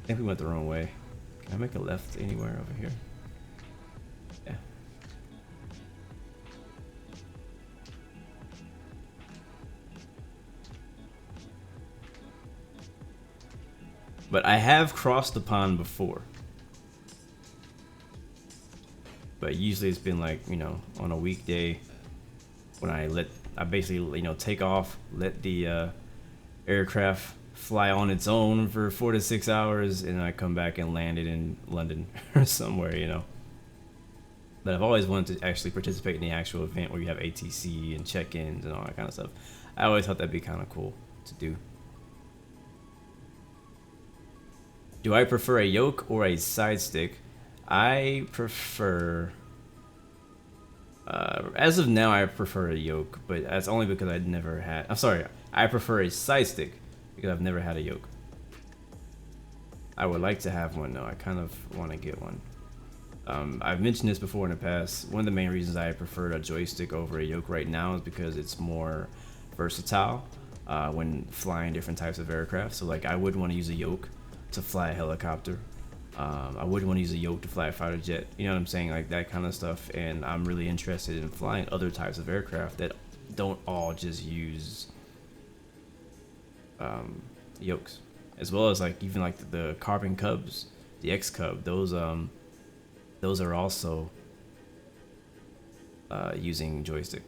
I think we went the wrong way. Can I make a left anywhere over here? Yeah. But I have crossed the pond before. But usually it's been like, you know, on a weekday when I basically, you know, take off, let the aircraft fly on its own for 4 to 6 hours, and I come back and land it in London or somewhere, you know. But I've always wanted to actually participate in the actual event where you have ATC and check-ins and all that kind of stuff. I always thought that'd be kind of cool to do. Do I prefer a yoke or a side stick? I prefer, as of now, I prefer a yoke, but that's only because I'd never had, I'm sorry, I prefer a side stick because I've never had a yoke. I would like to have one though. I kind of want to get one. I've mentioned this before in the past. One of the main reasons I prefer a joystick over a yoke right now is because it's more versatile when flying different types of aircraft. So like I wouldn't want to use a yoke to fly a helicopter, I wouldn't want to use a yoke to fly a fighter jet. You know what I'm saying? Like that kind of stuff. And I'm really interested in flying other types of aircraft that don't all just use yokes, as well as like even like the Carbon Cubs, the X Cub. Those are also using joystick.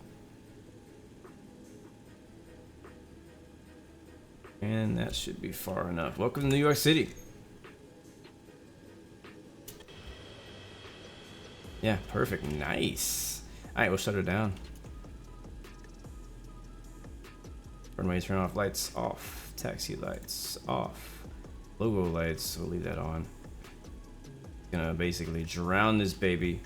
And that should be far enough. Welcome to New York City. Yeah, perfect. Nice. Alright, we'll shut her down. Runway turn off, lights off. Taxi lights off. Logo lights, we'll leave that on. Gonna basically drown this baby.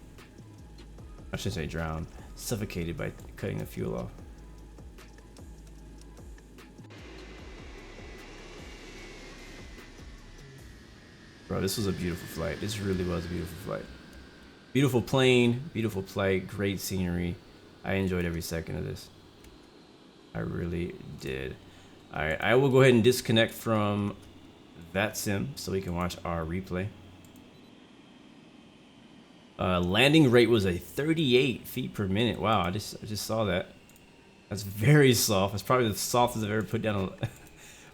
I should say drown. Suffocated by cutting the fuel off. Bro, this was a beautiful flight. This really was a beautiful flight. Beautiful plane, beautiful flight, great scenery. I enjoyed every second of this. I really did. Alright, I will go ahead and disconnect from that sim so we can watch our replay. Landing rate was a 38 feet per minute. Wow, I just saw that. That's very soft. That's probably the softest I've ever put down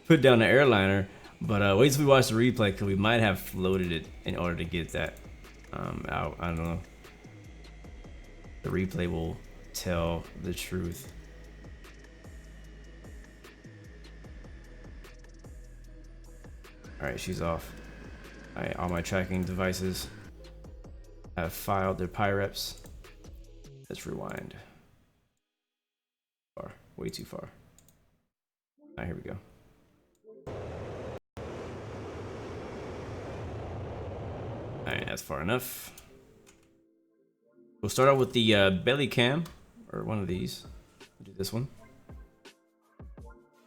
an airliner. But wait till we watch the replay, because we might have floated it in order to get that out. I don't know. The replay will tell the truth. Alright, she's off. Alright, all my tracking devices have filed their PIREPs. Let's rewind. Far, way too far. Alright, here we go. Alright, that's far enough. We'll start out with the belly cam, or one of these. We'll do this one.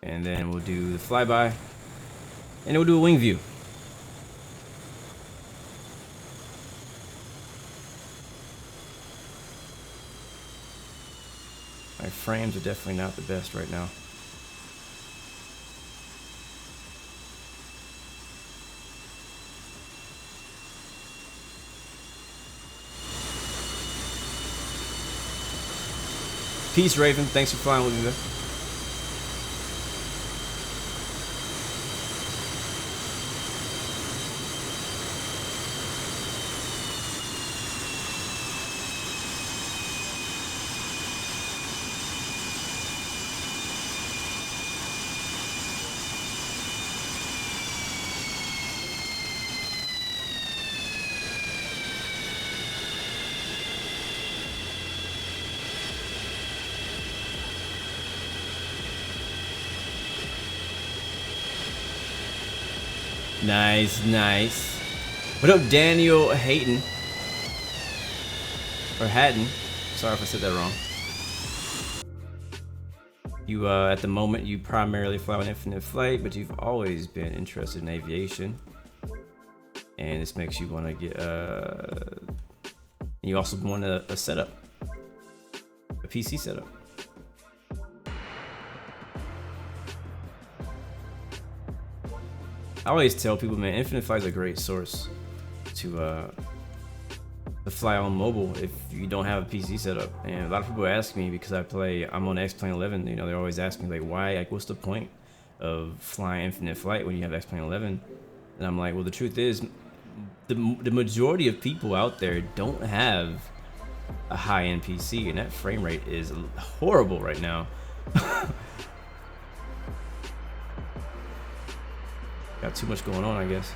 And then we'll do the flyby. And then we'll do a wing view. My frames are definitely not the best right now. Peace, Raven. Thanks for flying with me, man. Nice, nice. What up, Daniel Hayden? Or Hatton. Sorry if I said that wrong. You, at the moment, you primarily fly on infinite flight, but you've always been interested in aviation. And this makes you want to get, you also want a setup. A PC setup. I always tell people, man, infinite flight is a great source to fly on mobile if you don't have a PC setup. And a lot of people ask me, because I'm on X-Plane 11, you know, they're always asking me like, why, like, what's the point of flying infinite flight when you have X-Plane 11? And I'm like, well, the truth is, the majority of people out there don't have a high-end PC, and that frame rate is horrible right now. Got too much going on, I guess.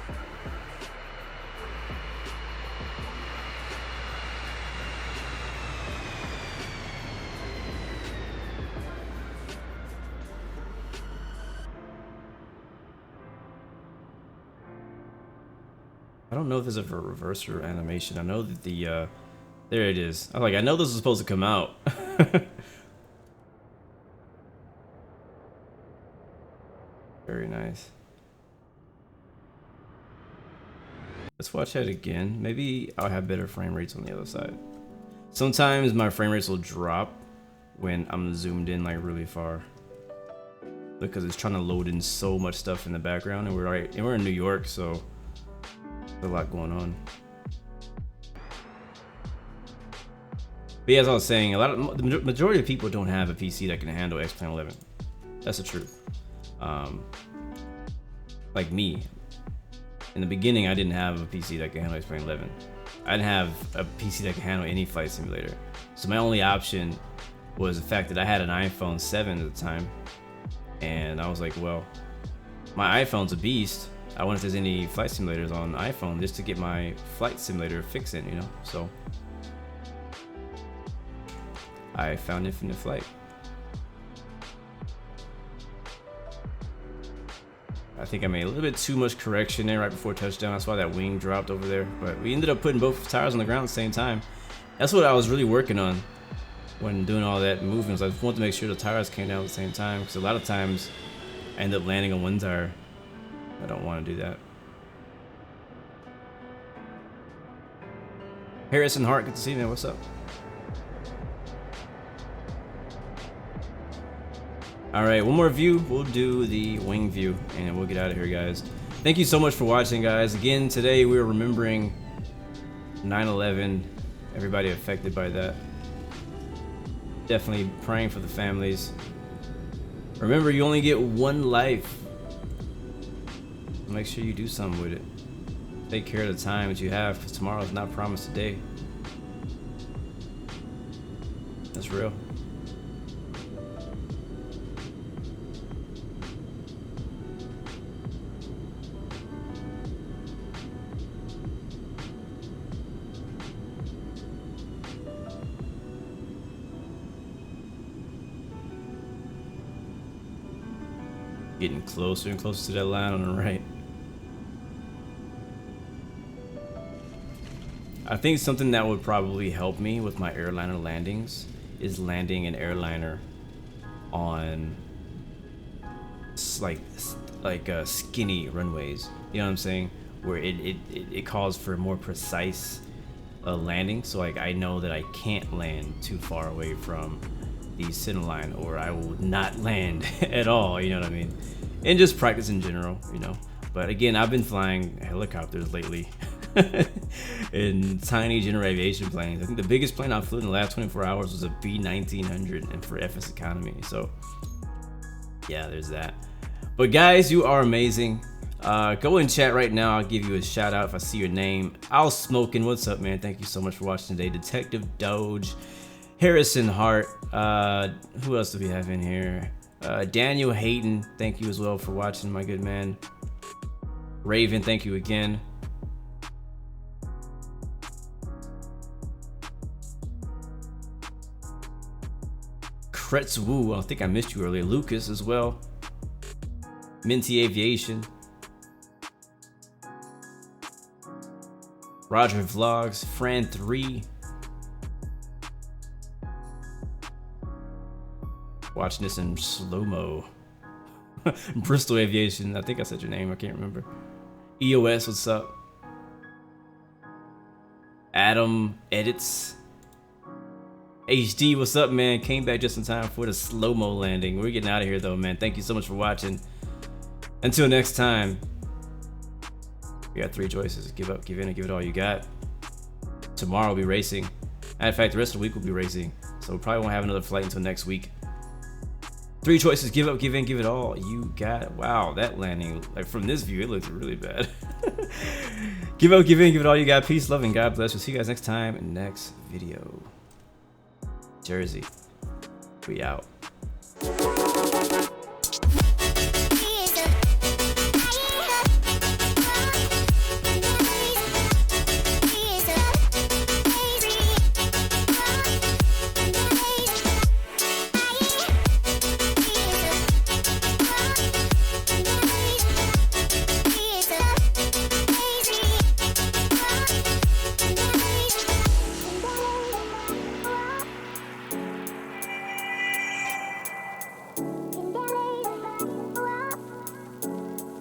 I don't know if there's a reverser animation. I know that the there it is. I know this is supposed to come out. Very nice. Let's watch that again. Maybe I'll have better frame rates on the other side. Sometimes my frame rates will drop when I'm zoomed in like really far, because it's trying to load in so much stuff in the background, and we're in New York, so There's a lot going on. But yeah, as I was saying, the majority of people don't have a PC that can handle X-Plane 11. That's the truth. Like me, in the beginning, I didn't have a PC that could handle X-Plane 11. I didn't have a PC that could handle any flight simulator. So my only option was the fact that I had an iPhone 7 at the time. And I was like, well, my iPhone's a beast. I wonder if there's any flight simulators on iPhone just to get my flight simulator fix in, you know? So I found Infinite Flight. I think I made a little bit too much correction there right before touchdown. That's why that wing dropped over there. But we ended up putting both tires on the ground at the same time. That's what I was really working on when doing all that movements. I just wanted to make sure the tires came down at the same time, because a lot of times I end up landing on one tire. I don't want to do that. Harrison Hart, good to see you, man. What's up? All right, one more view. We'll do the wing view and we'll get out of here, guys. Thank you so much for watching, guys. Again, today we're remembering 9/11, everybody affected by that. Definitely praying for the families. Remember, you only get one life. Make sure you do something with it. Take care of the time that you have, because tomorrow is not promised today. That's real. Getting closer and closer to that line on the right. I think something that would probably help me with my airliner landings is landing an airliner on like skinny runways. You know what I'm saying? Where it calls for more precise landing. So like I know that I can't land too far away from the center line, or I will not land at all. You know what I mean? And just practice in general, you know. But again, I've been flying helicopters lately. In tiny general aviation planes. I think the biggest plane I flew in the last 24 hours was a B1900 and for FS economy. So yeah, there's that. But guys, you are amazing. Go in chat right now. I'll give you a shout out if I see your name. Al Smoking, what's up, man? Thank you so much for watching today. Detective Doge, Harrison Hart, who else do we have in here? Daniel Hayden, thank you as well for watching, my good man. Raven, thank you again. Kretz Woo, I think I missed you earlier. Lucas as well. Minty Aviation. Roger Vlogs. Fran3. Watching this in slow-mo. Bristol Aviation. I think I said your name. I can't remember. EOS, what's up? Adam Edits. HD, what's up, man? Came back just in time for the slow-mo landing. We're getting out of here, though, man. Thank you so much for watching. Until next time, we got 3 choices. Give up, give in, and give it all you got. Tomorrow we'll be racing. Matter of fact, the rest of the week we'll be racing. So we probably won't have another flight until next week. 3 choices. Give up, give in, give it all you got. Wow, that landing, like from this view, it looks really bad. Give up, give in, give it all you got. Peace, love, and God bless. We'll see you guys next time in the next video. Jersey, we out.